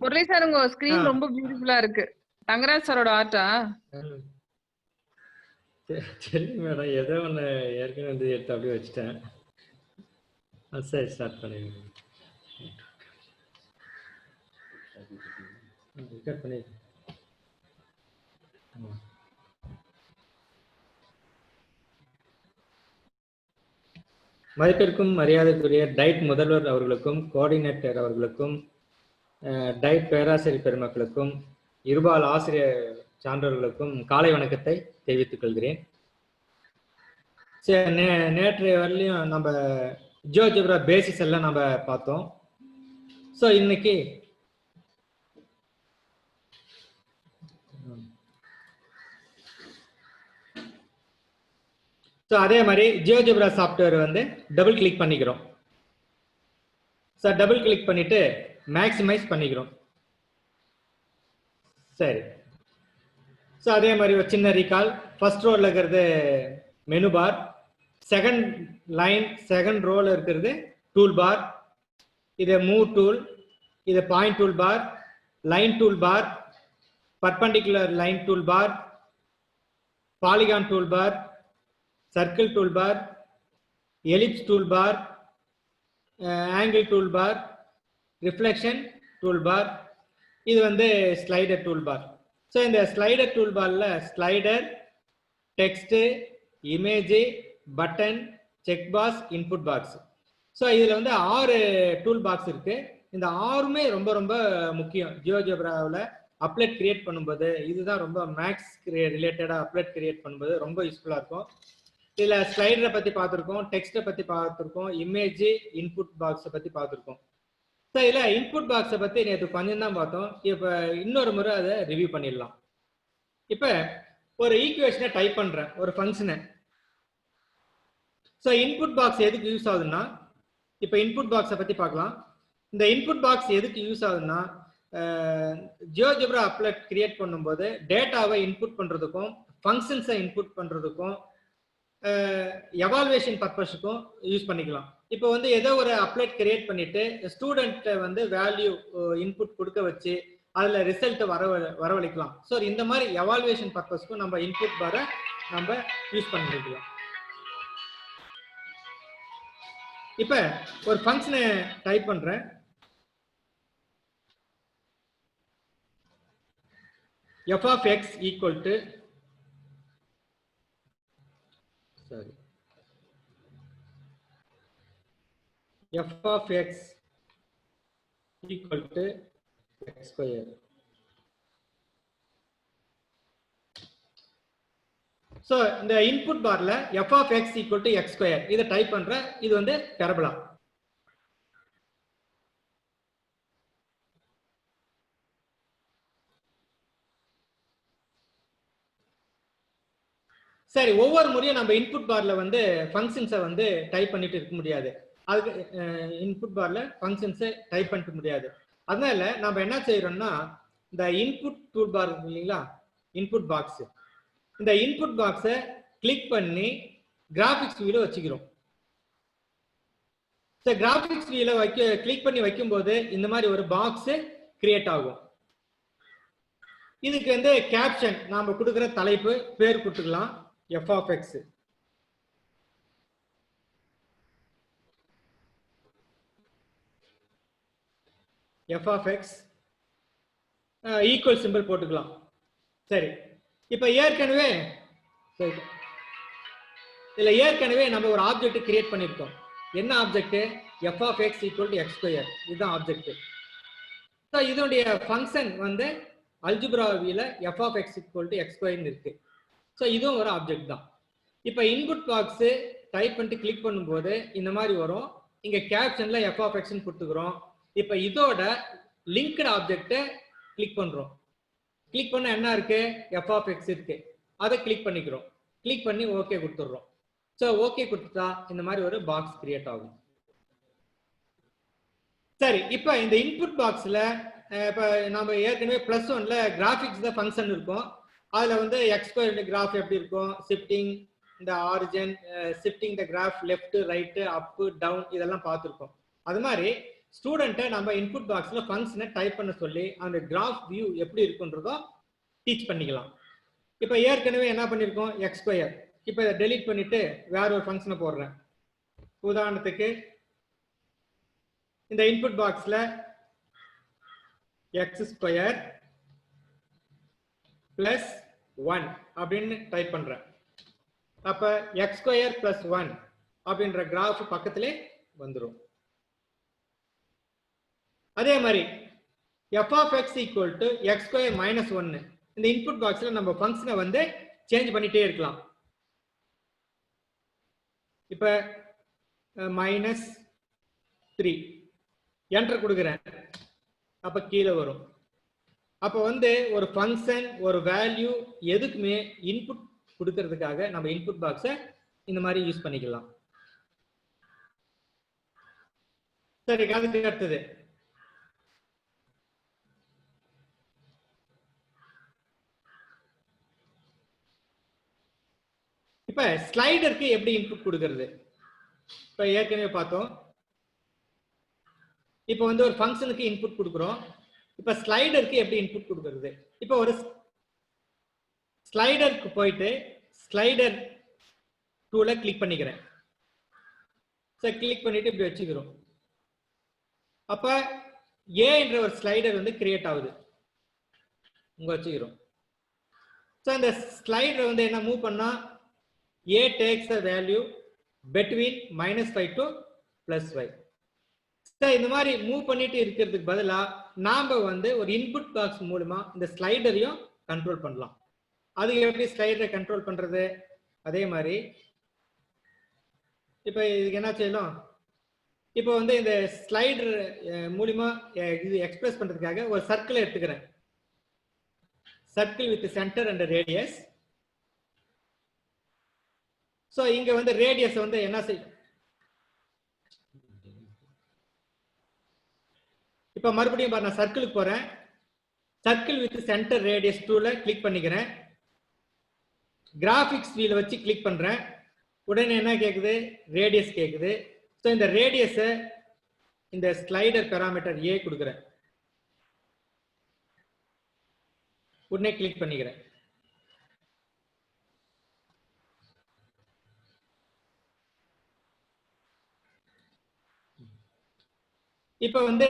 Murali sir உங்க screen ரொம்ப பியூட்டிஃபுல்லா இருக்கு. தங்கராஜ் சாரோட ஆர்ட்டா? சரி மேடம், ஏதோ ஒன்று ஏற்கனவே வந்து எடுத்து அப்படியே வச்சுட்டேன். சரி, ஸ்டார்ட் பண்ணிடுங்க. ரெக்கார்ட் பண்ணி மதிப்பிற்கும் மரியாதைக்குரிய டைட் முதல்வர் அவர்களுக்கும், கோஆர்டினேட்டர் அவர்களுக்கும், டைட் பேராசிரியர் பெருமக்களுக்கும், இருபால் ஆசிரியர் சான்றோர்களுக்கும் காலை வணக்கத்தை தெரிவித்துக் கொள்கிறேன். நேற்றைய வரலையும் நம்ம ஜியோஜிப்ரா பேசிஸ் எல்லாம் நம்ம பார்த்தோம். ஸோ இன்னைக்கு அதே மாதிரி ஜியோஜிப்ரா சாஃப்ட்வேர் வந்து டபுள் கிளிக் பண்ணிக்கிறோம். ஸோ டபுள் கிளிக் பண்ணிட்டு மேக்ஸிமைஸ் பண்ணிக்கிறோம். சரி, ஸோ அதே மாதிரி ஒரு சின்ன ரீகால். ஃபர்ஸ்ட் ரோல இருக்கிறது menu bar, second line second ரோல இருக்கிறது டூல் பார், இது மூவ் டூல், இது point tool bar, line tool bar, perpendicular line tool bar, polygon tool bar, circle tool bar, ellipse tool bar, angle tool bar, reflection tool bar, இது வந்து slider tool bar. So இந்த slider tool பார்ல slider, text, image, button, check box, input box. So இதில் வந்து 6 tool box இருக்கு. இந்த 6மே ரொம்ப ரொம்ப முக்கியம். ஜியோஜிப்ராவில் அப்லெட் கிரியேட் பண்ணும்போது இதுதான் ரொம்ப மேக்ஸ் ரிலேட்டடாக அப்லெட் கிரியேட் பண்ணும்போது ரொம்ப யூஸ்ஃபுல்லாக இருக்கும். இதில் ஸ்லைடரை பற்றி பார்த்துருக்கோம், டெக்ஸ்ட்டை பற்றி பார்த்துருக்கோம், இமேஜ், இன்புட் பாக்ஸை பற்றி பார்த்துருக்கோம். ஸோ இதில் இன்புட் பாக்ஸை பற்றி நேற்று கொஞ்சம் தான் பார்த்தோம். இப்போ இன்னொரு முறை அதை ரிவ்யூ பண்ணிடலாம். இப்போ ஒரு ஈக்குவேஷனை டைப் பண்ணுறேன், ஒரு ஃபங்க்ஷனை. ஸோ இன்புட் பாக்ஸ் எதுக்கு யூஸ் ஆகுதுன்னா, இப்போ இன்புட் பாக்ஸை பற்றி பார்க்கலாம். இந்த இன்புட் பாக்ஸ் எதுக்கு யூஸ் ஆகுதுன்னா, ஜியோஜிப்ரா அப்லெட் கிரியேட் பண்ணும்போது டேட்டாவை இன்புட் பண்ணுறதுக்கும், ஃபங்க்ஷன்ஸை இன்புட் பண்ணுறதுக்கும், எவால்வேஷன் பர்பஸுக்கும் யூஸ் பண்ணிக்கலாம். இப்போ வந்து ஏதோ ஒரு அப்லெட் கிரியேட் பண்ணிட்டு ஸ்டூடெண்ட்டை வந்து வேல்யூ இன்புட் கொடுக்க வச்சு அதில் ரிசல்ட்டை வரவழைக்கலாம். ஸோ இந்த மாதிரி எவால்வேஷன் பர்பஸ்க்கும் நம்ம இன்புட் பாரை நம்ம யூஸ் பண்ணிக்கலாம். இப்போ ஒரு ஃபங்க்ஷனை டைப் பண்ணுறேன். f of x equal to f of x equal to x square. So இந்த இன்புட் பார்ல f of x equal to x square இதை டைப் பண்ற. இது வந்து பெரபோலா. சரி, ஒவ்வொரு முறையும் நம்ம இன்புட் பார்ல வந்து ஃபங்க்ஷன்ஸை வந்து டைப் பண்ணிட்டு இருக்க முடியாது. அதுக்கு இன்புட் பார்ல ஃபங்க்ஷன்ஸை டைப் பண்ணிட்டு முடியாது. அதனால நம்ம என்ன செய்யறோம்னா, இந்த இன்புட் டூல் பார் இருக்கு இல்லைங்களா, இன்புட் பாக்ஸ், இந்த இன்புட் பாக்ஸை கிளிக் பண்ணி கிராபிக்ஸ் வியூல வச்சுக்கிறோம். கிராபிக்ஸ் வியூல கிளிக் பண்ணி வைக்கும்போது இந்த மாதிரி ஒரு பாக்ஸ் கிரியேட் ஆகும். இதுக்கு வந்து கேப்ஷன் நாம கொடுக்குற தலைப்பு பேர் கொடுத்துக்கலாம், f of x. f of x equal simple போட்டுக்கலாம். சரி, இப்ப ஏற்கனவே இதுல ஏற்கனவே நம்ம ஒரு ஆப்ஜெக்ட் கிரியேட் பண்ணிருக்கோம். என்ன object? f of x equal to x square. இதுதான் ஆப்ஜெக்ட். ஸோ இதனுடைய ஃபங்க்ஷன் வந்து அல்ஜிப்ரா வியூல f of x equal to x square இருக்கு. ஸோ இதுவும் ஒரு ஆப்ஜெக்ட் தான். இப்போ இன்புட் பாக்ஸ் டைப் பண்ணிட்டு கிளிக் பண்ணும்போது இந்த மாதிரி வரும். இங்க கேப்ஷன்ல f of x கொடுத்துக்கிறோம். இப்போ இதோட லிங்க்டு ஆப்ஜெக்டை கிளிக் பண்றோம். கிளிக் பண்ண என்ன இருக்கு? f of x இருக்கு. அதை கிளிக் பண்ணிக்கிறோம். கிளிக் பண்ணி ஓகே கொடுத்துடுறோம். ஸோ ஓகே கொடுத்துட்டா இந்த மாதிரி ஒரு பாக்ஸ் கிரியேட் ஆகும். சரி, இப்போ இந்த இன்புட் பாக்ஸ்ல இப்போ நம்ம ஏற்கனவே +1ல கிராஃபிக்ஸ் தான் ஃபங்க்ஷன் இருக்கும். அதுல வந்து எக்ஸ் ஸ்கொயர் கிராஃப் எப்படி இருக்கும், ஷிஃப்டிங் இந்த origin, shifting the graph left right up down இதெல்லாம் பார்த்துருக்கோம். அது மாதிரி ஸ்டூடெண்ட்டை நம்ம இன்புட் பாக்ஸ்ல ஃபங்க்ஷனை டைப் பண்ண சொல்லி அந்த கிராஃப் வியூ எப்படி இருக்குன்றதோ டீச் பண்ணிக்கலாம். இப்போ ஏற்கனவே என்ன பண்ணியிருக்கோம், எக்ஸ் ஸ்கொயர். இப்போ இதை டெலீட் பண்ணிட்டு வேற ஒரு ஃபங்க்ஷனை போடுறேன். உதாரணத்துக்கு இந்த இன்புட் பாக்ஸ்ல எக்ஸ் ஸ்கொயர் பிளஸ் 1 அப்படின்னு டைப் பண்றேன். அப்ப எக்ஸ் ஸ்கொயர் பிளஸ் 1 அப்படின்ற கிராஃப் பக்கத்திலே வந்துடும். அதே மாதிரி f of x equal to x square minus 1 இந்த இன்புட் பாக்ஸ்ல நம்ம ஃபங்க்ஷனை வந்து சேஞ்ச் பண்ணிட்டே இருக்கலாம். இப்ப -3 என்டர் கொடுக்குறேன். அப்ப கீழே வரும். அப்ப வந்து ஒரு ஃபங்க்ஷன் ஒரு வேல்யூ எதுக்குமே இன்புட் கொடுக்கிறதுக்காக நம்ம இன்புட் பாக்ஸை இந்த மாதிரி யூஸ் பண்ணிக்கலாம். சரி, அதுக்கு அடுத்தது இப்ப ஸ்லைடருக்கு எப்படி இன்புட் கொடுக்கிறது? இப்ப ஏற்கனவே பார்த்தோம். இப்ப வந்து ஒரு ஃபங்க்ஷனுக்கு இன்புட் கொடுக்கிறோம். இப்ப ஸ்லைடருக்கு எப்படி இன்புட் கொடுக்கிறது? இப்ப ஒரு ஸ்லைடருக்கு போயிட்டு ஸ்லைடர் டூல கிளிக் பண்ணிக்கிறேன். சரி, கிளிக் பண்ணிட்டு இப்படி வச்சுக்கிறோம். அப்ப ஏ என்ற ஒரு ஸ்லைடர் வந்து கிரியேட் ஆகுது. உங்க வச்சுக்கிறோம். ஸோ இந்த ஸ்லைடர் வந்து என்ன மூவ் பண்ணா A takes a value between -5 to +5. இந்த மாதிரி மூவ் பண்ணிட்டு இருக்கிறதுக்கு பதிலா நாம வந்து ஒரு இன்புட் பாக்ஸ் மூலமா இந்த ஸ்லைடரையும் கண்ட்ரோல் பண்ணலாம். அது எப்படி ஸ்லைடரை கண்ட்ரோல் பண்றது? அதே மாதிரி இப்ப இதுக்கு என்ன செய்யலாம்? இப்போ வந்து இந்த ஸ்லைடர் மூலமா இது எக்ஸ்பிரஸ் பண்றதுக்காக ஒரு சர்க்கிள் எடுத்துக்கிறேன். Circle with centre and radius. So இங்க வந்து ரேடியஸ் வந்து என்ன செய்யும்? இப்ப மறுபடியும் பாருங்க, நான் சர்க்கிளுக்கு போறேன். சர்க்கிள் வித் சென்டர் ரேடியஸ் டூல கிளிக் பண்ணிக்கிறேன். கிராபிக்ஸ் வியூல வச்சு கிளிக் பண்றேன். உடனே என்ன கேக்குது? ரேடியஸ் கேக்குது. சோ இந்த ரேடியஸ் இந்த ஸ்லைடர் பாராமீட்டர் A கொடுக்கிறேன். உடனே கிளிக் பண்ணிக்கிறேன். இப்ப வந்து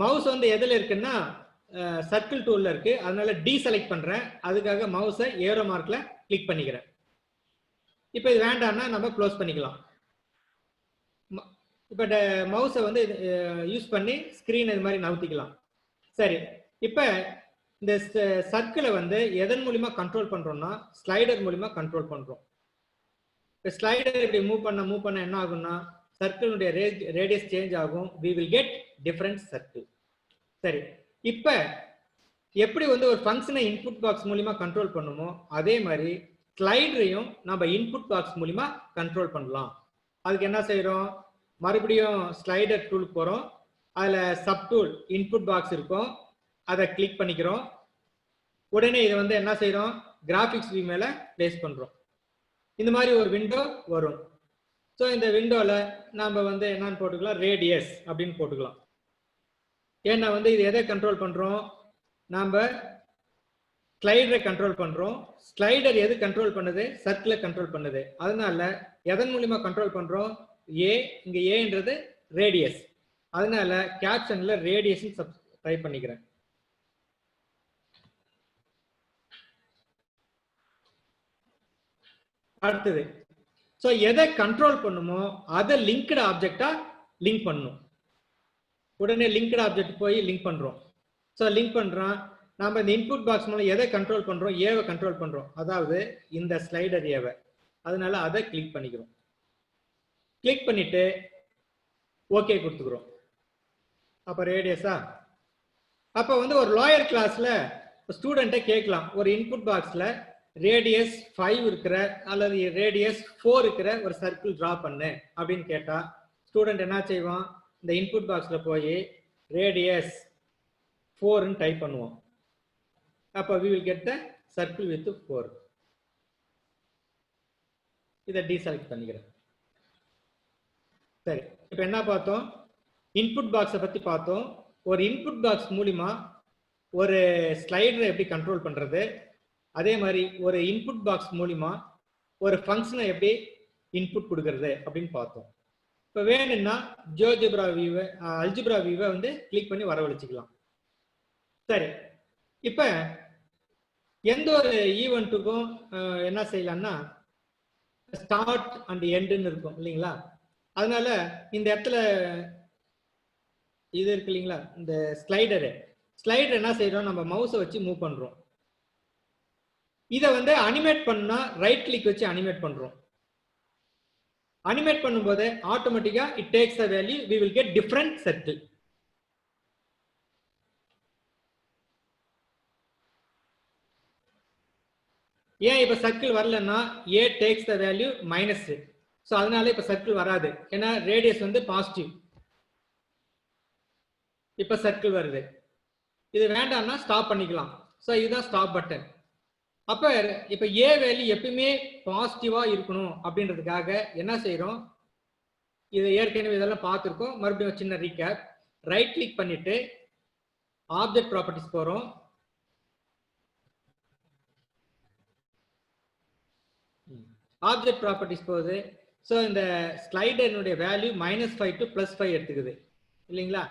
மவுஸ் வந்து எதுல இருக்குன்னா சர்க்கிள் டூல்ல இருக்கு. அதனால டீசெலக்ட் பண்றேன். அதுக்காக மவுஸை ஏரோ மார்க்ல கிளிக் பண்ணிக்கிறேன். இப்ப இது வேண்டாம்னா நம்ம க்ளோஸ் பண்ணிக்கலாம். இப்ப மவுஸை வந்து யூஸ் பண்ணி ஸ்கிரீன் இது மாதிரி நவுத்திக்கலாம். சரி, இப்ப இந்த சர்க்கிளை வந்து எதன் மூலியமா கண்ட்ரோல் பண்றோம்னா ஸ்லைடர் மூலியமா கண்ட்ரோல் பண்றோம். இப்ப ஸ்லைடர் இப்படி மூவ் பண்ண என்ன ஆகும்னா சர்க்கிளுடைய ரேடியஸ் சேஞ்ச் ஆகும். we will get different circle. சரி, இப்ப எப்படி வந்து ஒரு ஃபங்க்ஷனை இன்புட் பாக்ஸ் மூலமா கண்ட்ரோல் பண்ணுமோ அதே மாதிரி ஸ்லைடரையும் நம்ம இன்புட் பாக்ஸ் மூலமா கண்ட்ரோல் பண்ணலாம். அதுக்கு என்ன செய்யறோம்? மறுபடியும் ஸ்லைடர் டூலுக்கு போறோம். அதுல சப் டூல் இன்புட் பாக்ஸ் இருக்கும். அதை கிளிக் பண்ணிக்கிறோம். உடனே இதை வந்து என்ன செய்யறோம்? கிராபிக்ஸ் வியூ மேல பிளேஸ் பண்றோம். இந்த மாதிரி ஒரு விண்டோ வரும். ஸோ இந்த விண்டோல நாம வந்து என்னன்னு போட்டுக்கலாம்? ரேடியஸ் அப்படின்னு போட்டுக்கலாம். ஏன்னா வந்து இது எதை கண்ட்ரோல் பண்றோம்? நாம ஸ்லைடரை கண்ட்ரோல் பண்றோம். ஸ்லைடர் எது கண்ட்ரோல் பண்ணுது? சர்க்கிளை கண்ட்ரோல் பண்ணுது. அதனால எதன் மூலியமா கண்ட்ரோல் பண்றோம்? ஏ. இங்க ஏன்றது ரேடியஸ். அதனால கேப்ஷன்ல ரேடியஸ் டைப் பண்ணிக்கிறேன். அடுத்தது, சோ எதை கண்ட்ரோல் பண்ணுமோ அதை லிங்க்டு ஆப்ஜெக்டா லிங்க் பண்ணும். உடனே லிங்க்டு ஆப்ஜெக்ட் போய் லிங்க் பண்றோம். சோ லிங்க் பண்றோம். நாம இந்த இன்புட் பாக்ஸ் மூலம் எதை கண்ட்ரோல் பண்றோம்? ஏவை கண்ட்ரோல் பண்றோம். அதாவது இந்த ஸ்லைடர் ஏவை. அதனால அதை கிளிக் பண்ணிக்கிறோம். கிளிக் பண்ணிட்டு ஓகே கொடுத்துக்கிறோம். அப்ப ரேடியஸா? அப்ப வந்து ஒரு லோயர் கிளாஸ்ல ஸ்டூடெண்ட்டை கேட்கலாம், ஒரு இன்புட் பாக்ஸ்ல ரேடியஸ் 5 இருக்கிற அல்லது ரேடியஸ் 4 இருக்கிற ஒரு சர்க்கிள் டிரா பண்ணு அப்படின்னு கேட்டா ஸ்டூடெண்ட் என்ன செய்வான்? இந்த இன்புட் பாக்ஸ்ல போய் ரேடியஸ் 4 டைப் பண்ணுவோம். அப்ப we will get the circle with 4. இதை டீசெலக்ட் பண்ணிக்கிறேன். சரி, இப்ப என்ன பார்த்தோம்? இன்புட் பாக்ஸை பத்தி பார்த்தோம். ஒரு இன்புட் பாக்ஸ் மூலிமா ஒரு ஸ்லைடரை எப்படி கண்ட்ரோல் பண்றது, அதே மாதிரி ஒரு இன்புட் பாக்ஸ் மூலிமா ஒரு ஃபங்க்ஷனை எப்படி இன்புட் கொடுக்கறது அப்படின்னு பார்த்தோம். இப்போ வேணும்னா ஜியோஜிப்ரா வியூவை அல்ஜிப்ரா வியூவை வந்து கிளிக் பண்ணி வரவழைச்சிக்கலாம். சரி, இப்போ எந்த ஒரு ஈவெண்ட்டுக்கும் என்ன செய்யலாம்னா ஸ்டார்ட் அண்ட் எண்டுன்னு இருக்கும் இல்லைங்களா? அதனால இந்த இடத்துல இது இருக்கு இல்லைங்களா, இந்த ஸ்லைடர் என்ன செய்யறோம், நம்ம மவுஸை வச்சு மூவ் பண்றோம். இதை வந்து அனிமேட் பண்ணா ரைட் கிளிக் வச்சு அனிமேட் பண்றோம். அனிமேட் பண்ணும்போது ஆட்டோமேட்டிக்கா it takes a value, we will get different circle. ஏன் இப்ப சர்க்கிள் வரலன்னா a takes the value minus, so அதனால இப்ப சர்க்கிள் வராது, ஏன்னா ரேடியஸ் வந்து பாசிட்டிவ். இப்ப சர்க்கிள் வருது. இது வேண்டாம்னா ஸ்டாப் பண்ணிக்கலாம். ஸோ இதுதான் ஸ்டாப் பட்டன். அப்ப இப்ப ஏ வேல்யூ எப்பயுமே பாசிட்டிவா இருக்கணும் அப்படின்றதுக்காக என்ன செய்யறோம், இது ஏற்கனவே இதெல்லாம் பார்த்துருக்கோம், மறுபடியும் சின்ன ரீகேப். ரைட் கிளிக் பண்ணிட்டு ஆப்ஜெக்ட் ப்ராப்பர்ட்டிஸ் போறோம். ஆப்ஜெக்ட் ப்ராப்பர்ட்டிஸ் போகுது. ஸோ இந்த ஸ்லைடனுடைய வேல்யூ -5 to +5 எடுத்துக்குது இல்லைங்களா?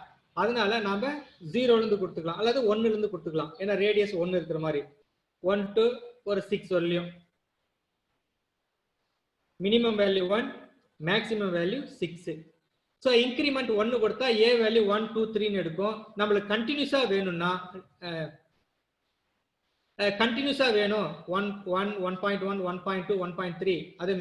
அதனால நாம 0லேருந்து கொடுத்துக்கலாம் அல்லது 1லேருந்து கொடுத்துக்கலாம், ஏன்னா ரேடியஸ் 1 இருக்கிற மாதிரி 1 to ஒரு 6 வரலையும். Minimum value 1, maximum value 6. So increment 1 கொடுத்தா ஏ வேல்யூ 1, 2, 3ன்னு எடுக்கும். நம்மளுக்கு கண்டினியூஸா வேணும்னா கண்டினியூஸா வேணும் 1, 1.1, 1.2, 1.3 அது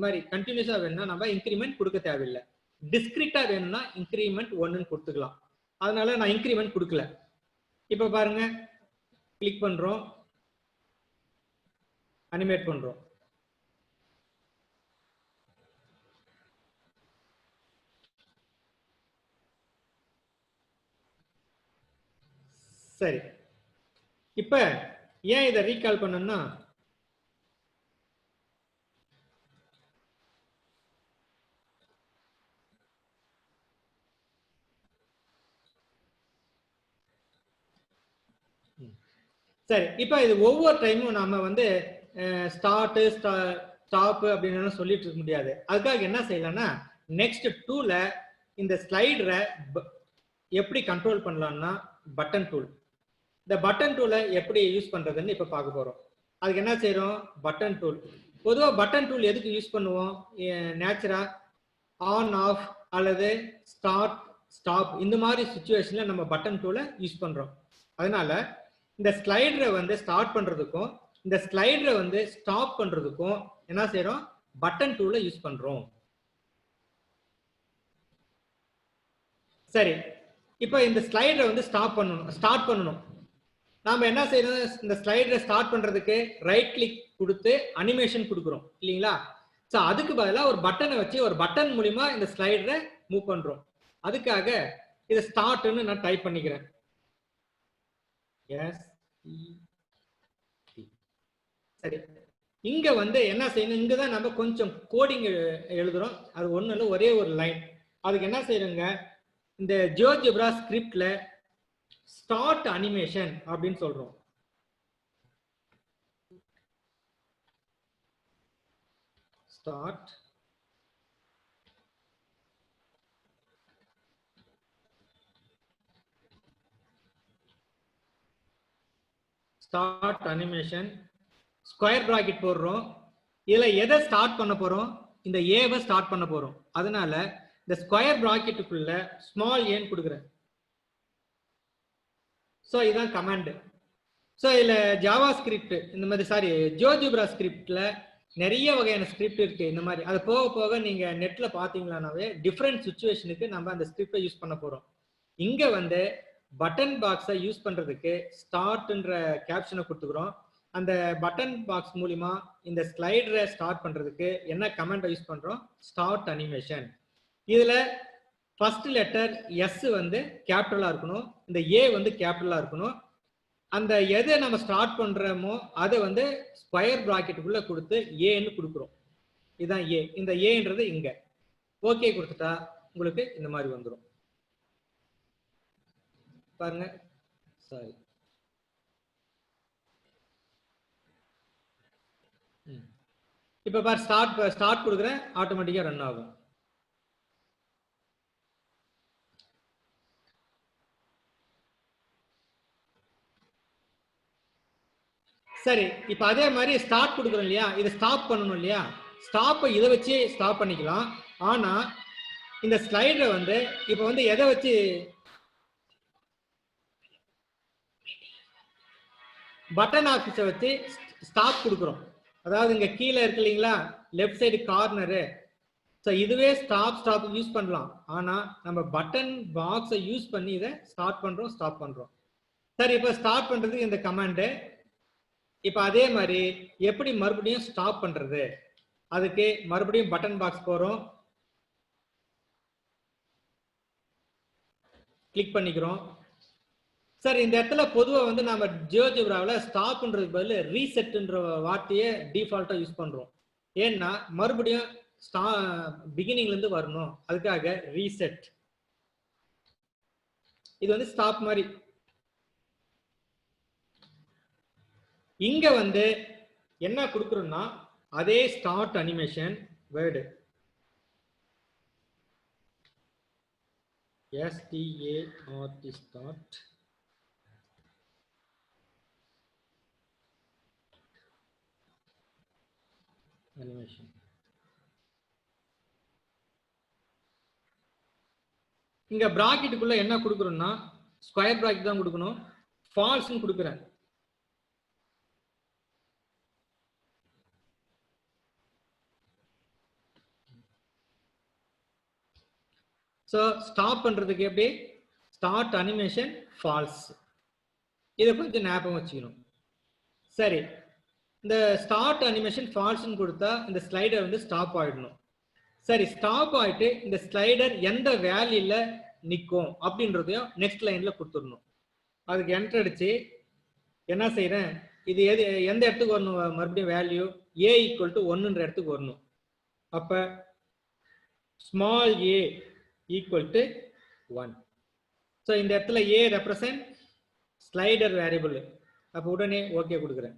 மாதிரி கண்டினியூஸா வேணும்னா நம்ம இன்க்ரிமெண்ட் கொடுக்க தேவையில்லை. டிஸ்கிரிட்டா வேணும்னா இன்க்ரிமெண்ட் 1ன்னு கொடுத்துக்கலாம். அதனால நான் இன்க்ரிமெண்ட் கொடுக்கல. இப்ப பாருங்க, கிளிக் பண்றோம், அனிமேட் பண்றோம். சரி, இப்ப ஏன் இதை ரீகால் பண்ணணும்னா சரி, இப்ப இது ஒவ்வொரு டைமும் நாம வந்து ஸ்டார்ட் ஸ்டாப் அப்படின்னு சொல்லிட்டு இருக்க முடியாது. அதுக்காக என்ன செய்யலாம்னா நெக்ஸ்ட் 2ல இந்த ஸ்லைடரை எப்படி கண்ட்ரோல் பண்ணலாம்னா பட்டன் டூல். இந்த பட்டன் டூலை எப்படி யூஸ் பண்றதுன்னு இப்ப பார்க்க போறோம். அதுக்கு என்ன செய்யறோம், பட்டன் டூல். பொதுவாக பட்டன் டூல் எதுக்கு யூஸ் பண்ணுவோம், நேச்சுரா ஆன் ஆஃப் அல்லது ஸ்டார்ட் ஸ்டாப் இந்த மாதிரி சுச்சுவேஷன்ல நம்ம பட்டன் டூலை யூஸ் பண்றோம். அதனால இந்த ஸ்லைடரை வந்து ஸ்டார்ட் பண்றதுக்கும் இந்த ஸ்லைடரை வந்து ஸ்டாப் பண்றதுக்கும் என்ன செய்யறோம், பட்டன் டூலை யூஸ் பண்றோம். சரி, இப்போ இந்த ஸ்லைடரை வந்து ஸ்டார்ட் பண்ணணும். நாம என்ன செய்யறோம், இந்த ஸ்லைடரை ஸ்டார்ட் பண்றதுக்கு ரைட் கிளிக் கொடுத்து அனிமேஷன் கொடுக்குறோம் இல்லைங்களா? ஸோ அதுக்கு பதிலாக ஒரு பட்டனை வச்சு ஒரு பட்டன் மூலியமா இந்த ஸ்லைடரை மூவ் பண்றோம். அதுக்காக இதை ஸ்டார்ட்னு நான் டைப் பண்ணிக்கிறேன். சரி, இங்க வந்து என்ன செய்யணும், இங்க தான் நம்ம கொஞ்சம் கோடிங் எழுதுறோம். அது ஒண்ணு இல்லை, ஒரே ஒரு லைன். அதுக்கு என்ன செய்யறோங்க, இந்த ஜியோஜிப்ரா ஸ்கிரிப்ட்ல ஸ்டார்ட் அனிமேஷன் அப்படின்னு சொல்றோம். ஸ்டார்ட் அனிமேஷன் ஸ்கொயர் பிராக்கெட் போடுறோம். இதுல எதை ஸ்டார்ட் பண்ண போறோம், இந்த ஏவை ஸ்டார்ட் பண்ண போறோம். அதனால இந்த ஸ்கொயர் பிராக்கெட்டுக்குள்ள ஸ்மால் ஏன்னு கொடுக்குறேன். ஸோ இதுதான் கமாண்ட். ஸோ இதுல ஜாவா ஸ்கிரிப்ட் இந்த மாதிரி ஜியோஜிப்ரா ஸ்கிரிப்ட்ல நிறைய வகையான ஸ்கிரிப்ட் இருக்கு. இந்த மாதிரி அது போக போக நீங்க நெட்ல பாத்தீங்களானாவே டிஃப்ரெண்ட் சுச்சுவேஷனுக்கு நம்ம அந்த ஸ்கிரிப்டை யூஸ் பண்ண போறோம். இங்க வந்து பட்டன் பாக்ஸை யூஸ் பண்றதுக்கு ஸ்டார்ட்ன்ற கேப்ஷனை கொடுத்துக்கிறோம். அந்த பட்டன் பாக்ஸ் மூலியமா இந்த ஸ்லைடரை ஸ்டார்ட் பண்றதுக்கு என்ன கமாண்டை யூஸ் பண்றோம், ஸ்டார்ட் அனிமேஷன். இதுல ஃபர்ஸ்ட் லெட்டர் எஸ் வந்து கேபிட்டலா இருக்கணும், இந்த ஏ வந்து கேபிட்டலா இருக்கணும். அந்த எதை நம்ம ஸ்டார்ட் பண்றோமோ அதை வந்து ஸ்கொயர் பிராக்கெட்டுக்குள்ள கொடுத்து ஏன்னு கொடுக்குறோம். இதுதான் ஏ. இந்த ஏன்றது இங்க ஓகே கொடுத்துட்டா உங்களுக்கு இந்த மாதிரி வந்துடும். பாருங்க சாரி இப்போ பார் ஸ்டார்ட் கொடுக்குறேன் ஆட்டோமேட்டிக்கா ரன் ஆகும். சரி இப்போ அதே மாதிரி ஸ்டார்ட் கொடுக்குறோம் இல்லையா, இதை ஸ்டாப் பண்ணணும் இல்லையா, ஸ்டாப்பை இதை வச்சு ஸ்டாப் பண்ணிக்கலாம். ஆனா இந்த ஸ்லைடரை வந்து இப்போ வந்து எதை வச்சு பட்டன் ஆஃபீஸை வச்சு ஸ்டாப் கொடுக்குறோம். அதாவது இங்க கீழே இருக்கு இல்லைங்களா லெஃப்ட் சைடு கார்னரு, ஸோ இதுவே ஸ்டாப் யூஸ் பண்ணலாம். ஆனா நம்ம பட்டன் பாக்ஸை யூஸ் பண்ணி இதை ஸ்டார்ட் பண்றோம் ஸ்டாப் பண்றோம். சரி இப்போ ஸ்டார்ட் பண்றதுக்கு இந்த கமாண்டு. இப்போ அதே மாதிரி எப்படி மறுபடியும் ஸ்டாப் பண்றது, அதுக்கு மறுபடியும் பட்டன் பாக்ஸ் போறோம், கிளிக் பண்ணிக்கிறோம். சார் இந்த இடத்துல பொதுவா வந்து நம்ம ஜியோஜிப்ராவில் ஸ்டாப்ன்றதுக்கு பதில் ரீசெட்ன்ற வார்த்தையை டிஃபால்ட்டா யூஸ் பண்றோம். ஏன்னா மறுபடியும் பிகினிங்ல இருந்து வரணும், அதுக்காக ரீசெட். இது வந்து ஸ்டாப் மாதிரி. இங்க வந்து என்ன கொடுக்குறோம்னா அதே start animation word START start animation. இங்க பிராக்கெட்டுக்குள்ள என்ன கொடுக்குறோம்னா ஸ்கொயர் பிராக்கெட் தான் கொடுக்கணும், ஃபால்ஸ்னு கொடுக்குறேன். ஸோ ஸ்டாப் பண்றதுக்கு எப்படி ஸ்டார்ட் அனிமேஷன் ஃபால்ஸ், இதை கொஞ்சம் ஞாபகம் வச்சுக்கணும். சரி இந்த ஸ்டார்ட் அனிமேஷன் ஃபால்ஸ்னு கொடுத்தா இந்த ஸ்லைடர் வந்து ஸ்டாப் ஆயிடணும். சரி ஸ்டாப் ஆயிட்டு இந்த ஸ்லைடர் எந்த வேல்யூல நிற்கும் அப்படின்றதையும் நெக்ஸ்ட் லைன்ல கொடுத்துடணும். அதுக்கு என்டர் அடிச்சு என்ன செய்யறேன், இது எந்த இடத்துக்கு வரணும், மறுபடியும் வேல்யூ A = 1ன்ற இடத்துக்கு வரணும். அப்ப ஸ்மால் a = 1. ஸோ இந்த இடத்துல A ரெப்ரசன்ட் ஸ்லைடர் வேரியபிள். அப்ப உடனே ஓகே கொடுக்குறேன்.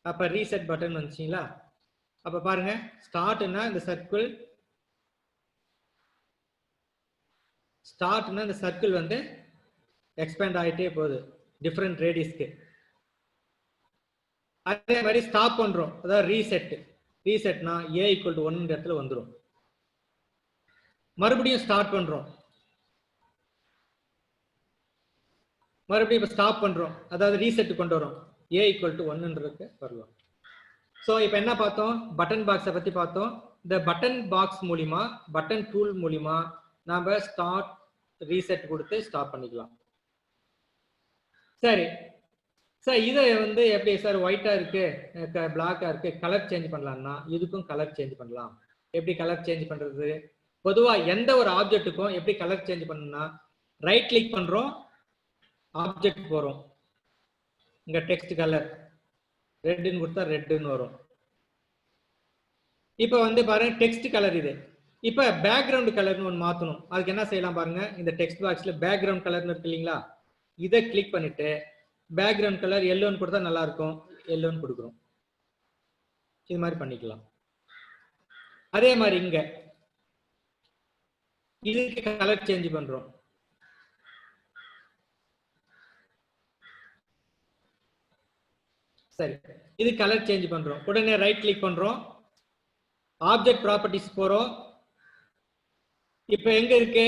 அப்ப ரீசெட் பட்டன் வந்துச்சுங்களா. அப்ப பாருங்க ஸ்டார்ட்னா இந்த சர்க்கிள், ஸ்டார்ட்னா இந்த சர்க்கிள் வந்து எக்ஸ்பேண்ட் ஆகிட்டே போகுது டிஃப்ரெண்ட் ரேடியஸ்க்கு. அதே மாதிரி ஸ்டாப் பண்றோம், அதாவது ரீசெட்னா A = 1 இடத்துல வந்துடும். மறுபடியும் ஸ்டார்ட் பண்றோம், மறுபடியும் இப்போ ஸ்டாப் பண்றோம், அதாவது ரீசெட் கொண்டு வரோம், A = 1ன்றதுக்கு வரலாம். ஸோ இப்போ என்ன பார்த்தோம், பட்டன் பாக்ஸை பத்தி பார்த்தோம். இந்த பட்டன் பாக்ஸ் மூலியமா பட்டன் டூல் மூலியமா நாம ஸ்டார்ட் ரீசெட் கொடுத்து ஸ்டாப் பண்ணிக்கலாம். சரி சார் இதை வந்து எப்படி சார் ஒயிட்டா இருக்கு பிளாக்கா இருக்கு கலர் சேஞ்ச் பண்ணலாம்னா இதுக்கும் கலர் சேஞ்ச் பண்ணலாம். எப்படி கலர் சேஞ்ச் பண்றது, பொதுவா எந்த ஒரு ஆப்ஜெக்ட்டுக்கும் எப்படி கலர் சேஞ்ச் பண்ணணும்னா ரைட் கிளிக் பண்றோம், ஆப்ஜெக்ட் போறோம், இங்க டெக்ஸ்ட் கலர் ரெட்னு கொடுத்தா ரெட்னு வரும். இப்போ வந்து பாருங்க டெக்ஸ்ட் கலர் இது. இப்போ பேக்ரவுண்ட் கலர்னு ஒன்று மாற்றணும். அதுக்கு என்ன செய்யலாம் பாருங்க, இந்த டெக்ஸ்ட் பாக்ஸ்ல பேக்ரவுண்ட் கலர்னு இருக்கு இல்லைங்களா, இதை கிளிக் பண்ணிட்டு பேக்ரவுண்ட் கலர் எல்லோன்னு கொடுத்தா நல்லா இருக்கும், எல்லோன்னு கொடுக்குறோம். இது மாதிரி பண்ணிக்கலாம். அதே மாதிரி இங்க இதுக்கு கலர் சேஞ்ச் பண்றோம். சரி இது கலர் சேஞ்ச் பண்றோம், உடனே ரைட் கிளிக் பண்றோம், ஆப்ஜெக்ட் ப்ராப்பர்ட்டிஸ் போறோம். இப்போ எங்க இருக்கு,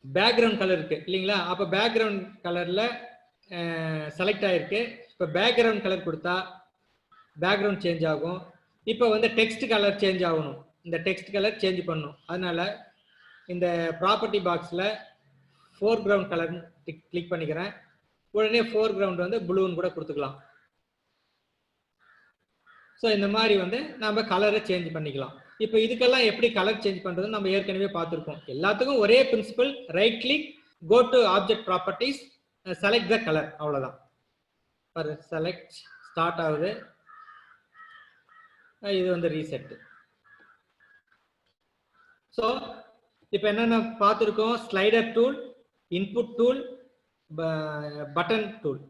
பேக்ரவுண்ட் கலர் இருக்கு இல்லைங்களா. அப்ப பேக்ரவுண்ட் கலர்ல செலக்ட் ஆயிருக்கு. இப்போ பேக்ரவுண்ட் கலர் கொடுத்தா பேக்ரவுண்ட் சேஞ்ச் ஆகும். இப்போ வந்து டெக்ஸ்ட் கலர் சேஞ்ச் ஆகணும், இந்த டெக்ஸ்ட் கலர் சேஞ்ச் பண்ணும். அதனால இந்த ப்ராப்பர்ட்டி பாக்ஸ்ல ஃபோர்கிரவுண்ட் கலர் கிளிக் பண்ணிக்கிறேன், உடனே ஃபோர்கிரவுண்ட் வந்து ப்ளூன்னு கூட கொடுத்துக்கலாம். ஸோ இந்த மாதிரி வந்து நம்ம கலரை சேஞ்ச் பண்ணிக்கலாம். இப்போ இதுக்கெல்லாம் எப்படி கலர் சேஞ்ச் பண்றதுன்னு நம்ம ஏற்கனவே பார்த்துருக்கோம். எல்லாத்துக்கும் ஒரே principle, right click, go to object properties, select the colour, அவ்வளவுதான். செலக்ட் ஸ்டார்ட் ஆகுது, இது வந்து ரீசெட். ஸோ இப்போ என்னென்ன பார்த்துருக்கோம், slider tool, input tool, button tool.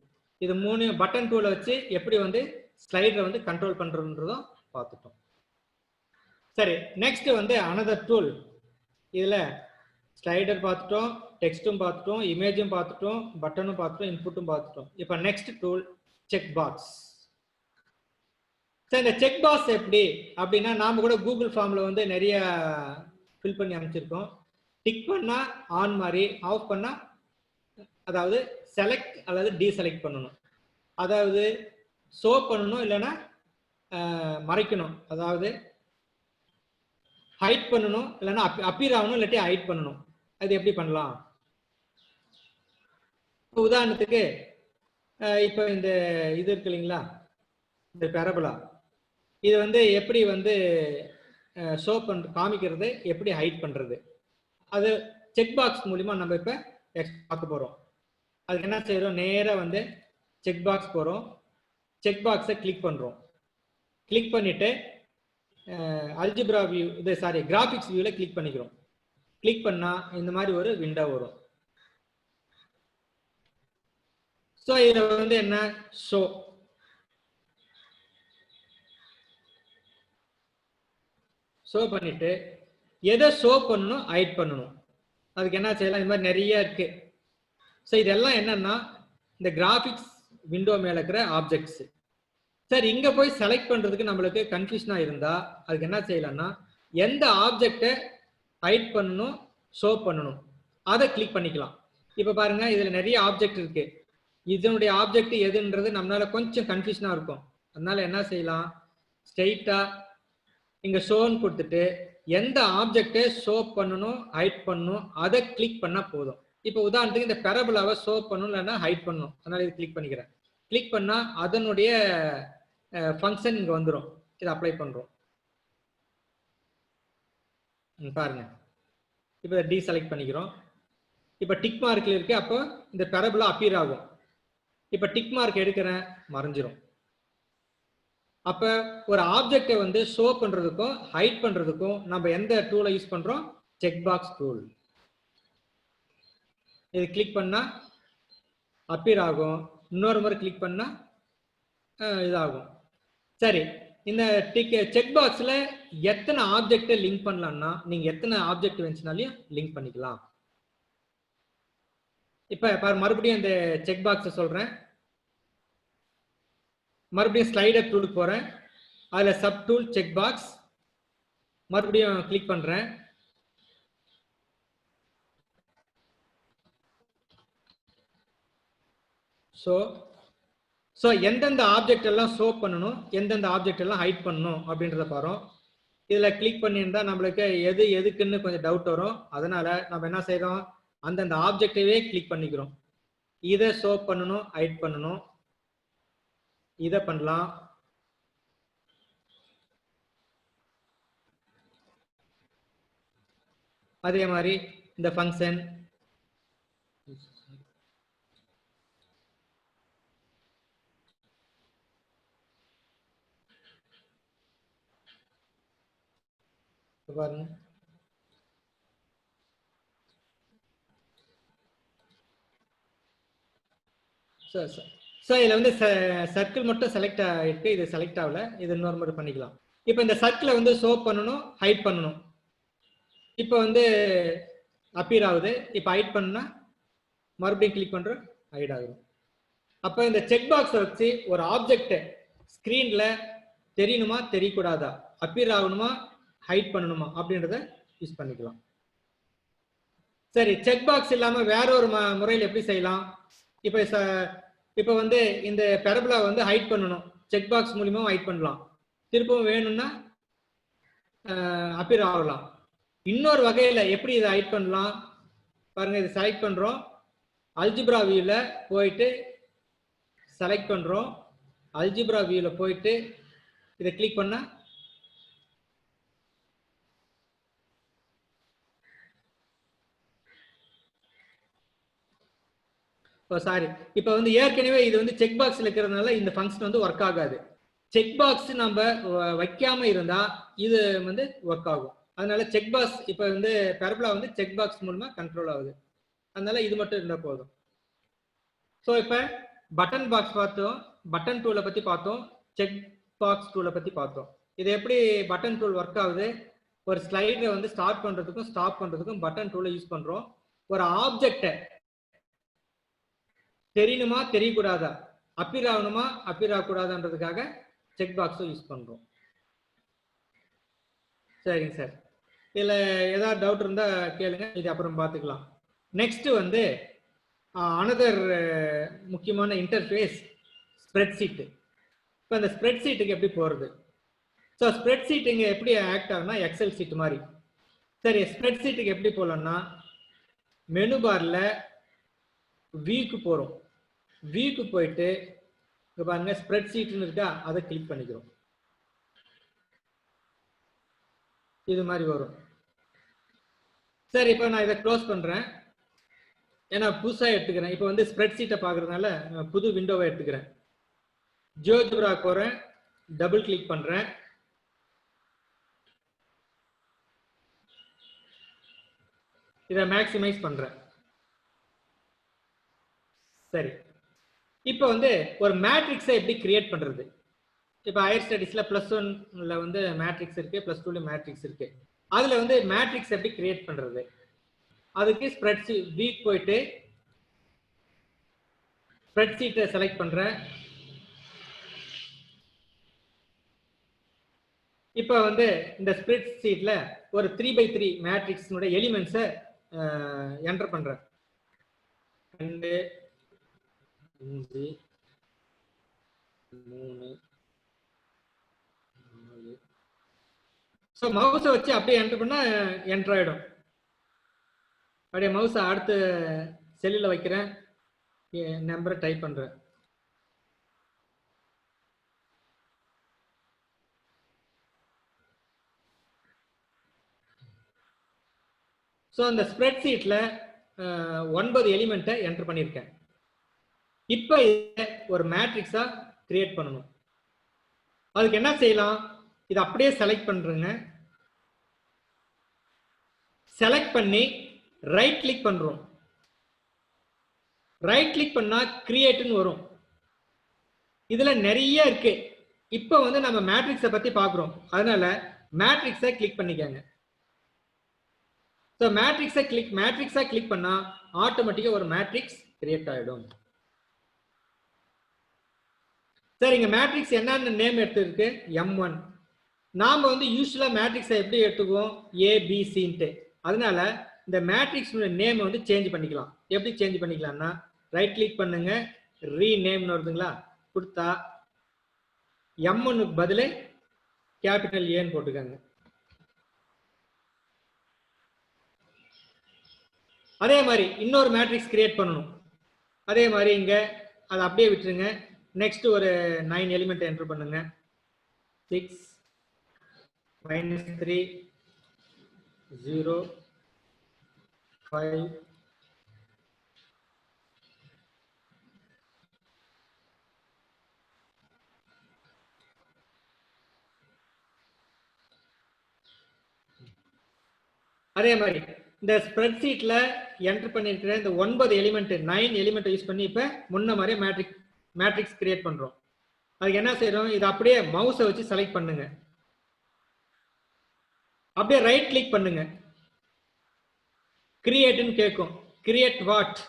இது 3 பட்டன் டூலை வச்சு எப்படி வந்து ஸ்லைடரை வந்து கண்ட்ரோல் பண்றதுன்றதும் பார்த்துட்டோம். சரி, நெக்ஸ்ட் வந்து அனதர் டூல். இதுல ஸ்லைடர் பார்த்துட்டோம், டெக்ஸ்டும் பார்த்துட்டோம், இமேஜும் பார்த்துட்டோம், பட்டனும் பார்த்துட்டோம், இன்புட்டும் பார்த்துட்டோம். இப்போ நெக்ஸ்ட் டூல் செக் பாக்ஸ். சரி, இந்த செக் பாக்ஸ் எப்படி அப்படின்னா, நாம கூட கூகுள் ஃபார்ம்ல வந்து நிறைய ஃபில் பண்ணி அமைச்சிருக்கோம். டிக் பண்ணா ஆன் மாதிரி, ஆஃப் பண்ணா அதாவது செலக்ட் அல்லது டீசெலக்ட் பண்ணணும், அதாவது ஷோ பண்ணணும் இல்லைன்னா மறைக்கணும், அதாவது ஹைட் பண்ணணும் இல்லைன்னா அப்பீர் ஆகணும், இல்லாட்டி ஹைட் பண்ணணும். அது எப்படி பண்ணலாம்? உதாரணத்துக்கு இப்போ இந்த இது இருக்கு இல்லைங்களா, இந்த பேரபுலா, இது வந்து எப்படி வந்து ஷோ காமிக்கிறது, எப்படி ஹைட் பண்றது, அது செக் பாக்ஸ் மூலிமா நம்ம இப்போ பார்க்க போறோம். அதுக்கு என்ன செய்யறோம், நேராக வந்து செக் பாக்ஸ் போகிறோம், செக் பாக்ஸை கிளிக் பண்ணுறோம். கிளிக் பண்ணிட்டு அல்ஜிப்ரா வியூ, இது சாரி கிராஃபிக்ஸ் வியூவில் கிளிக் பண்ணிக்கிறோம். கிளிக் பண்ணால் இந்த மாதிரி ஒரு விண்டோ வரும். ஸோ இதில் வந்து என்ன, ஷோ பண்ணிட்டு எதை ஷோ பண்ணணும், ஹைட் பண்ணணும், அதுக்கு என்ன செய்யலாம், இந்த மாதிரி நிறைய இருக்கு. ஸோ இதெல்லாம் என்னன்னா இந்த கிராஃபிக்ஸ் விண்டோ மேல இருக்கிற ஆப்ஜெக்ட்ஸ். சார், இங்க போய் செலக்ட் பண்றதுக்கு நம்மளுக்கு கன்ஃபியூஷனா இருந்தா அதுக்கு என்ன செய்யலாம்னா, எந்த ஆப்ஜெக்டை ஹைட் பண்ணணும், ஷோ பண்ணணும், அதை கிளிக் பண்ணிக்கலாம். இப்ப பாருங்க, இதுல நிறைய ஆப்ஜெக்ட் இருக்கு. இதனுடைய ஆப்ஜெக்ட் எதுன்றது நம்மளால கொஞ்சம் கன்ஃபியூஷனா இருக்கும். அதனால என்ன செய்யலாம், ஸ்ட்ரெயிட்டா இங்க ஷோன்னு கொடுத்துட்டு எந்த ஆப்ஜெக்டை ஷோ பண்ணணும், ஹைட் பண்ணணும், அதை கிளிக் பண்ணா போதும். இப்போ உதாரணத்துக்கு இந்த பெரபுலாவை ஷோ பண்ணணும் இல்லைன்னா ஹைட் பண்ணணும், அதனால இது கிளிக் பண்ணிக்கிறேன். கிளிக் பண்ணா அதனுடைய ஃபங்க்ஷன் இங்க வந்துடும். இதை அப்ளை பண்றோம் பாருங்க. இப்போ டீசெலக்ட் பண்ணிக்கிறோம். இப்போ டிக் மார்க்ல இருக்கு, அப்போ இந்த பெரபுலா அப்பீர் ஆகும். இப்போ டிக் மார்க் எடுக்கிறேன், மறைஞ்சிரும். அப்ப ஒரு ஆப்ஜெக்டை வந்து ஷோ பண்றதுக்கும் ஹைட் பண்றதுக்கும் நம்ம எந்த டூலை யூஸ் பண்றோம், செக் பாக்ஸ் டூல். இது கிளிக் பண்ணா அப்பீர் ஆகும், இன்னொரு முறை கிளிக் பண்ணா இதாகும். சரி, இந்த செக் பாக்ஸ்ல எத்தனை ஆப்ஜெக்டை லிங்க் பண்ணலாம்னா நீங்க எத்தனை ஆப்ஜெக்ட் வேணும்னாலும் லிங்க் பண்ணிக்கலாம். இப்ப மறுபடியும் இந்த செக் பாக்ஸ் சொல்றேன். மறுபடியும் ஸ்லைடர் டூலுக்கு போறேன், அதுல சப் டூல் செக் பாக்ஸ், மறுபடியும் கிளிக் பண்றேன். ஸோ எந்தெந்த ஆப்ஜெக்ட் எல்லாம் ஷோ பண்ணணும், எந்தெந்த ஆப்ஜெக்ட் எல்லாம் ஹைட் பண்ணணும் அப்படின்றத பாருங்க. இதுல கிளிக் பண்ணியிருந்தா நம்மளுக்கு எதுக்குன்னு கொஞ்சம் டவுட் வரும். அதனால நம்ம என்ன செய்யறோம், அந்தந்த ஆப்ஜெக்டவே கிளிக் பண்ணிக்கிறோம். இதை ஷோ பண்ணணும், ஹைட் பண்ணணும், இதை பண்ணலாம். அதே மாதிரி இந்த ஃபங்க்ஷன் பாருங்க. இதுல வந்து சர்க்கிள் மட்டும் செலக்ட் ஆயிருக்கு, இது செலக்ட் ஆகல, இது இன்னொரு மாதிரி பண்ணிக்கலாம். இப்போ இந்த சர்க்கிளை வந்து ஷோ பண்ணணும், ஹைட் பண்ணணும். இப்போ வந்து அப்பீர் ஆகுது. இப்போ ஹைட் பண்ணா மறுபடியும் கிளிக் பண்றோம், ஹைட் ஆகும். அப்போ இந்த செக் பாக்ஸை வச்சு ஒரு ஆப்ஜெக்ட் ஸ்கிரீன்ல தெரியணுமா தெரியக்கூடாதா, அப்பீர் ஆகணுமா ஹைட் பண்ணணுமா அப்படின்றத யூஸ் பண்ணிக்கலாம். சரி, செக் பாக்ஸ் இல்லாம வேற ஒரு முறையில் எப்படி செய்யலாம்? இப்போ வந்து இந்த பெரபுலா வந்து ஹைட் பண்ணணும், செக் பாக்ஸ் மூலியமா ஹைட் பண்ணலாம். திருப்பவும் வேணும்னா அப்பீர் ஆகலாம். இன்னொரு வகையில எப்படி இதை ஹைட் பண்ணலாம் பாருங்க. இதை செலக்ட் பண்றோம், அல்ஜிப்ரா வியூல போயிட்டு செலக்ட் பண்றோம், அல்ஜிப்ரா வியூல போயிட்டு இதை கிளிக் பண்ணா சாரி, இப்போ வந்து ஏற்கனவே இது வந்து செக் பாக்ஸ்ல இருக்கிறதுனால இந்த ஃபங்க்ஷன் வந்து ஒர்க் ஆகாது. செக் பாக்ஸ் நம்ம வைக்காம இருந்தா இது வந்து ஒர்க் ஆகும். அதனால செக் பாக்ஸ் இப்போ வந்து பெரபுலா வந்து செக் பாக்ஸ் மூலமா கண்ட்ரோல் ஆகுது. அதனால இது மட்டும் இருந்தா போதும். ஸோ இப்போ பட்டன் பாக்ஸ் பார்த்தோம், பட்டன் டூலை பத்தி பார்த்தோம், செக் பாக்ஸ் டூலை பத்தி பார்த்தோம். இது எப்படி பட்டன் டூல் ஒர்க் ஆகுது? ஒரு ஸ்லைடரை வந்து ஸ்டார்ட் பண்றதுக்கும் ஸ்டாப் பண்றதுக்கும் பட்டன் டூலை யூஸ் பண்றோம். ஒரு ஆப்ஜெக்டை தெரியணுமா தெரியக்கூடாதா, அப்பீர் ஆகணுமா அப்பீர் ஆகக்கூடாதுன்றதுக்காக செக் பாக்ஸை யூஸ் பண்றோம். சரிங்க சார், இதுல ஏதாவது டவுட் இருந்தா கேளுங்க, இது அப்புறம் பார்த்துக்கலாம். நெக்ஸ்ட் வந்து அனதர் முக்கியமான இன்டர்ஃபேஸ் ஸ்ப்ரெட் ஷீட். இப்போ அந்த ஸ்ப்ரெட் ஷீட்டுக்கு எப்படி போறது? ஸோ ஸ்ப்ரெட் ஷீட் இங்கே எப்படி ஆக்ட் ஆகுனா எக்ஸல் ஷீட் மாதிரி. சரி, ஸ்ப்ரெட் ஷீட்டுக்கு எப்படி போகலாம்னா மெனு பார்ல வியூக்கு போகிறோம். வியூக்கு போயிட்டு இங்கே பாருங்க ஸ்ப்ரெட் ஷீட்னு இருக்கா, அதை கிளிக் பண்ணிக்கிறோம். இது மாதிரி வரும். சரி, இப்போ நான் இதை க்ளோஸ் பண்ணுறேன், ஏன்னா புதுசாக எடுத்துக்கிறேன். இப்போ வந்து ஸ்ப்ரெட் ஷீட்டை பார்க்குறதுனால புது விண்டோவை எடுத்துக்கிறேன். ஜியோஜெப்ரா போகிறேன், டபுள் கிளிக் பண்ணுறேன். இதை மேக்ஸிமைஸ் பண்ணுறேன். சரி, இப்போ வந்து ஒரு மேட்ரிக்ஸை எப்படி கிரியேட் பண்ணுறது? இப்போ ஹையர் ஸ்டடீஸில் +1ல வந்து மேட்ரிக்ஸ் இருக்குது, +2ல மேட்ரிக்ஸ் இருக்குது. அதில் வந்து மேட்ரிக்ஸ் எப்படி கிரியேட் பண்ணுறது? அதுக்கு ஸ்ப்ரெட் ஷீட் வீக் போயிட்டு ஸ்ப்ரெட் ஷீட்டை செலக்ட் பண்ணுறேன். இப்போ வந்து இந்த ஸ்ப்ரெட் ஷீட்டில் ஒரு 3x3 மேட்ரிக்ஸினுடைய எலிமெண்ட்ஸை என்டர் பண்ணுறேன். 2 5 3 4. ஸோ மவுஸை வச்சு அப்படியே என்டர் பண்ணா என்டர் ஆகிடும். அப்படியே மவுஸை அடுத்த செல்லில் வைக்கிறேன், நம்பரை டைப் பண்ணுறேன். ஸோ அந்த ஸ்ப்ரெட் ஷீட்டில் 9 எலிமெண்ட்டை என்டர் பண்ணியிருக்கேன். இப்போ ஒரு மேட்ரிக்ஸாக கிரியேட் பண்ணணும். அதுக்கு என்ன செய்யலாம்? இதை அப்படியே செலக்ட் பண்ணுறேங்க. செலக்ட் பண்ணி ரைட் கிளிக் பண்ணுறோம். ரைட் கிளிக் பண்ணால் கிரியேட்னு வரும். இதில் நிறைய இருக்கு. இப்போ வந்து நம்ம மேட்ரிக்ஸை பற்றி பார்க்குறோம், அதனால மேட்ரிக்ஸை கிளிக் பண்ணிக்கோங்க. ஸோ மேட்ரிக்ஸை கிளிக் பண்ணால் ஆட்டோமேட்டிக்காக ஒரு மேட்ரிக்ஸ் கிரியேட் ஆகிடும். சரி, இங்கே மேட்ரிக்ஸ் என்னென்ன நேம் எடுத்துருக்கு? M1. நாம் வந்து யூஸ்வலாக மேட்ரிக்ஸை எப்படி எடுத்துக்குவோம்? ABCன்ட்டு. அதனால இந்த மேட்ரிக்ஸ் நேம் வந்து சேஞ்ச் பண்ணிக்கலாம். எப்படி சேஞ்ச் பண்ணிக்கலாம்னா ரைட் கிளிக் பண்ணுங்க, ரீநேம்னு வருதுங்களா, கொடுத்தா M1க்கு பதில் கேபிட்டல் ஏன்னு போட்டுக்கோங்க. அதே மாதிரி இன்னொரு மேட்ரிக்ஸ் கிரியேட் பண்ணணும். அதே மாதிரி இங்கே அதை அப்படியே விட்டுருங்க. நெக்ஸ்ட் ஒரு 9 எலிமெண்ட் என்டர் பண்ணுங்க. 6 -3 0 5 அதே மாதிரி இந்த ஸ்ப்ரெட் ஷீட்ல என்டர் பண்ணிருக்கிற இந்த 9 எலிமெண்ட் 9 எலிமெண்ட் யூஸ் பண்ணி இப்ப முன்ன மாதிரி மேட்ரிக்ஸ் கிரியேட் பண்றோம். அதுக்கு என்ன செய்யறோம்? இதை அப்படியே மவுஸை வச்சு செலக்ட் பண்ணுங்க. அப்படியே ரைட் கிளிக் பண்ணுங்க, கிரியேட்னு கேட்கும். Create what?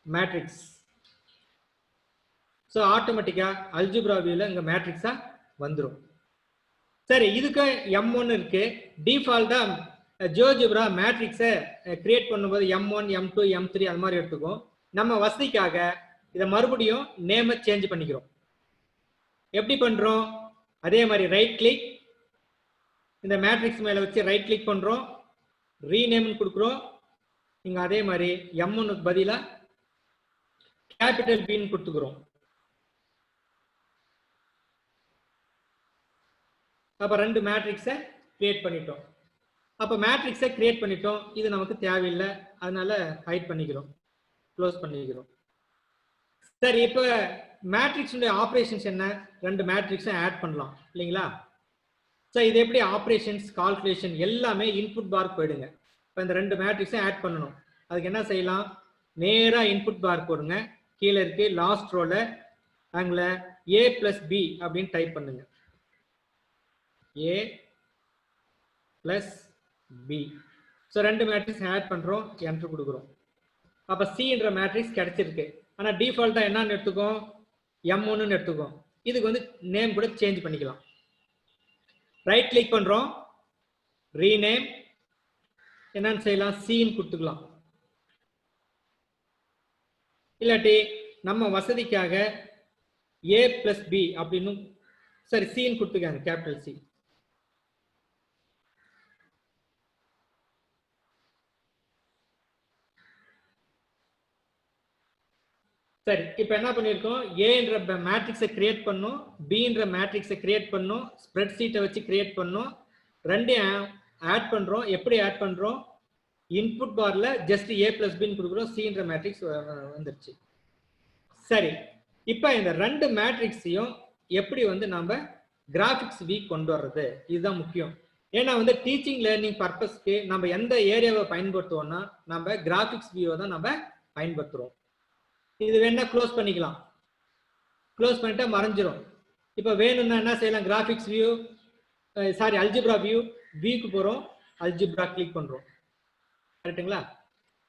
மேட்ரிக்ஸ். ஸோ ஆட்டோமேட்டிக்கா அல்ஜிப்ரா வியூல இங்க மேட்ரிக்ஸா வந்துடும். சரி, இதுக்கு M1 இருக்கு. டிஃபால்ட்டா ஜியோஜெப்ரா மேட்ரிக்ஸை கிரியேட் பண்ணும்போது M1 M2 M3 அது மாதிரி எடுத்துக்கும். நம்ம வசதிக்காக இதை மறுபடியும் நேமை சேஞ்ச் பண்ணிக்கிறோம். எப்படி பண்றோம்? அதே மாதிரி ரைட் கிளிக், இந்த மேட்ரிக்ஸ் மேல வச்சு ரைட் கிளிக் பண்றோம், ரீநேம் கொடுக்குறோம். இங்க அதே மாதிரி M1க்கு பதிலா கேபிட்டல் பின்னு கொடுத்துக்கிறோம். அப்ப 2 மேட்ரிக்ஸை கிரியேட் பண்ணிட்டோம். அப்ப மேட்ரிக்ஸை கிரியேட் பண்ணிட்டோம். இது நமக்கு தேவையில்லை, அதனால ஹைட் பண்ணிக்கிறோம், க்ளோஸ் பண்ணிக்கிறோம். சரி, இப்ப மேட்ரிக்ஸ் ஆபரேஷன்ஸ் என்ன? 2 மேட்ரிக்ஸை ஆட் பண்ணலாம் இல்லைங்களா? ஸோ இது எப்படி ஆப்ரேஷன்ஸ், கால்குலேஷன் எல்லாமே இன்புட் பார் போயிடுங்க. இப்போ இந்த 2 மேட்ரிக்ஸை ஆட் பண்ணணும். அதுக்கு என்ன செய்யலாம்? நேரா இன்புட் பார் போடுங்க. கீழே இருக்கு லாஸ்ட் ரோல அங்க a plus b அப்படின்னு டைப் பண்ணுங்க. a plus b. ஸோ ரெண்டு மேட்ரிக்ஸ் ஆட் பண்றோம், என்ட்ரு கொடுக்குறோம். அப்ப சின்ற மேட்ரிக்ஸ் கிடைச்சிருக்கு. ஆனா டிஃபால்ட்டா என்னன்னு எடுத்துக்கோம், m1ன்னு எடுத்துக்கோம். இதுக்கு வந்து நேம் கூட சேஞ்ச் பண்ணிக்கலாம். ரைட் கிளிக் பண்றோம், ரீநேம் என்னன்னு செய்யலாம், சின்னு கொடுத்துக்கலாம். இல்லாட்டி நம்ம வசதிக்காக a plus b அப்படின்னு சரி சின்னு கொடுத்துக்காங்க, கேபிட்டல் சி. சரி, இப்போ என்ன பண்ணிருக்கோம், ஏன்ற மேட்ரிக்ஸை கிரியேட் பண்ணோம், பின்ற மேட்ரிக்ஸை கிரியேட் பண்ணோம், ஸ்ப்ரெட் ஷீட்டை வச்சு கிரியேட் பண்ணோம், ரெண்டையும் ஆட் பண்றோம். எப்படி ஆட் பண்றோம், இன்புட் பார்ல ஜஸ்ட் a plus b ன்னு கொடுக்குறோம், சின்ற மேட்ரிக்ஸ் வந்துருச்சு. சரி, இப்போ இந்த ரெண்டு மேட்ரிக்ஸையும் எப்படி வந்து நம்ம கிராஃபிக்ஸ் வியூ கொண்டு வர்றது, இதுதான் முக்கியம். ஏன்னா வந்து டீச்சிங் லேர்னிங் பர்பஸ்க்கு நம்ம எந்த ஏரியாவை பயன்படுத்துவோம்னா நம்ம கிராஃபிக்ஸ் வியூவை தான் நம்ம பயன்படுத்துறோம். இது வேணா க்ளோஸ் பண்ணிக்கலாம், க்ளோஸ் பண்ணிட்டா மறைஞ்சிரும். இப்போ வேணும்னா என்ன செய்யலாம், கிராஃபிக்ஸ் வியூ சாரி அல்ஜிப்ரா வியூக்கு போகிறோம், அல்ஜிப்ரா கிளிக் பண்ணுறோம். கரெக்டுங்களா?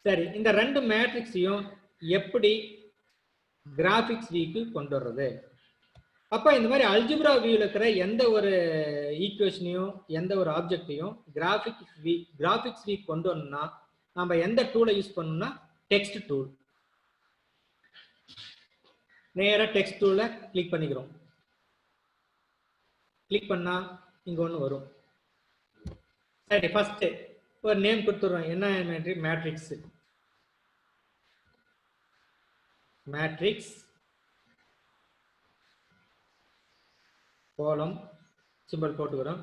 சரி, இந்த ரெண்டு மேட்ரிக்ஸையும் எப்படி கிராஃபிக்ஸ் வியூக்கு கொண்டு வர்றது? அப்போ இந்த மாதிரி அல்ஜிப்ரா வியூவில் இருக்கிற எந்த ஒரு ஈக்குவேஷனையும் எந்த ஒரு ஆப்ஜெக்டையும் கிராஃபிக்ஸ் வியூ கொண்டு வரணும்னா நம்ம எந்த டூலை யூஸ் பண்ணணும்னா டெக்ஸ்ட் டூல். நேராக டெக்ஸ்ட் டூலை கிளிக் பண்ணிக்கிறோம். கிளிக் பண்ணா இங்க ஒன்று வரும். சரி, ஃபர்ஸ்ட் ஒரு நேம் கொடுத்துடுறோம். என்ன மேட்ரிக்ஸ், மேட்ரிக்ஸ் கோலம் சிம்பிள் போட்டுக்கிறோம்.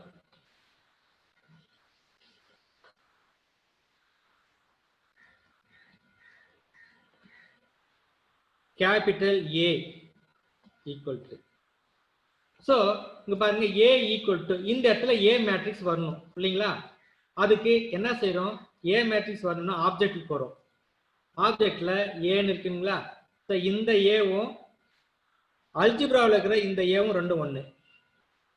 Capital A equal to. So இங்க பாருங்க A ஈக்குவல் டு, இந்த இடத்துல A மேட்ரிக்ஸ் வரணும் இல்லைங்களா? அதுக்கு என்ன செய்யறோம், A மேட்ரிக்ஸ் வரணும்னா ஆப்ஜெக்ட் போறோம். ஆப்ஜெக்ட்ல ஏன்னு இருக்குங்களா? ஸோ இந்த ஏவும் அல்ஜிப்ராவில் இருக்கிற இந்த ஏவும் ரெண்டும் ஒன்று.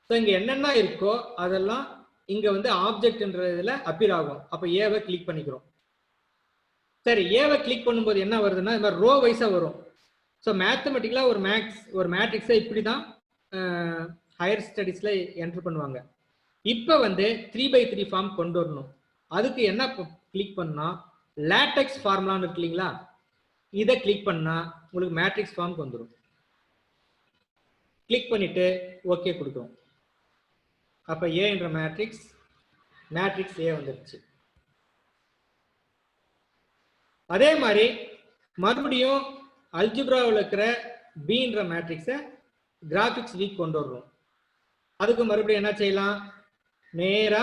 ஸோ இங்க என்னென்ன இருக்கோ அதெல்லாம் இங்க வந்து ஆப்ஜெக்ட்ன்றதுல அப்பியர் ஆகும். அப்போ ஏவை கிளிக் பண்ணிக்கிறோம். சரி, ஏவை கிளிக் பண்ணும்போது என்ன வருதுன்னா இந்த மாதிரி ரோ வைஸா வரும். ஸோ மேத்தமெட்டிக்கலா ஒரு மேட்ரிக்ஸை இப்படி தான் ஹையர் ஸ்டடீஸ்ல என்டர் பண்ணுவாங்க. இப்போ வந்து 3x3 ஃபார்ம் கொண்டு வரணும். அதுக்கு என்ன கிளிக் பண்ணா லேட்டெக்ஸ் ஃபார்முலான்னு இருக்கு இல்லைங்களா? இதை கிளிக் பண்ணா உங்களுக்கு மேட்ரிக்ஸ் ஃபார்ம் வந்துடும். கிளிக் பண்ணிட்டு ஓகே கொடுக்குறோம். அப்ப ஏ என்ற மேட்ரிக்ஸ் ஏ வந்துருச்சு. அதே மாதிரி மறுபடியும் அல்ஜிப்ராவில் இருக்கிற பின்ற மேட்ரிக்ஸை கிராஃபிக்ஸ் வீக் கொண்டு வர்றோம். அதுக்கு மறுபடியும் என்ன செய்யலாம், நேரா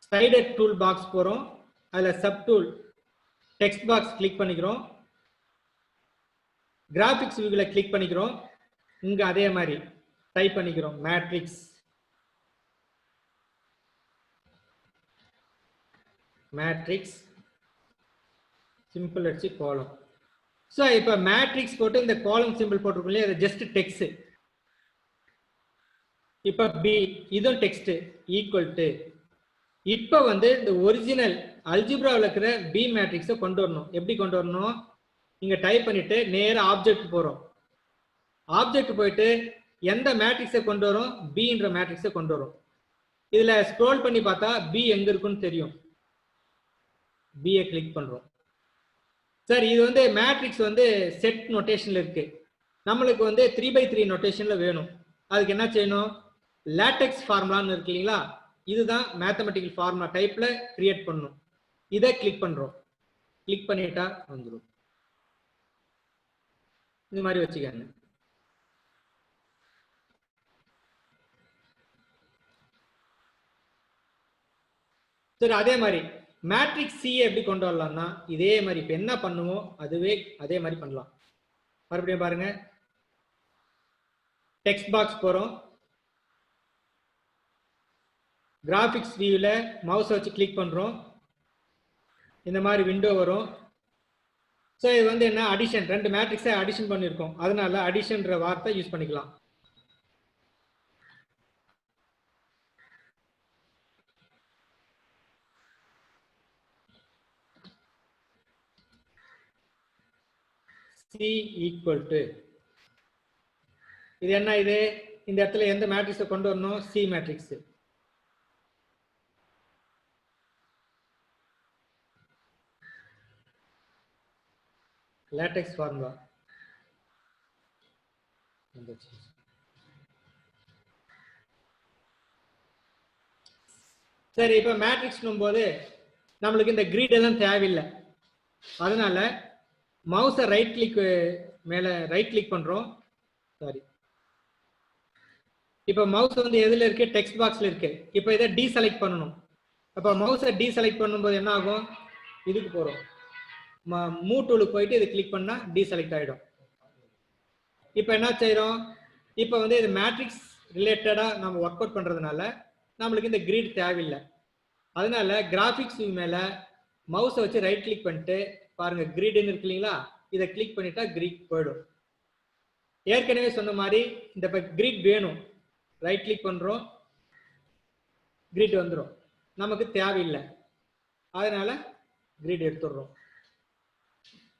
ஸ்லைடர் டூல் பாக்ஸ் போறோம். அதுல sub tool text box click பண்ணிக்கிறோம். கிராஃபிக்ஸ் வியூல கிளிக் பண்ணிக்கிறோம். இங்க அதே மாதிரி டைப் பண்ணிக்கிறோம் மேட்ரிக்ஸ் சிம்பிள் அடிச்சு காலம். ஸோ இப்போ மேட்ரிக்ஸ் போட்டு இந்த காலம் சிம்பிள் போட்டிருக்கோம் இல்லையா, அது ஜஸ்ட் டெக்ஸ்ட். இப்போ பி இதுவும் டெக்ஸ்ட் ஈக்குவல் டு. இப்போ வந்து இந்த ஒரிஜினல் அல்ஜிப்ராவில் இருக்கிற பி மேட்ரிக்ஸை கொண்டு வரணும். எப்படி கொண்டு வரணும், இங்க டைப் பண்ணிட்டு நேர ஆப்ஜெக்ட் போறோம். ஆப்ஜெக்ட் போயிட்டு எந்த மேட்ரிக்ஸை கொண்டு வரும், பின்ற மேட்ரிக்ஸை கொண்டு வரும். இதுல ஸ்க்ரோல் பண்ணி பார்த்தா பி எங்க இருக்குன்னு தெரியும். பியை கிளிக் பண்றோம். சார் இது வந்து மேட்ரிக்ஸ் வந்து செட் நோட்டேஷன்ல இருக்கு. நம்மளுக்கு வந்து 3x3 நோட்டேஷன்ல வேணும். அதுக்கு என்ன செய்யணும், லேட்டெக்ஸ் ஃபார்முலான்னு இருக்கு இல்லைங்களா, இதுதான் மேத்தமெட்டிக்கல் ஃபார்முலா டைப்ல கிரியேட் பண்ணணும். இதை கிளிக் பண்றோம். கிளிக் பண்ணிட்டா வந்துடும். இந்த மாதிரி வச்சுக்கோங்க. சரி, அதே மாதிரி மேட்ரிக்ஸ் சி எப்படி கொண்டு வரலாம்னா இதே மாதிரி இப்ப என்ன பண்ணுவோம் அதே மாதிரி பண்ணலாம். மறுபடியும் பாருங்க, டெக்ஸ்ட் பாக்ஸ் போறோம். கிராபிக்ஸ் வியூல மவுஸ் வச்சு கிளிக் பண்றோம். இந்த மாதிரி விண்டோ வரும். ஸோ இது வந்து என்ன அடிஷன், ரெண்டு மேட்ரிக்ஸை அடிஷன் பண்ணியிருக்கோம், அதனால அடிஷன்ற வார்த்தை யூஸ் பண்ணிக்கலாம். சி ஈக்குவல் டு, இது என்ன, இது இந்த இடத்துல எந்த மேட்ரிக்ஸை கொண்டு வரணும், சி மேட்ரிக்ஸ். LaTeX formula. சரி, இப்போ மேட்ரிக்ஸ் போது நம்மளுக்கு இந்த கிரிட் எல்லாம் தேவையில்லை, அதனால மவுஸை ரைட் கிளிக் மேல ரைட் கிளிக் பண்றோம். சாரி, இப்போ மவுஸ் வந்து எதுல இருக்கு, டெக்ஸ்ட் பாக்ஸ்ல இருக்கு. இப்போ இதை டீசெலக்ட் பண்ணணும். அப்போ மவுஸை டீசெலக்ட் பண்ணும்போது என்ன ஆகும், இதுக்கு போறோம், மூவ் டூலுக்கு போயிட்டு இது கிளிக் பண்ணா டீசெலக்ட் ஆயிடும். இப்போ என்ன செய்யறோம், இப்போ வந்து இது மேட்ரிக்ஸ் ரிலேட்டடா நம்ம ஒர்க் அவுட் பண்றதுனால நம்மளுக்கு இந்த கிரிட் தேவையில்லை. அதனால கிராஃபிக்ஸ் மேல மவுஸை வச்சு ரைட் கிளிக் பண்ணிட்டு பாருங்க, கிரிட்னு இருக்கு இல்லைங்களா, இதை கிளிக் பண்ணிட்டா கிரிட் போயிடும். ஏற்கனவே சொன்ன மாதிரி இந்த கிரிட் வேணும், ரைட் கிளிக் பண்றோம், கிரிட் வந்துடும், நமக்கு தேவையில்லை, அதனால கிரிட் எடுத்துடுறோம்.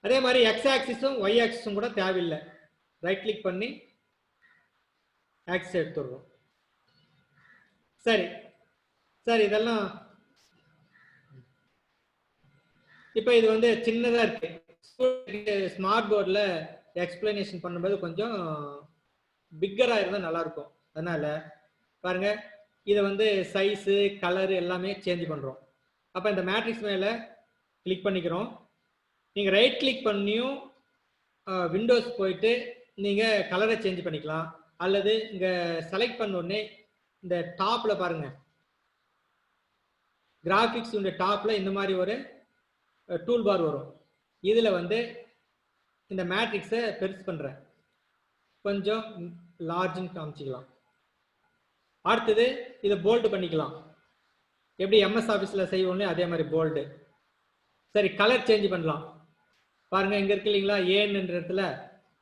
அதே மாதிரி எக்ஸ் ஆக்சிஸும் ஒய் ஆக்சிஸும் கூட தேவையில்லை, ரைட் கிளிக் பண்ணி ஆக்சிஸ் எடுத்துடுறோம். சரி சரி, இதெல்லாம் இப்போ இது வந்து சின்னதா இருக்கு, ஸ்மார்ட் போர்டில் எக்ஸ்பிளனேஷன் பண்ணும்போது கொஞ்சம் பிக்கரா இருந்தால் நல்லா இருக்கும். அதனால பாருங்க, இதை வந்து சைஸு கலர் எல்லாமே சேஞ்ச் பண்றோம். அப்போ இந்த மேட்ரிக்ஸ் மேல கிளிக் பண்ணிக்கிறோம். நீங்க ரைட் கிளிக் பண்ணியும் விண்டோஸ் போயிட்டு நீங்க கலரை சேஞ்ச் பண்ணிக்கலாம், அல்லது இங்க செலக்ட் பண்ண உடனே இந்த டாப்ல பாருங்க, கிராபிக்ஸ் டாப்ல இந்த மாதிரி ஒரு டூல் பார் வரும். இதுல வந்து இந்த மேட்ரிக்ஸை பெருசு பண்றேன், கொஞ்சம் லார்ஜ்னு காமிச்சிக்கலாம். அடுத்தது இதை போல்டு பண்ணிக்கலாம், எப்படி எம்எஸ் ஆஃபீஸில் செய்வோம்ல அதே மாதிரி போல்டு. சரி, கலர் சேஞ்ச் பண்ணலாம். பாருங்க, இங்க இருக்கு இல்லைங்களா ஏன்ற இடத்துல,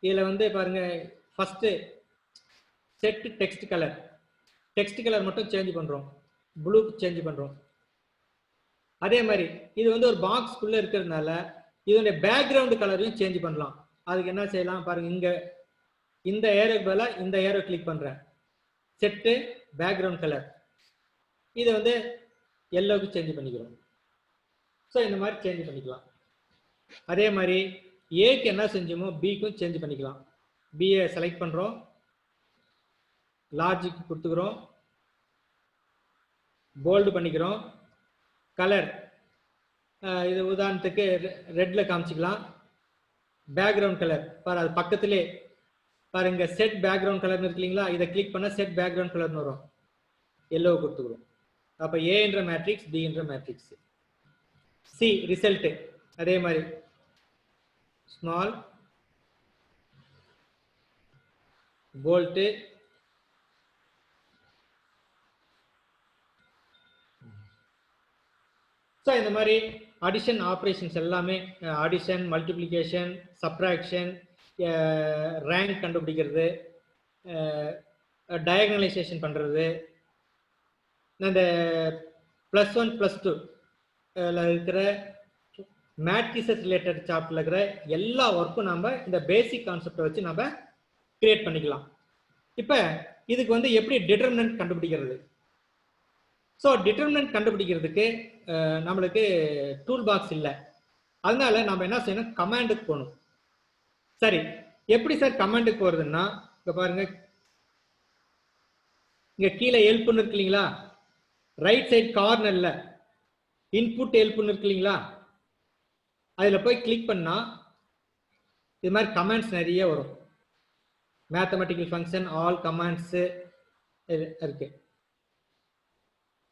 இதுல வந்து பாருங்க first set text colour, text colour மட்டும் சேஞ்ச் பண்றோம், ப்ளூ சேஞ்ச் பண்றோம். அதே மாதிரி இது வந்து ஒரு பாக்ஸ்க்குள்ள இருக்கிறதுனால இதனுடைய பேக்ரவுண்ட் கலரையும் சேஞ்ச் பண்ணலாம். அதுக்கு என்ன செய்யலாம் பாருங்க, இங்க இந்த ஏரோக்கு பதிலா இந்த ஏரோ கிளிக் பண்றேன், செட்டு பேக்ரவுண்ட் கலர், இதை வந்து எல்லோவுக்கு சேஞ்ச் பண்ணிக்கிறோம். ஸோ இந்த மாதிரி சேஞ்ச் பண்ணிக்கலாம். அதே மாதிரி ஏக்கு என்ன செஞ்சோமோ பிக்கும் சேஞ்ச் பண்ணிக்கலாம். பியை செலக்ட் பண்றோம், லார்ஜுக்கு கொடுத்துக்கிறோம், போல்டு பண்ணிக்கிறோம், கலர் இது உதாரணத்துக்கு ரெட்ல காமிச்சிக்கலாம். பேக்ரவுண்ட் கலர் பாரு, அது பக்கத்திலே பாருங்க செட் பேக்ரவுண்ட் கலர் இருக்கு இல்லைங்களா, இதை கிளிக் பண்ண செட் பேக்ரவுண்ட் கலர்னு வரும், எல்லோ கொடுத்துக்கிறோம். அப்ப ஏ என்ற மேட்ரிக்ஸ், பி என்ற மேட்ரிக்ஸ். சி ரிசல்ட் அதே மாதிரி ஸ்மால் போல்ட், ஸோ இந்த மாதிரி அடிஷன் ஆப்ரேஷன்ஸ் எல்லாமே, அடிஷன், மல்டிப்ளிகேஷன், சப்ராக்ஷன், ரேங்க் கண்டுபிடிக்கிறது, டயகனலைசேஷன் பண்றது, இந்த +1 +2 இருக்கிற மேட்ரிசஸ் ரிலேட்டட் சாப்டர்ல இருக்கிற எல்லா ஒர்க்கும் நம்ம இந்த பேசிக் கான்செப்டை வச்சு நம்ம கிரியேட் பண்ணிக்கலாம். இப்போ இதுக்கு வந்து எப்படி டிட்டர்மினன்ட் கண்டுபிடிக்கிறது? ஸோ டிட்டர்மினன்ட் கண்டுபிடிக்கிறதுக்கு நம்மளுக்கு டூல் பாக்ஸ் இல்லை, அதனால நம்ம என்ன செய்யணும், கமாண்டுக்கு போகணும். சரி, எப்படி சார் கமாண்டுக்கு போறதுன்னா, இங்க பாருங்க, இங்க கீழே ஹெல்ப்னு இருக்கு இல்லைங்களா, ரைட் சைட் கார்னர்ல இன்புட் ஹெல்ப்னு இருக்கு இல்லைங்களா, அதுல போய் கிளிக் பண்ணா இது மாதிரி கமாண்ட்ஸ் நிறைய வரும். மேத்தமெட்டிக்கல் ஃபங்க்ஷன், ஆல் கமாண்ட்ஸ் இருக்கு.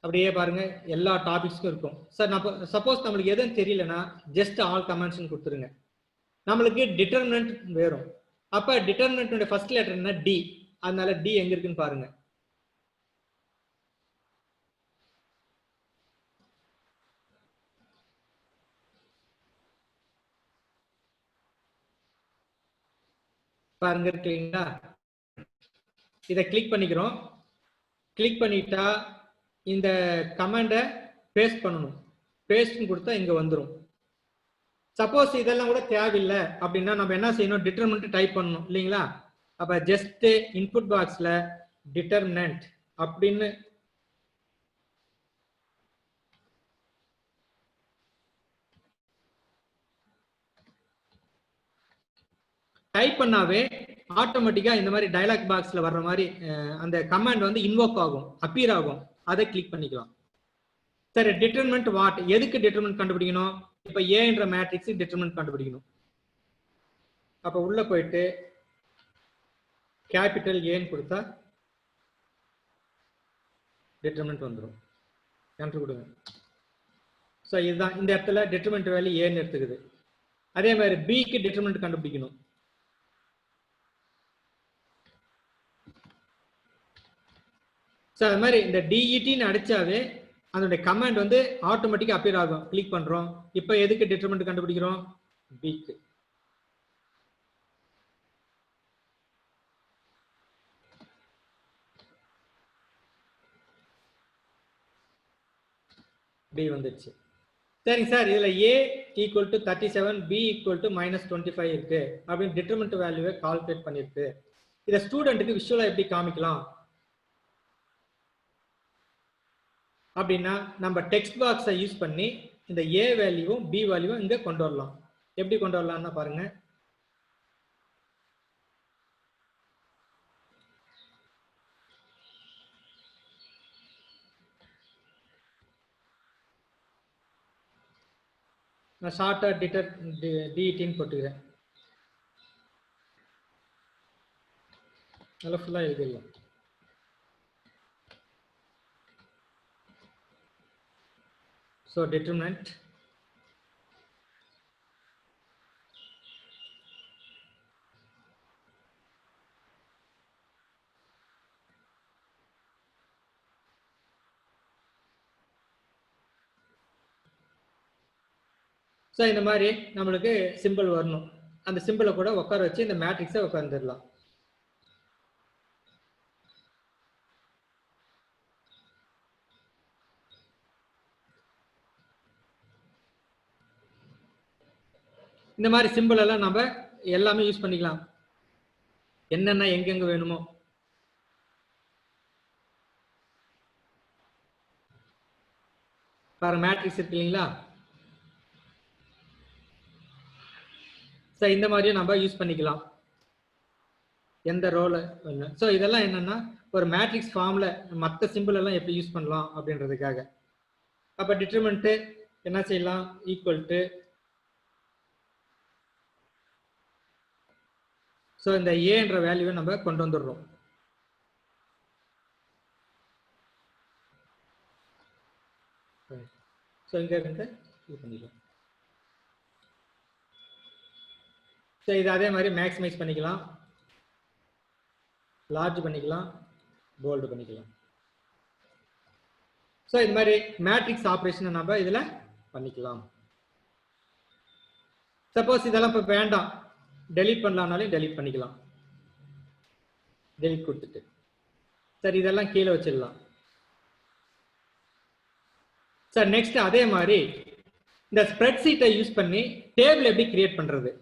அப்படியே பாருங்க, எல்லா டாபிக்ஸ்க்கும் இருக்கும். சார் நான் சப்போஸ் நம்மளுக்கு எதுவும் தெரியலன்னா ஜஸ்ட் ஆல் கமாண்ட்ஸ் கொடுத்துருங்க. நம்மளுக்கு டிட்டர்மினன்ட் வேறும். அப்ப டிட்டர்மினன்ட் ஃபர்ஸ்ட் லெட்டர் என்ன, டி, அதனால டி எங்க இருக்குன்னு பாருங்க. பாருங்க இருக்கீங்களா, இதை கிளிக் பண்ணிக்கிறோம். கிளிக் பண்ணிட்டா இந்த கமாண்டை பேஸ்ட் பண்ணணும். பேஸ்ட் கொடுத்தா இங்க வந்துடும். சப்போஸ் இதெல்லாம் கூட தேவையில்லை அப்படின்னா நம்ம என்ன செய்யணும், டிட்டர்மினன்ட் டைப் பண்ணணும் இல்லைங்களா. அப்ப ஜஸ்ட் இன்புட் பாக்ஸ்ல டிட்டர்மினன்ட் அப்படின்னு டைப் பண்ணாவே ஆட்டோமேட்டிக்கா இந்த மாதிரி டயலாக் பாக்ஸ்ல வர்ற மாதிரி அந்த கமாண்ட் வந்து இன்வோக் ஆகும், அப்பியர் ஆகும். அதை கிளிக் பண்ணிக்கலாம். சரி, டிட்டர்மினன்ட் வாட், எதுக்கு டிட்டர்மினன்ட் கண்டுபிடிக்கணும்? இப்ப ஏ என்ற மேட்ரிக்ஸ் டிட்டர்மினன்ட் கண்டுபிடிக்கணும். அப்ப உள்ள போயிட்டு கேபிட்டல் ஏன்னு கொடுத்தா டிட்டர்மினன்ட் வந்துடும். என்டர் கொடுங்க. ஸோ இதுதான் இந்த இடத்துல டிட்டர்மினன்ட் வேல்யூ ஏன்னு எடுத்துக்குது. அதே மாதிரி பிக்கு டிட்டர்மினன்ட் கண்டுபிடிக்கணும். ஸோ அது மாதிரி இந்த டிஇடின்னு அடிச்சாவே அதனுடைய கமாண்ட் வந்து ஆட்டோமேட்டிக்கா அப்பியர் ஆகும். கிளிக் பண்றோம். இப்போ எதுக்கு டிட்டர்மினன்ட் கண்டுபிடிக்கிறோம்? பிக்கு. பி வந்துடுச்சு. சரிங்க சார், இதுல A equal to 37, B equal to -25 இருக்கு அப்படின்னு டிட்டர்மினன்ட் வேல்யூவை கால்குலேட் பண்ணிருக்கு. இதை ஸ்டூடெண்ட்டுக்கு விஷுவலா எப்படி காமிக்கலாம் அப்படின்னா, நம்ம டெக்ஸ்ட் பாக்ஸை யூஸ் பண்ணி இந்த ஏ வேல்யூவும் பி வேல்யூவும் இங்க கொண்டு வரலாம். எப்படி கொண்டு வரலாம்னா பாருங்க. நான் ஷார்ட்டா டிஇடின்னு போட்டுக்கிறேன். நல்லா ஃபுல்லா எழுதிடலாம். ஸோ டிட்டர்மினன்ட் ஸோ இந்த மாதிரி நம்மளுக்கு சிம்பிள் வரணும். அந்த சிம்பிளை கூட உட்கார வச்சு இந்த மேட்ரிக்ஸை உட்காந்துடலாம். இந்த மாதிரி சிம்பிள் எல்லாம் நம்ம எல்லாமே யூஸ் பண்ணிக்கலாம், என்னென்ன எங்கெங்க வேணுமோ. பாருங்க மேட்ரிக்ஸ் இருக்கு இல்லைங்களா. ஸோ இந்த மாதிரியும் நம்ம யூஸ் பண்ணிக்கலாம் எந்த ரோல. ஸோ இதெல்லாம் என்னன்னா ஒரு மேட்ரிக்ஸ் ஃபார்ம்ல மற்ற சிம்பிள் எல்லாம் எப்படி யூஸ் பண்ணலாம் அப்படின்றதுக்காக. அப்ப டிட்டர்மினன்ட் என்ன செய்யலாம், ஈக்குவல் டு, ஸோ இந்த ஏன்ற வேல்யூவை நம்ம கொண்டு வந்துடுறோம். ஸோ இங்க இருந்து இது பண்ணிக்கலாம். ஸோ இது அதே மாதிரி மேக்ஸிமைஸ் பண்ணிக்கலாம், லார்ஜ் பண்ணிக்கலாம், போல்டு பண்ணிக்கலாம். ஸோ இது மாதிரி மேட்ரிக்ஸ் ஆப்ரேஷனை நம்ம இதுல பண்ணிக்கலாம். சப்போஸ் இதெல்லாம் இப்போ வேண்டாம், டெலீட் பண்ணலாம்னாலும் டெலீட் பண்ணிக்கலாம். டெலீட் கொடுத்துட்டு சரி இதெல்லாம் கீழே வச்சிடலாம். சார் நெக்ஸ்ட் அதே மாதிரி இந்த ஸ்ப்ரெட் ஷீட்டை யூஸ் பண்ணி டேபிள் எப்படி கிரியேட் பண்றது?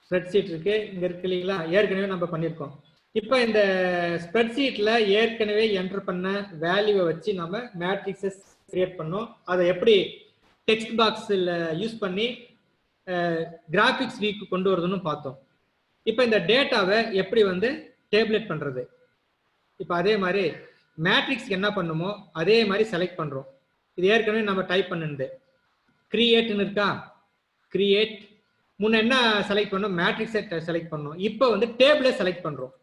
ஸ்ப்ரெட் ஷீட் இருக்கு, இங்க இருக்கு இல்லைங்களா, ஏற்கனவே நம்ம பண்ணியிருக்கோம். இப்போ இந்த ஸ்ப்ரெட் ஷீட்ல ஏற்கனவே என்டர் பண்ண வேல்யூவை வச்சு நம்ம மேட்ரிக்ஸஸ் கிரியேட் பண்ணோம். அதை எப்படி டெக்ஸ்ட் பாக்ஸில் யூஸ் பண்ணி கிராஃபிக்ஸ் வியூக்கு கொண்டு வருதுன்னு பார்த்தோம். இப்போ இந்த டேட்டாவை எப்படி வந்து டேபிளேட் பண்றது? இப்போ அதே மாதிரி மேட்ரிக்ஸ் என்ன பண்ணுமோ அதே மாதிரி செலக்ட் பண்றோம். இது ஏற்கனவே நம்ம டைப் பண்ணுது, கிரியேட்னு இருக்கா, கிரியேட். முன்ன என்ன செலக்ட் பண்ணோம், மேட்ரிக்ஸை செலக்ட் பண்ணோம். இப்போ வந்து டேபிளை செலக்ட் பண்றோம்.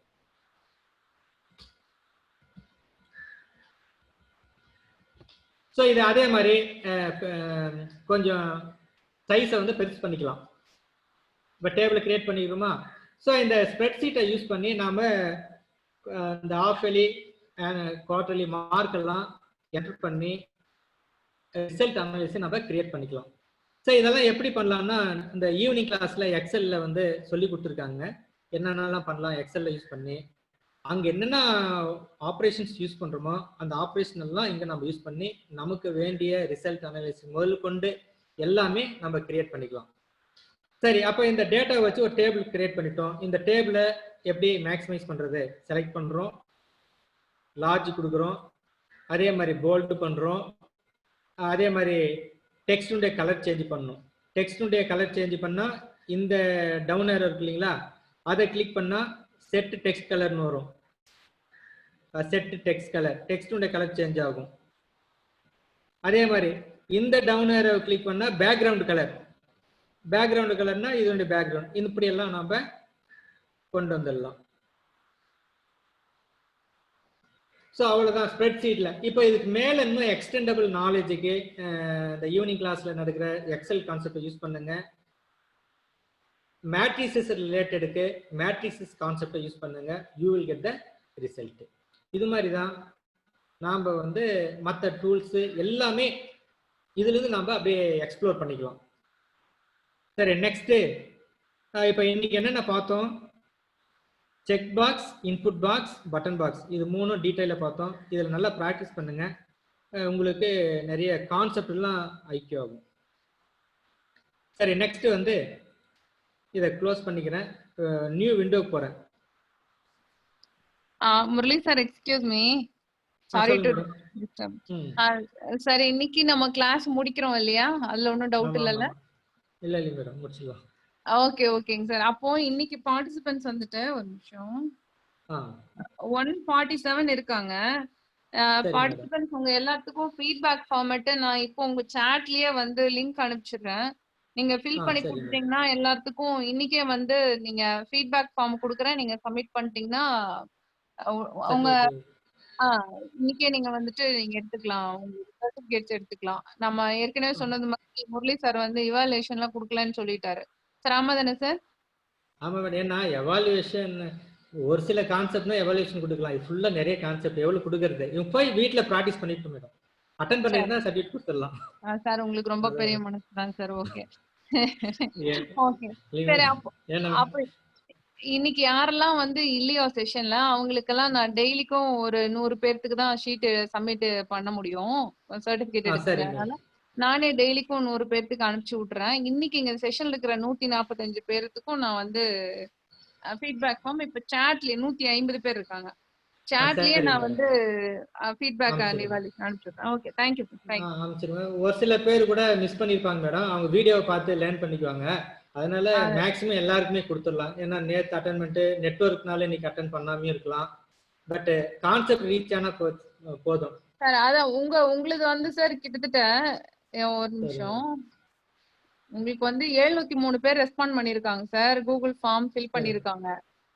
ஸோ இது அதே மாதிரி கொஞ்சம் சைஸை வந்து பெருசு பண்ணிக்கலாம். இப்போ டேபிளை கிரியேட் பண்ணிக்கிறோமா. ஸோ இந்த ஸ்ப்ரெட் ஷீட்டை யூஸ் பண்ணி நாம இந்த ஹாஃப்லி குவார்டர்லி மார்க் எல்லாம் என்டர் பண்ணி ரிசல்ட் அனாலிசிஸ் நம்ம கிரியேட் பண்ணிக்கலாம். ஸோ இதெல்லாம் எப்படி பண்ணலாம்னா இந்த ஈவினிங் கிளாஸ்ல எக்ஸல்ல வந்து சொல்லி கொடுத்துருக்காங்க என்னென்னலாம் பண்ணலாம் எக்ஸல்ல யூஸ் பண்ணி. அங்க என்னென்ன ஆப்ரேஷன்ஸ் யூஸ் பண்றோமோ அந்த ஆப்ரேஷன் எல்லாம் இங்க நம்ம யூஸ் பண்ணி நமக்கு வேண்டிய ரிசல்ட் அனலைசிஸ் முதல் கொண்டு எல்லாமே நம்ம கிரியேட் பண்ணிக்கலாம். சரி, அப்போ இந்த டேட்டா வச்சு ஒரு டேபிள் கிரியேட் பண்ணிட்டோம். இந்த டேபிளை எப்படி மேக்ஸிமைஸ் பண்றது? செலக்ட் பண்றோம், லார்ஜ் கொடுக்குறோம், அதே மாதிரி போல்ட் பண்றோம், அதே மாதிரி டெக்ஸ்டுடைய கலர் சேஞ்ச் பண்ணணும். டெக்ஸ்டுடைய கலர் சேஞ்ச் பண்ணா இந்த டவுன் ஏரோ இருக்கு இல்லைங்களா, அதை கிளிக் பண்ணா செட் டெக்ஸ்ட் கலர்னு வரும். செட் டெக்ஸ்ட் கலர், டெக்ஸ்டுடைய கலர் சேஞ்ச் ஆகும். அதே மாதிரி இந்த டவுன் ஏரோ கிளிக் பண்ணா பேக்ரவுண்ட் கலர், பேக்ரவுண்ட் கலர்னா இதனுடைய பேக்ரவுண்ட். இப்படி எல்லாம் நாம கொண்டு வந்துடலாம். ஸோ அவ்வளோதான் ஸ்ப்ரெட் ஷீட்ல. இப்போ இதுக்கு மேல இன்னும் எக்ஸ்டெண்டபிள் நாலேஜுக்கு இந்த ஈவினிங் கிளாஸ்ல நடக்கிற எக்ஸல் கான்செப்டை யூஸ் பண்ணுங்க. மேட்ரிசஸ் ரிலேட்டடுக்கு மேட்ரிசஸ் கான்செப்டை யூஸ் பண்ணுங்க. You will get the result. இது மாதிரி தான் நாம் வந்து மற்ற டூல்ஸு எல்லாமே இதுலேருந்து நம்ம அப்படியே எக்ஸ்ப்ளோர் பண்ணிக்கலாம். சரி, நெக்ஸ்ட்டு இப்போ இன்னைக்கு என்னென்ன பார்த்தோம்? Check box, input box, button box, இது மூணும் டீட்டெயிலாக பார்த்தோம். இதில் நல்லா ப்ராக்டிஸ் பண்ணுங்க, உங்களுக்கு நிறைய கான்செப்ட் எல்லாம் ஐக்கியம் ஆகும். சரி, நெக்ஸ்ட் வந்து இதை க்ளோஸ் பண்ணிக்கிறேன். நியூ விண்டோக்கு போறேன். Murali sir, excuse me, sorry to disturb. Sir, இன்னைக்கு நம்ம கிளாஸ் முடிக்கிறோம் இல்லையா? அதுல ஒன்றும் டவுட் இல்லைல்ல? இல்லை இல்லை மேடம், முடிச்சிடலாம். ஓகே, ஓகேங்க சார். அப்போ இன்னைக்கு பார்ட்டிசிபென்ட்ஸ் வந்துட்டு ஒரு நிமிஷம் 147 இருக்காங்க. பார்ட்டிசிபென்ட்ஸ் உங்க எல்லாத்துக்கும் ஃபீட்பேக் ஃபார்மேட் நான் இப்போ உங்க சாட்லயே வந்து லிங்க் அனுப்பிச்சிடுறேன். நீங்க ஃபில் பண்ணி கொடுத்தீங்கன்னா எல்லாத்துக்கும் இன்னைக்கே வந்து நீங்க ஃபீட்பேக் ஃபார்ம் கொடுக்குறேன், நீங்க சப்மிட் பண்ணிட்டீங்கன்னா உங்க இன்னைக்கே நீங்க வந்துட்டு நீங்க எடுத்துக்கலாம், உங்க சர்டிபிகேட்ஸ் எடுத்துக்கலாம். நம்ம ஏற்கனவே சொன்னது மாதிரி முரளி சார் வந்து இவாலுவேஷன்லாம் கொடுக்கலன்னு சொல்லிட்டாரு சார். ஆமா தானே சார்? ஆமா மேடம். ஏன்னா எவாலுவேஷன் ஒரு சில கான்செப்ட்னா எவாலுவேஷன் கொடுக்கலாம், இது ஃபுல்லா நிறைய கான்செப்ட் எவ்வளவு கொடுக்கறது? இவங்க போய் வீட்ல பிராக்டிஸ் பண்ணிட்டு மேடம், அட்டெண்ட் பண்ணிருந்தா சர்டிபிகேட் கொடுத்துடலாம். சார் உங்களுக்கு ரொம்ப பெரிய மனசு தான் சார். ஓகே ஓகே சரி. அப்போ இன்னைக்கு யாரெல்லாம் வந்து இல்லையோ செஷன்ல அவங்களுக்கெல்லாம் நான் டெய்லிக்கும் ஒரு 100 பேர்த்துக்கு தான் ஷீட் சப்மிட் பண்ண முடியும் சர்டிபிகேட் எடுக்கிறதுனால நானே டெய்லிக்கும் 100 பேர்த்துக்கு அனுப்பிச்சு விட்டுறேன். இன்னைக்கு இங்க செஷன்ல இருக்கிற 145 பேர்த்துக்கும் நான் வந்து ஃபீட்பேக் ஃபார்ம் இப்ப சாட்ல 150 பேர் இருக்காங்க, சாட்லயே நான் வந்து ஃபீட்பேக் அனுப்பிச்சுடுறேன். Okay, thank you sir. ஒரு சில பேர் கூட மிஸ் பண்ணிருப்பாங்க மேடம், அவங்க வீடியோவை பார்த்து லேர்ன் பண்ணிக்குவாங்க. அதனால மேக்ஸிமம் எல்லாருக்குமே கொடுத்துடலாம். ஏன்னா நேத்து அட்டென்மெண்ட் நெட்வொர்க்னால இன்னைக்கு அட்டென்ட் பண்ணாமே இருக்கலாம். பட் கான்செப்ட் ரீச் ஆனா போதும் சார். அதான் உங்களுக்கு வந்து சார் கிட்டத்தட்ட ஒரு நிமிஷம், உங்களுக்கு வந்து 703 பேர் ரெஸ்பாண்ட் பண்ணிருக்காங்க சார். கூகுள் ஃபார்ம் ஃபில் பண்ணிருக்காங்க.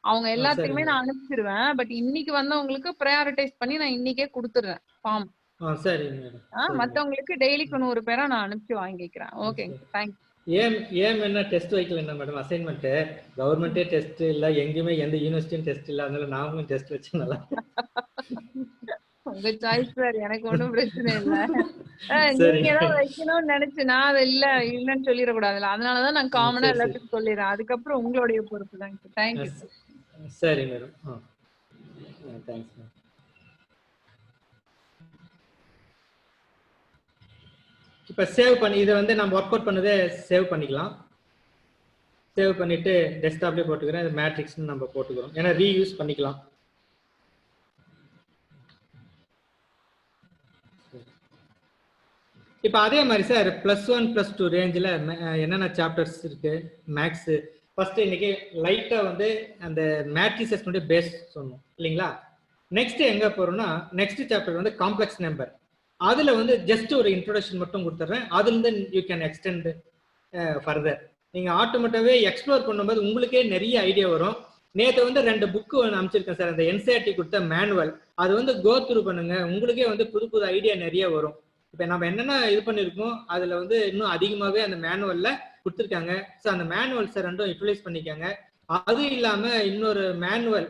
அவங்க எல்லாத்துக்குமே நான் அனுப்பிச்சிருவேன். பட் இன்னைக்கு வந்து உங்களுக்கு ப்ரையாரிட்டைஸ் பண்ணி நான் இன்னைக்கே கொடுத்துடுறேன் ஃபார்ம். சரி, மத்தவங்களுக்கு டெய்லிக்கு 100 பேரா நான் அனுப்பிச்சு வாங்கிக்கிறேன். ஓகேங்க, தேங்க்யூ. ஏன் என்ன டெஸ்ட் வைக்கல என்ன மேடம்? அசைன்மெண்ட் கவர்மெண்டே டெஸ்ட் இல்ல, எங்கேயுமே எந்த யூனிவர்சிட்டியும் டெஸ்ட் இல்ல, அதனால நாமளும் டெஸ்ட் வச்சனால உங்க சாய்ஸ் சார், எனக்கு ஒன்றும் பிரச்சனை இல்ல. நீங்க தான் வைக்கணும்னு நினைச்சு நான் அதை இல்லன்னு சொல்லிடக்கூடாதுல்ல, அதனாலதான் நான் காமனா எல்லாத்துக்கும் சொல்லிடுறேன். அதுக்கப்புறம் உங்களுடைய பொறுப்பு தான். தேங்க்யூ. சரி மேடம், தேங்க்ஸ் மேம். இப்போ சேவ் பண்ணி இதை வந்து நம்ம ஒர்க் அவுட் பண்ணதே சேவ் பண்ணிக்கலாம். சேவ் பண்ணிட்டு டெஸ்க்டாப்லேயே போட்டுக்கிறேன். இது மேட்ரிக்ஸ்னு நம்ம போட்டுக்கிறோம், ஏன்னா ரீயூஸ் பண்ணிக்கலாம். இப்போ அதே மாதிரி சார் +1 +2 ரேஞ்சில் என்னென்ன சாப்டர்ஸ் இருக்கு மேக்ஸு. ஃபர்ஸ்ட் இன்னைக்கு லைட்டா வந்து அந்த மேட்ரிசஸ் பேஸ் சொன்னோம் இல்லைங்களா. நெக்ஸ்ட் எங்க போறோம்னா நெக்ஸ்ட் சாப்டர் வந்து காம்ப்ளெக்ஸ் நம்பர். அதுல வந்து ஜஸ்ட் ஒரு இன்ட்ரோடக்ஷன் மட்டும் கொடுத்துட்றேன். அதுல இருந்து யூ கேன் எக்ஸ்டெண்ட் ஃபர்தர். நீங்க ஆட்டோமேட்டிக்காவே எக்ஸ்ப்ளோர் பண்ணும்போது உங்களுக்கே நிறைய ஐடியா வரும். நேற்று வந்து 2 புக்கு அனுப்பிச்சிருக்கேன் சார், அந்த என்சிஆர்டி கொடுத்த மேனுவல். அது வந்து கோ த்ரூ பண்ணுங்க, உங்களுக்கே வந்து புது புது ஐடியா நிறைய வரும். இப்போ நம்ம என்னென்ன இது பண்ணியிருக்கோம் அதுல வந்து இன்னும் அதிகமாகவே அந்த மேனுவல்ல கொடுத்துருக்காங்க. ஸோ அந்த மேனுவல் சார் ரெண்டும் யூட்டிலைஸ் பண்ணிக்காங்க. அது இல்லாம இன்னொரு மேனுவல்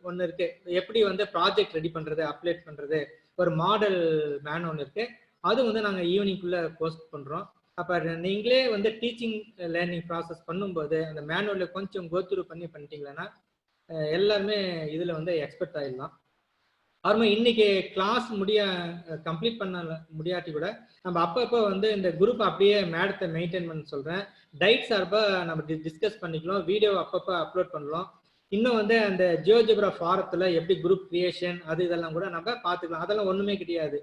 ஒன்று இருக்கு, எப்படி வந்து ப்ராஜெக்ட் ரெடி பண்றது, அப்டேட் பண்றது, ஒரு மாடல் மேனுவல் இருக்கு. அது வந்து நாங்கள் ஈவினிங்குள்ள போஸ்ட் பண்றோம். அப்போ நீங்களே வந்து டீச்சிங் லேர்னிங் ப்ராசஸ் பண்ணும்போது அந்த மேனுவலில் கொஞ்சம் கோத்ரூ பண்ணிட்டீங்கன்னா எல்லாருமே இதில் வந்து எக்ஸ்பர்ட் ஆகிடலாம். ஆர்மா இன்னைக்கு கிளாஸ் கம்ப்ளீட் பண்ண முடியாட்டி கூட நம்ம அப்பப்போ வந்து இந்த குரூப் அப்படியே மேடத்தை மெயின்டைன் பண்ண சொல்கிறேன். டைட் சார்பாக நம்ம டிஸ்கஸ் பண்ணிக்கலாம், வீடியோ அப்பப்போ அப்லோட் பண்ணலாம். இன்னும் வந்து அந்த ஜியோஜிப்ரா ஃபாரத்தில் எப்படி குரூப் கிரியேஷன் அது இதெல்லாம் கூட நம்ம பார்த்துக்கலாம். அதெல்லாம் ஒன்றுமே கிடையாது,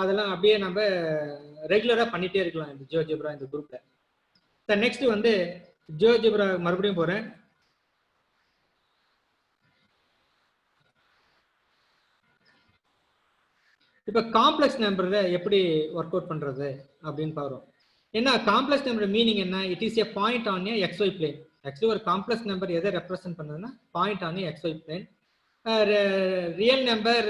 அதெல்லாம் அப்படியே நம்ம ரெகுலராக பண்ணிகிட்டே இருக்கலாம் இந்த ஜியோஜிப்ரா இந்த குரூப்பில். சார் நெக்ஸ்ட் வந்து ஜியோஜிப்ரா மறுபடியும் போகிறேன். இப்போ காம்ப்ளெக்ஸ் நம்பர் எப்படி ஒர்க் அவுட் பண்ணுறது அப்படின்னு பார்க்குறோம். ஏன்னா காம்ப்ளெக்ஸ் நம்பர் மீனிங் என்ன? It is a point on a XY plane. Actually ஒரு காம்ப்ளெக்ஸ் நம்பர் எதை ரெப்ரசென்ட் பண்ணுதுன்னா point on a XY plane. Real number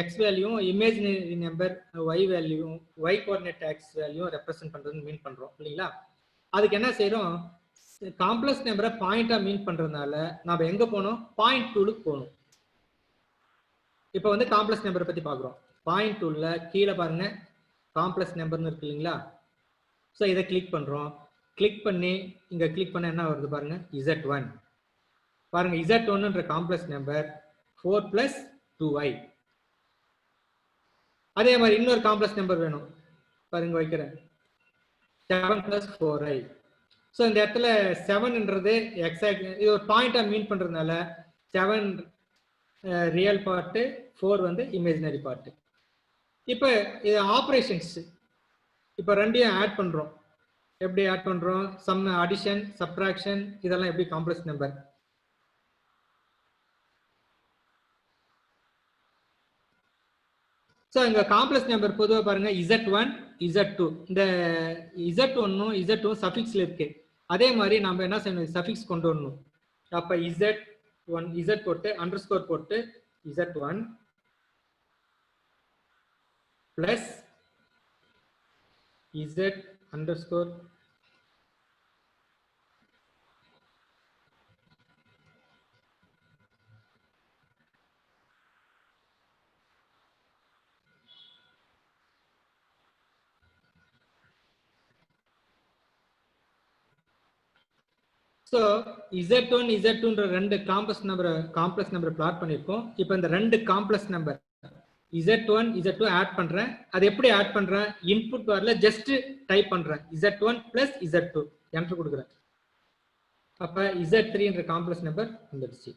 X வேல்யூவும் இமேஜினரி நம்பர் ஒய் வேல்யூவும் ஒய் கோஆர்டினேட் எக்ஸ் வேல்யூவும் ரெப்ரசென்ட் பண்ணுறதுன்னு மீன் பண்ணுறோம் இல்லைங்களா? அதுக்கு என்ன செய்கிறோம்? காம்ப்ளெக்ஸ் நம்பரை பாயிண்டாக மீன் பண்ணுறதுனால நம்ம எங்கே போகணும்? பாயிண்ட் டூலுக்கு போகணும். இப்போ வந்து காம்ப்ளெக்ஸ் நம்பரை பற்றி பார்க்குறோம். பாயிண்ட் டூல்ல கீழே பாருங்க காம்ப்ளெக்ஸ் நம்பர்னு இருக்கு இல்லைங்களா? ஸோ இதை கிளிக் பண்ணுறோம். கிளிக் பண்ணி இங்கே கிளிக் பண்ண என்ன வருது பாருங்க, Z1. பாருங்க Z1ன்ற காம்ப்ளெக்ஸ் நம்பர் 4 + 2y. அதே மாதிரி இன்னொரு காம்ப்ளெக்ஸ் நம்பர் வேணும் பாருங்க, வைக்கிறேன் 7 + 4y. ஸோ இந்த இடத்துல 7ன்றது எக்ஸாக்ட் இது ஒரு பாயிண்டா மீன் பண்றதுனால 7 ரியல் பார்ட்டு, 4 வந்து இமேஜினரி பார்ட்டு. இப்போ இது ஆப்ரேஷன்ஸ், இப்போ ரெண்டையும் ஆட் பண்றோம். எப்படி ஆட் பண்றோம்? சம், அடிஷன், சப்ட்ராக்ஷன், இதெல்லாம் எப்படி காம்ப்ளெக்ஸ் நம்பர். ஸோ இங்க காம்ப்ளெக்ஸ் நம்பர் பொதுவாக பாருங்க Z1 Z2. இந்த Z1ம் Z2 சஃபிக்ஸ்ல இருக்கு. அதே மாதிரி நம்ம என்ன செய்யணும்? சஃபிக்ஸ் கொண்டு வரணும். அப்ப Z1 Z போட்டு அண்டர்ஸ்கோர் போட்டு Z1 plus Z underscore so Z1 Z2ன்ற ரெண்டு காம்ப்ளெக்ஸ் நம்பர் பிளாட் பண்ணியிருக்கோம். இப்போ இந்த ரெண்டு complex number Z1 Z2 add பண்றேன். அது எப்படி ஆட் பண்றேன்? இன்புட் பார்ல ஜஸ்ட் டைப் பண்றேன் Z1 plus Z2 என்டர் கொடுக்குறேன். அப்ப Z3ன்ற காம்ப்ளெக்ஸ் நம்பர் வந்துடுச்சு.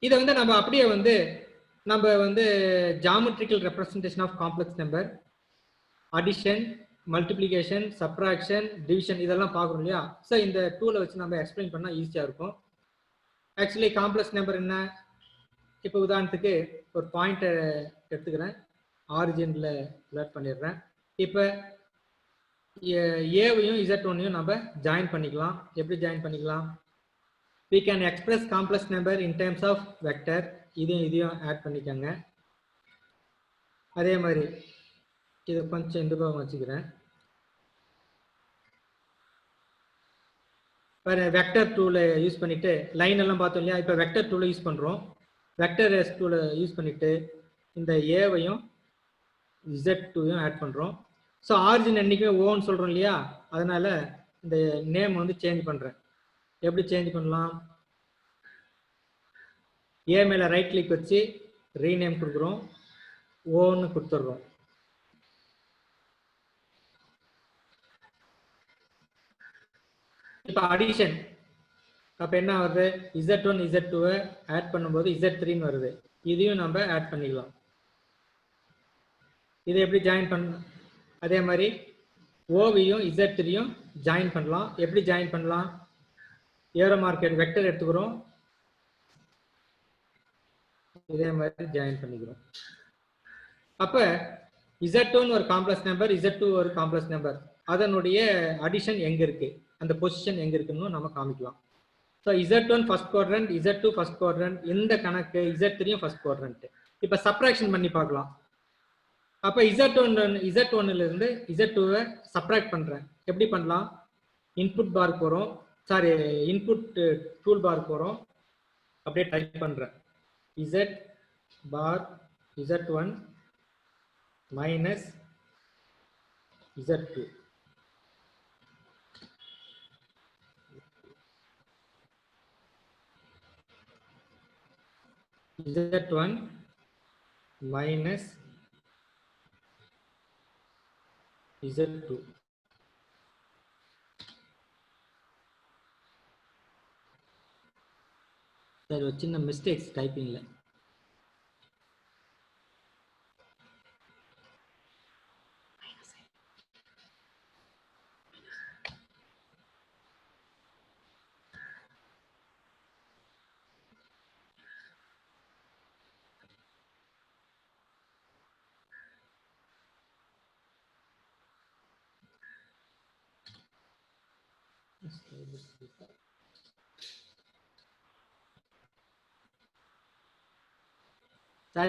இதை வந்து நம்ம அப்படியே வந்து geometrical representation of complex number, addition, multiplication, subtraction, division இதெல்லாம் பார்க்கணும் இல்லையா? ஸோ இந்த டூலை வச்சு நம்ம எக்ஸ்பிளைன் பண்ணால் ஈஸியாக இருக்கும். ஆக்சுவலி காம்ப்ளெக்ஸ் நம்பர் என்ன? இப்போ உதாரணத்துக்கு ஒரு பாயிண்ட்டை எடுத்துக்கிறேன், ஆரிஜினில் பிளாட் பண்ணிடுறேன். இப்போ ஏவையும் Z1ஐயும் நம்ம ஜாயின் பண்ணிக்கலாம். எப்படி ஜாயின் பண்ணிக்கலாம்? we can express complex number in terms of vector. இதையும் ஆட் பண்ணிக்கோங்க. அதே மாதிரி இதை கொஞ்சம் இந்த பக்கம் வச்சுக்கிறேன். வெக்டர் டூலை யூஸ் பண்ணிட்டு லைன் எல்லாம் பார்த்தோம் இல்லையா? இப்போ வெக்டர் டூலை யூஸ் பண்ணுறோம். வெக்டர் டூலை யூஸ் பண்ணிட்டு இந்த ஏவையும் Z2ஐயும் ஆட் பண்ணுறோம். ஸோ ஆரிஜின் என்றைக்குமே ஓன்னு சொல்கிறோம் இல்லையா? அதனால இந்த நேம் வந்து சேஞ்ச் பண்ணுறேன். எப்படி சேஞ்ச் பண்ணலாம்? ஏ மேலே ரைட் கிளிக் வச்சு ரீநேம் கொடுக்குறோம், ஓன்னு கொடுத்துட்றோம். இப்போ அடிஷன், அப்போ என்ன வருது? Z1 Z2 ஆட் பண்ணும்போது Z3ன்னு வருது. இதையும் நம்ம ஆட் பண்ணிக்கலாம். இதை எப்படி ஜாயின் பண்ண? அதே மாதிரி ஓவையும் Z3யும் ஜாயின் பண்ணலாம். எப்படி ஜாயின் பண்ணலாம்? ஏரோ மார்க்கெட் வெக்டர் எடுத்துக்கிறோம், இதே மாதிரி ஜாயின் பண்ணிக்கிறோம். அப்ப Z1 ஒரு காம்ப்ளெக்ஸ் நம்பர், Z2 ஒரு காம்ப்ளெக்ஸ் நம்பர், அதனுடைய அடிஷன் எங்க இருக்கு, அந்த பொசிஷன் எங்க இருக்குன்னு நம்ம காமிக்கலாம். So Z1 first quadrant, Z2 first quadrant, இந்த கணக்கு Z3யும் ஃபர்ஸ்ட் குவாட்ரண்ட். இப்போ சப்ட்ராக்ஷன் பண்ணி பார்க்கலாம். அப்போ Z1ல இருந்து Z2வை சப்ட்ராக்ட் பண்றேன். எப்படி பண்ணலாம்? இன்புட் பார் போறோம், சாரி இன்புட் டூல் பார் போறோம், அப்படியே டைப் பண்றேன் Z bar Z1 minus Z2. Z1 minus Z2. There are சின்ன mistakes typingல.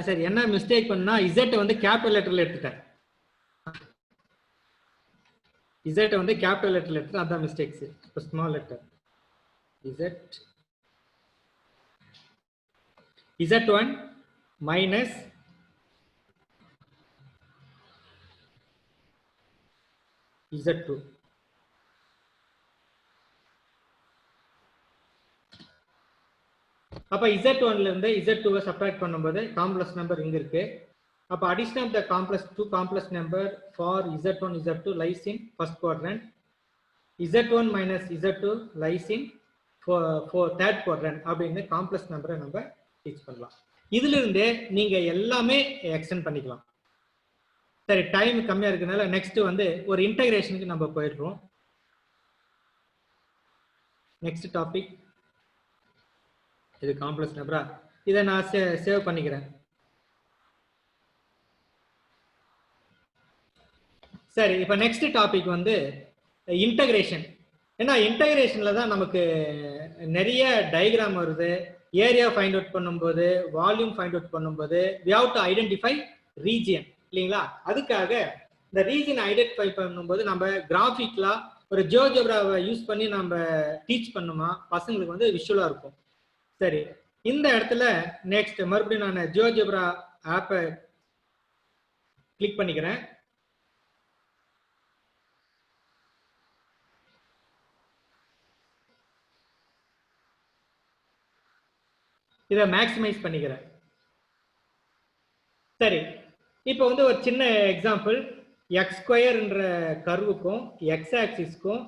சரி என்ன மிஸ்டேக் பண்ணா Z வந்து கேபிட்டல் லெட்டர்ல எடுத்துட்டேன். Z வந்து கேபிட்டல் லெட்டர்ல எடுத்து அதான் மிஸ்டேக்ஸ். இப்போ small letter Z1 minus Z2. அப்ப Z1 ல இருந்து Z2 சப்ட்ராக்ட் பண்ணும்போது காம்ப்ளெக்ஸ் நம்பர் இங்க இருக்கு. அப்ப addition of the complex number for Z1 Z2 lies in first quadrant. Z1 minus Z2 lies in for third quadrant அப்படினு complex நம்பரை நம்ம டீச் பண்ணலாம். இதுல இருந்தே நீங்க எல்லாமே எக்ஸ்டெண்ட் பண்ணிக்கலாம். சரி டைம் கம்மியா இருக்கனால நெக்ஸ்ட் வந்து ஒரு இன்டகிரேஷனுக்கு நம்ம போயிடுறோம். நெக்ஸ்ட் டாபிக் இது காம்ப்ளெக்ஸ் நம்பரா, இதை நான் சேவ் பண்ணிக்கிறேன். சரி இப்போ நெக்ஸ்ட் டாபிக் வந்து இன்டகிரேஷன். ஏன்னா இன்டகிரேஷன்ல தான் நமக்கு நிறைய டயக்ராம் வருது. ஏரியா ஃபைண்ட் அவுட் பண்ணும்போது, வால்யூம் ஃபைண்ட் அவுட் பண்ணும்போது we have to identify region இல்லைங்களா? அதுக்காக இந்த ரீஜன் ஐடென்டிஃபை பண்ணும்போது நம்ம கிராஃபிக்லா ஒரு ஜியோஜெப்ராவை யூஸ் பண்ணி நம்ம டீச் பண்ணுமா பசங்களுக்கு வந்து விஷுவலா இருக்கும். சரி இந்த இடத்துல நெக்ஸ்ட் மறுபடியும் நான் ஜியோஜெப்ரா ஆப்பை கிளிக் பண்ணிக்கிறேன். இதை மேக்ஸிமைஸ் பண்ணிக்கிறேன். சரி இப்போ வந்து ஒரு சின்ன எக்ஸாம்பிள், எக்ஸ் ஸ்கொயர்ன்ற கர்வுக்கும் எக்ஸ் ஆக்சிஸ்க்கும்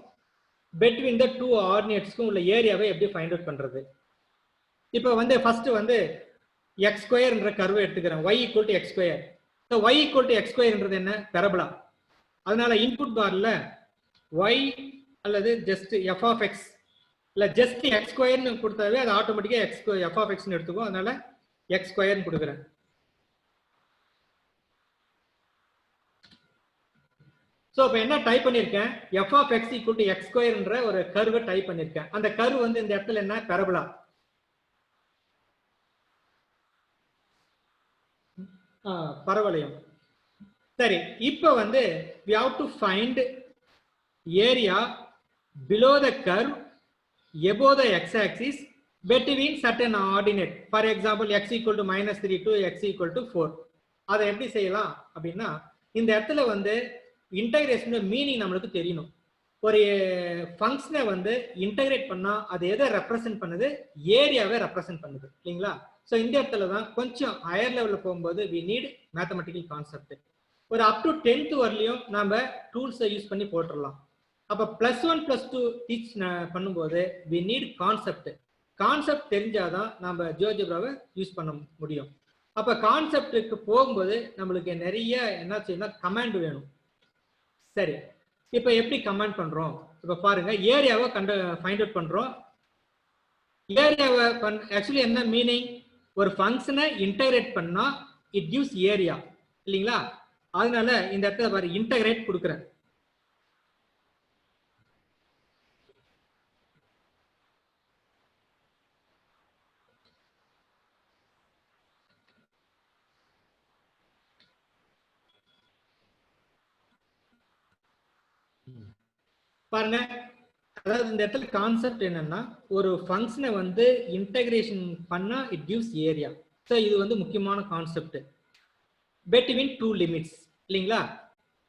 பிட்வீன் த டூ ஆர்டினேட்ஸ்க்கும் உள்ள ஏரியாவை எப்படி ஃபைண்ட் அவுட் பண்றது. இப்போ வந்து ஃபர்ஸ்ட் வந்து எக்ஸ் ஸ்கொயர்ன்ற கர்வை எடுத்துக்கிறேன். y equal to X square. So y equal to X ஸ்கொயர்ன்றது என்ன? பெரபலா. அதனால இன்புட் பார்ல y அல்லது ஜஸ்ட் எஃப் ஆஃப் எக்ஸ் இல்லை ஜஸ்ட் எக்ஸ் ஸ்கொயர்னு கொடுத்தாவே அது ஆட்டோமேட்டிக்காக எஃப் ஆஃப் எக்ஸ்னு எடுத்துக்கும். அதனால எக்ஸ் ஸ்கொயர்னு கொடுக்குறேன். ஸோ இப்போ என்ன டைப் பண்ணியிருக்கேன்? F of X equal to X ஸ்கொயர்ன்ற ஒரு கர்வை டைப் பண்ணியிருக்கேன். அந்த கர்வ் வந்து இந்த இடத்துல என்ன? பெரபலா, பரவளையம். சரி இப்போ வந்து we have to find area below the curve above the x-axis between certain ordinate. For example x equal to -3 to x equal to 4. அதை எப்படி செய்யலாம் அப்படின்னா இந்த இடத்துல வந்து இன்டகிரேஷன் மீனிங் நம்மளுக்கு தெரியணும். ஒரு ஃபங்க்ஷனை வந்து இன்டகிரேட் பண்ணா அது எதை ரெப்ரசென்ட் பண்ணுது? ஏரியாவை ரெப்ரசென்ட் பண்ணுது இல்லைங்களா? ஸோ இந்த இடத்துல தான் கொஞ்சம் ஹையர் லெவலில் போகும்போது வி நீட் மேத்தமெட்டிக்கல் கான்செப்ட். ஒரு அப் டு 10th வரலையும் நம்ம டூல்ஸை யூஸ் பண்ணி போட்டுடலாம். அப்போ +1 +2 டீச் பண்ணும்போது வி நீட் கான்செப்ட். கான்செப்ட் தெரிஞ்சாதான் நம்ம ஜியோஜெப்ராவை யூஸ் பண்ண முடியும். அப்போ கான்செப்டுக்கு போகும்போது நம்மளுக்கு நிறைய என்ன செய்யணும்? கமாண்ட் வேணும். சரி இப்போ எப்படி கமாண்ட் பண்றோம்? இப்போ பாருங்க, ஏரியாவை ஃபைண்ட் அவுட் பண்றோம். ஏரியாவை ஆக்சுவலி என்ன மீனிங்? ஒரு ஃபங்க்ஷனை இன்டகிரேட் பண்ணா இட் கிவ்ஸ் ஏரியா இல்லைங்களா? அதனால இந்த இடத்துல பாரு இன்டகிரேட் கொடுக்குறேன். பாருங்க, அதாவது இந்த இடத்துல கான்செப்ட் என்னன்னா ஒரு ஃபங்க்ஷனை வந்து இன்டகிரேஷன் பண்ணா இட் கிவ்ஸ் ஏரியா. ஸோ இது வந்து முக்கியமான கான்செப்ட். பிட்வீன் டூ லிமிட்ஸ் இல்லைங்களா?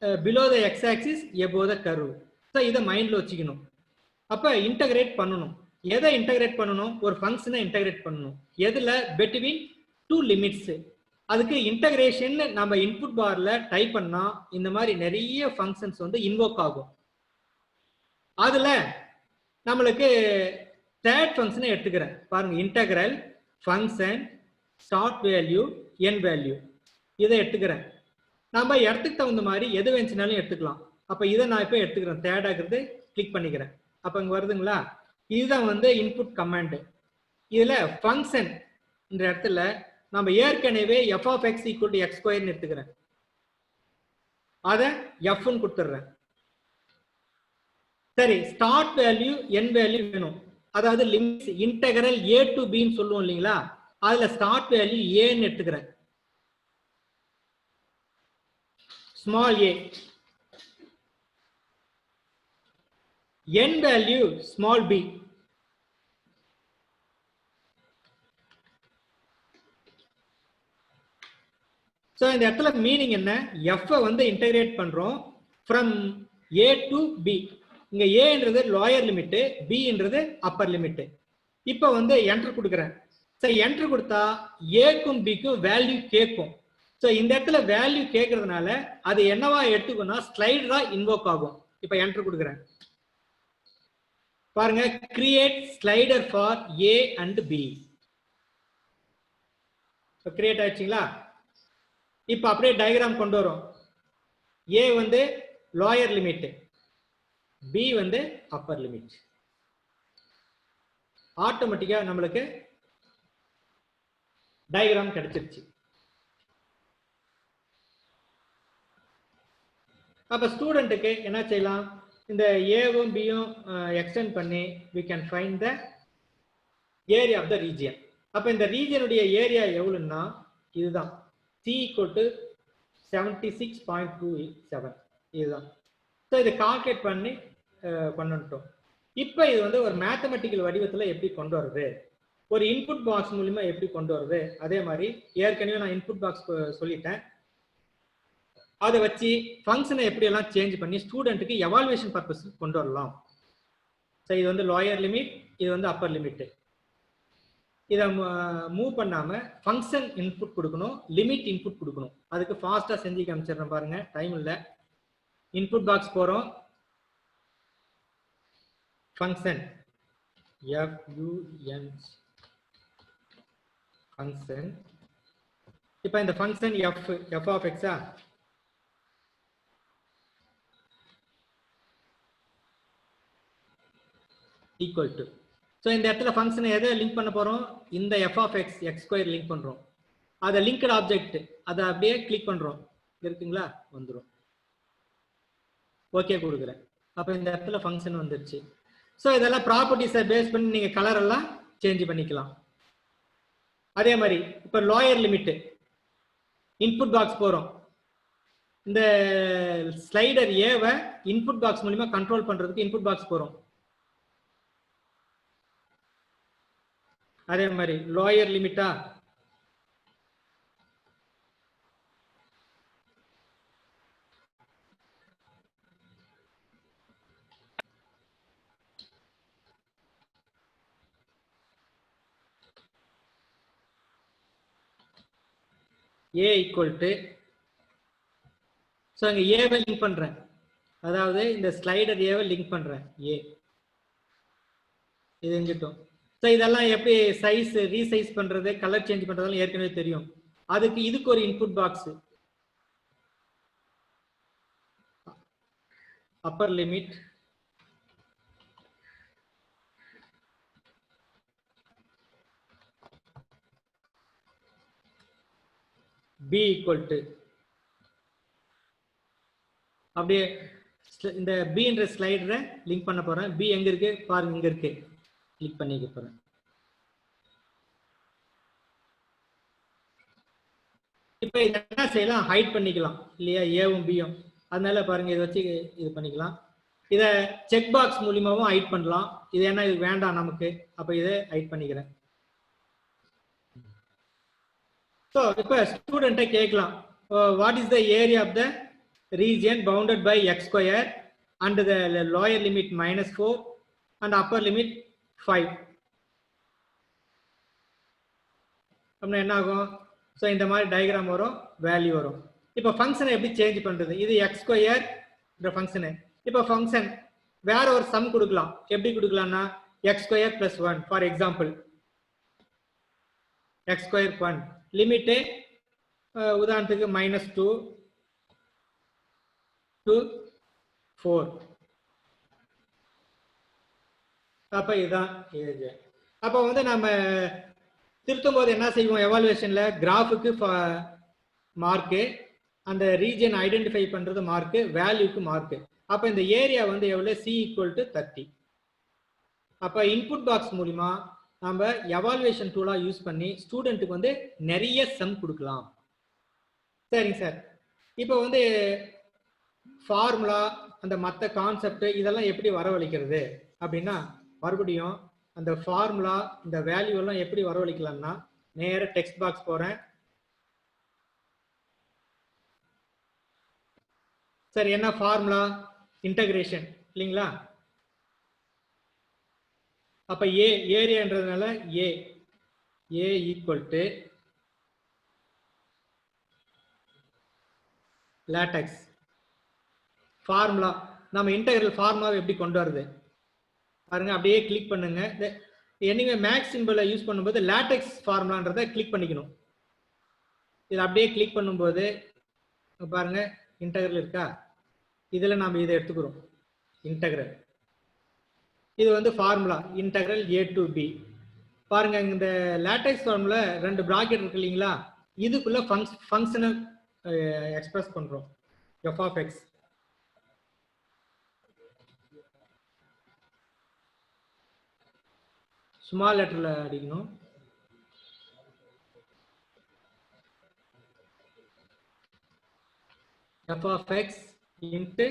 below the x axis above the curve. So இதை மைண்ட்ல வச்சுக்கணும். அப்ப இன்டகிரேட் பண்ணணும். எதை இன்டகிரேட் பண்ணணும்? ஒரு ஃபங்க்ஷனை இன்டகிரேட் பண்ணணும். எதுல? Between two limits. அதுக்கு இன்டகிரேஷன் நம்ம இன்புட் பார்ல டைப் பண்ணா இந்த மாதிரி நிறைய ஃபங்க்ஷன்ஸ் வந்து இன்வோக் ஆகும். அதுல நம்மளுக்கு தேர்ட் ஃபங்க்ஷனை எடுத்துக்கிறேன் பாருங்க. இன்டகிரல் ஃபங்க்ஷன் ஸ்டார்ட் வேல்யூ என் வேல்யூ இதை எடுத்துக்கிறேன். நம்ம இடத்துக்கு தகுந்த மாதிரி எது வேணுச்சுனாலும் எடுத்துக்கலாம். அப்ப இதை நான் இப்போ எடுத்துக்கிறேன். தேர்டாகிறது கிளிக் பண்ணிக்கிறேன். அப்ப இங்க வருதுங்களா? இதுதான் வந்து இன்புட் கமாண்ட். இதுல ஃபங்க்ஷன் இந்த இடத்துல நம்ம ஏற்கனவே f of x equal to x ஸ்கொயர்னு எடுத்துக்கிறேன். அதை எஃப்னு கொடுத்துட்றேன். சரி, ஸ்டார்ட் வேல்யூ என் வேல்யூ வேணும். அதாவது limits integral a to b ன்னு சொல்லுவோம் இல்லைங்களா? அதுல ஸ்டார்ட் வேல்யூ ஏன்னு எடுத்துக்கிறேன். Small a. n value small b. So இந்த இடத்துல மீனிங் என்ன? f வந்து இன்டகிரேட் பண்றோம் from a to b. இங்க a-ன்றது லோயர் லிமிட், b-ன்றது அப்பர் லிமிட். இப்போ வந்து என்டர் கொடுக்குறேன். சோ என்டர் கொடுத்தா a-க்கும் b-க்கும் வேல்யூ கேட்கும். சோ இந்த இடத்துல வேல்யூ கேட்கறதுனால அது என்னவா எடுத்துக்கணும்? ஸ்லைடரா இன்வோக் ஆகும். இப்போ என்டர் கொடுக்குறேன் பாருங்க. Create slider for a and b. Create ஆயிடுச்சுங்களா? இப்போ அப்படியே டயக்ராம் கொண்டு வரோம். a வந்து லோயர் லிமிட், b வந்து அப்பர் லிமிட். ஆட்டோமேட்டிக்கா நம்மளுக்கு டயக்ராம் கிடைச்சிருச்சு. அப்ப ஸ்டூடெண்ட்டுக்கு என்ன செய்யலாம்? இந்த ஏவும் பியும் எக்ஸ்டெண்ட் பண்ணி we can find the area of the region. அப்ப இந்த ரீஜனுடைய ஏரியா எவ்வளவுன்னா இதுதான். c equal to 76.27 இதுதான். ஸோ இதை கால்குலேட் பண்ணி பண்ணிட்டோம். இப்போ இது வந்து ஒரு மேத்தமெட்டிக்கல் வடிவத்தில் எப்படி கொண்டு வருது, ஒரு இன்புட் பாக்ஸ் மூலியமா எப்படி கொண்டு வருது. அதே மாதிரி ஏற்கனவே நான் இன்புட் பாக்ஸ் சொல்லிட்டேன். அதை வச்சு ஃபங்க்ஷனை எப்படி எல்லாம் சேஞ்ச் பண்ணி ஸ்டூடெண்ட்டுக்கு எவால்வேஷன் பர்பஸ் கொண்டு வரலாம். ஸோ இது வந்து லோயர் லிமிட், இது வந்து அப்பர் லிமிட். இதை மூவ் பண்ணாம ஃபங்க்ஷன் இன்புட் கொடுக்கணும், லிமிட் இன்புட் கொடுக்கணும். அதுக்கு ஃபாஸ்டா செஞ்சு காமிச்சிடுறேன் பாருங்க, டைம் இல்லை. இன்புட் பாக்ஸ் போறோம், ஃபங்க்ஷன் ஃபங்க்ஷன். இப்போ இந்த function f of x equal to. So இந்த இடத்துல ஃபங்க்ஷனை எதை லிங்க் பண்ண போறோம்? இந்த f of x x square link பண்றோம். அதை லிங்க்டு ஆப்ஜெக்ட் அதை அப்படியே கிளிக் பண்றோம். இருக்குங்களா? வந்துடும். ஓகே கொடுக்குறேன். அப்போ இந்த இடத்துல ஃபங்க்ஷன் வந்துருச்சு. ஸோ இதெல்லாம் ப்ராப்பர்ட்டிஸை பேஸ் பண்ணி நீங்க கலர் எல்லாம் சேஞ்ச் பண்ணிக்கலாம். அதே மாதிரி இப்போ லோயர் லிமிட் இன்புட் பாக்ஸ் போறோம். இந்த ஸ்லைடர் ஏவை இன்புட் பாக்ஸ் மூலமா கண்ட்ரோல் பண்றதுக்கு இன்புட் பாக்ஸ் போறோம். அதே மாதிரி லோயர் லிமிட்டா a ஈக்குவல் டு. ஸோ அங்கே ஏவை லிங்க் பண்றேன். அதாவது இந்த ஸ்லைடர் ஏவை லிங்க் பண்றேன். ஏ இது எங்கிட்டோம். ஸோ இதெல்லாம் எப்படி சைஸ் ரீசைஸ் பண்றது, கலர் சேஞ்ச் பண்றதெல்லாம் ஏற்கனவே தெரியும். அதுக்கு இதுக்கு ஒரு input box upper limit, b equal to. அப்படியே இந்த b என்ற ஸ்லைடரை லிங்க் பண்ண போறேன். b எங்க இருக்கு பாருங்க, இங்க இருக்கு. கிளிக் பண்ணிக்க போறேன். இப்போ இதை என்ன செய்யலாம்? ஹைட் பண்ணிக்கலாம் இல்லையா, ஏவும் பியும். அதனால பாருங்க இதை வச்சு இது பண்ணிக்கலாம். இதை செக் பாக்ஸ் மூலியமாவும் ஹைட் பண்ணலாம். இது என்ன, இது வேண்டாம் நமக்கு, அப்ப இதை ஹைட் பண்ணிக்கிறேன். ஸோ இப்போ ஸ்டூடெண்ட்டை கேட்கலாம், what is the area of the region bounded by x square and the lower limit -4 and upper limit 5. அப்படின்னா என்ன ஆகும்? ஸோ இந்த மாதிரி டயக்ராம் வரும், வேல்யூ வரும். இப்போ ஃபங்க்ஷனை எப்படி சேஞ்ச் பண்றது? இது எக்ஸ் ஸ்கொயர் ஃபங்க்ஷனு. இப்போ ஃபங்க்ஷன் வேற ஒரு சம் கொடுக்கலாம். எப்படி கொடுக்கலாம்னா X square plus 1 for example X square 1 லிமிட்டு உதாரணத்துக்கு -2 to 4. அப்ப இதுதான் ஏஜ். அப்போ வந்து நம்ம திருத்தும் போது என்ன செய்வோம்? எவாலுவேஷன்ல கிராஃபுக்கு மார்க்கு, அந்த ரீஜன் ஐடென்டிஃபை பண்றது மார்க்கு, வேல்யூக்கு மார்க்கு. அப்ப இந்த ஏரியா வந்து எவ்வளவு? C = 30. அப்ப இன்புட் பாக்ஸ் மூலமா நம்ம எவாலுவேஷன் டூலா யூஸ் பண்ணி ஸ்டூடெண்ட்டுக்கு வந்து நிறைய சம் கொடுக்கலாம். சரிங்க சார். இப்போ வந்து ஃபார்முலா, அந்த மற்ற கான்செப்ட் இதெல்லாம் எப்படி வரவழைக்கிறது அப்படின்னா, மறுபடியும் அந்த ஃபார்முலா இந்த வேல்யூ எல்லாம் எப்படி வரவழைக்கலாம்னா, நேர டெக்ஸ்ட் பாக்ஸ் போறேன். சரி, என்ன ஃபார்முலா? இன்டகிரேஷன் இல்லைங்களா? அப்ப ஏரியான்றதுனால ஏ ஈக்குவல் டு லேட்டெக்ஸ் ஃபார்முலா. நம்ம இன்டகிரல் ஃபார்முலாவை எப்படி கொண்டு வருது பாருங்க. அப்படியே கிளிக் பண்ணுங்க. எனிவே மேக்ஸ் சிம்பிளை யூஸ் பண்ணும்போது லேட்டெக்ஸ் ஃபார்முலான்றதை கிளிக் பண்ணிக்கணும். இதில் அப்படியே கிளிக் பண்ணும்போது பாருங்க இன்டகிரல் இருக்கா? இதில் நாம் இதை எடுத்துக்கிறோம் இன்டகிரல். இது வந்து formula integral A to B. பாருங்க இந்த லேட்டெக்ஸ் ஃபார்முலா 2 பிராக்கெட் இருக்கு இல்லைங்களா? இதுக்குள்ள ஃபங்க்ஷனை எக்ஸ்பிரஸ் பண்றோம். f of x ஸ்மால் லெட்டர்ல அடிக்கணும். f of x into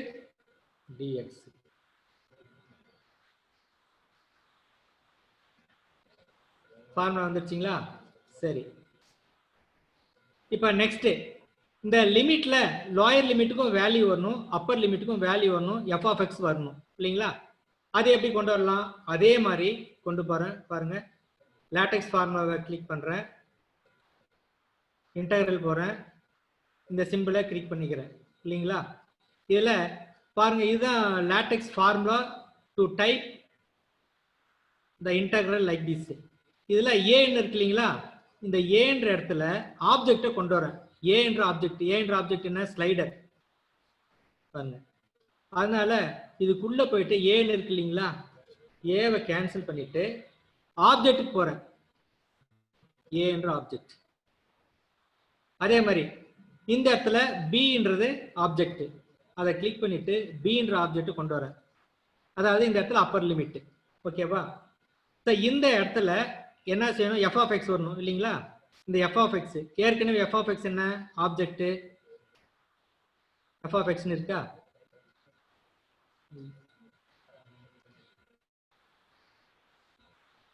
dx. Formula வந்துருச்சுங்களா? சரி, இப்போ நெக்ஸ்ட் இந்த லிமிட்ல லோயர் லிமிட்டுக்கும் வேல்யூ வரணும், அப்பர் லிமிட்டுக்கும் வேல்யூ வரணும், f of x வரணும் இல்லைங்களா? அது எப்படி கொண்டு வரலாம்? அதே மாதிரி கொண்டு போறேன் பாருங்க. லேட்டெக்ஸ் ஃபார்முலாவை கிளிக் பண்றேன், இன்டகிரல் போறேன், இந்த சிம்பிளை கிளிக் பண்ணிக்கிறேன் இல்லைங்களா? இதுல பாருங்க இதுதான் LaTeX formula to type the integral like this. இதுல ஏன்னு இருக்கு இல்லைங்களா? இந்த ஏன்ற இடத்துல ஆப்ஜெக்டை கொண்டு வரேன். ஏ என்ற ஆப்ஜெக்ட் என்ன? ஸ்லைடர் பாருங்க. அதனால இதுக்குள்ள போயிட்டு ஏன்னு இருக்கு இல்லைங்களா? ஏவை கேன்சல் பண்ணிட்டு ஆப்ஜெக்ட்டுக்கு போறேன். ஏ என்ற ஆப்ஜெக்ட். அதே மாதிரி இந்த இடத்துல பின்றது ஆப்ஜெக்ட், அதை கிளிக் பண்ணிட்டு பின்ற ஆப்ஜெக்ட் கொண்டு வரேன். அதாவது இந்த இடத்துல அப்பர் லிமிட். ஓகேவா? இந்த இடத்துல என்ன செய்யணும்? f of x வரணும் இல்லைங்களா? இந்த f of x ஏற்கனவே f of x என்ன? ஆப்ஜெக்ட் f of x இருக்கா?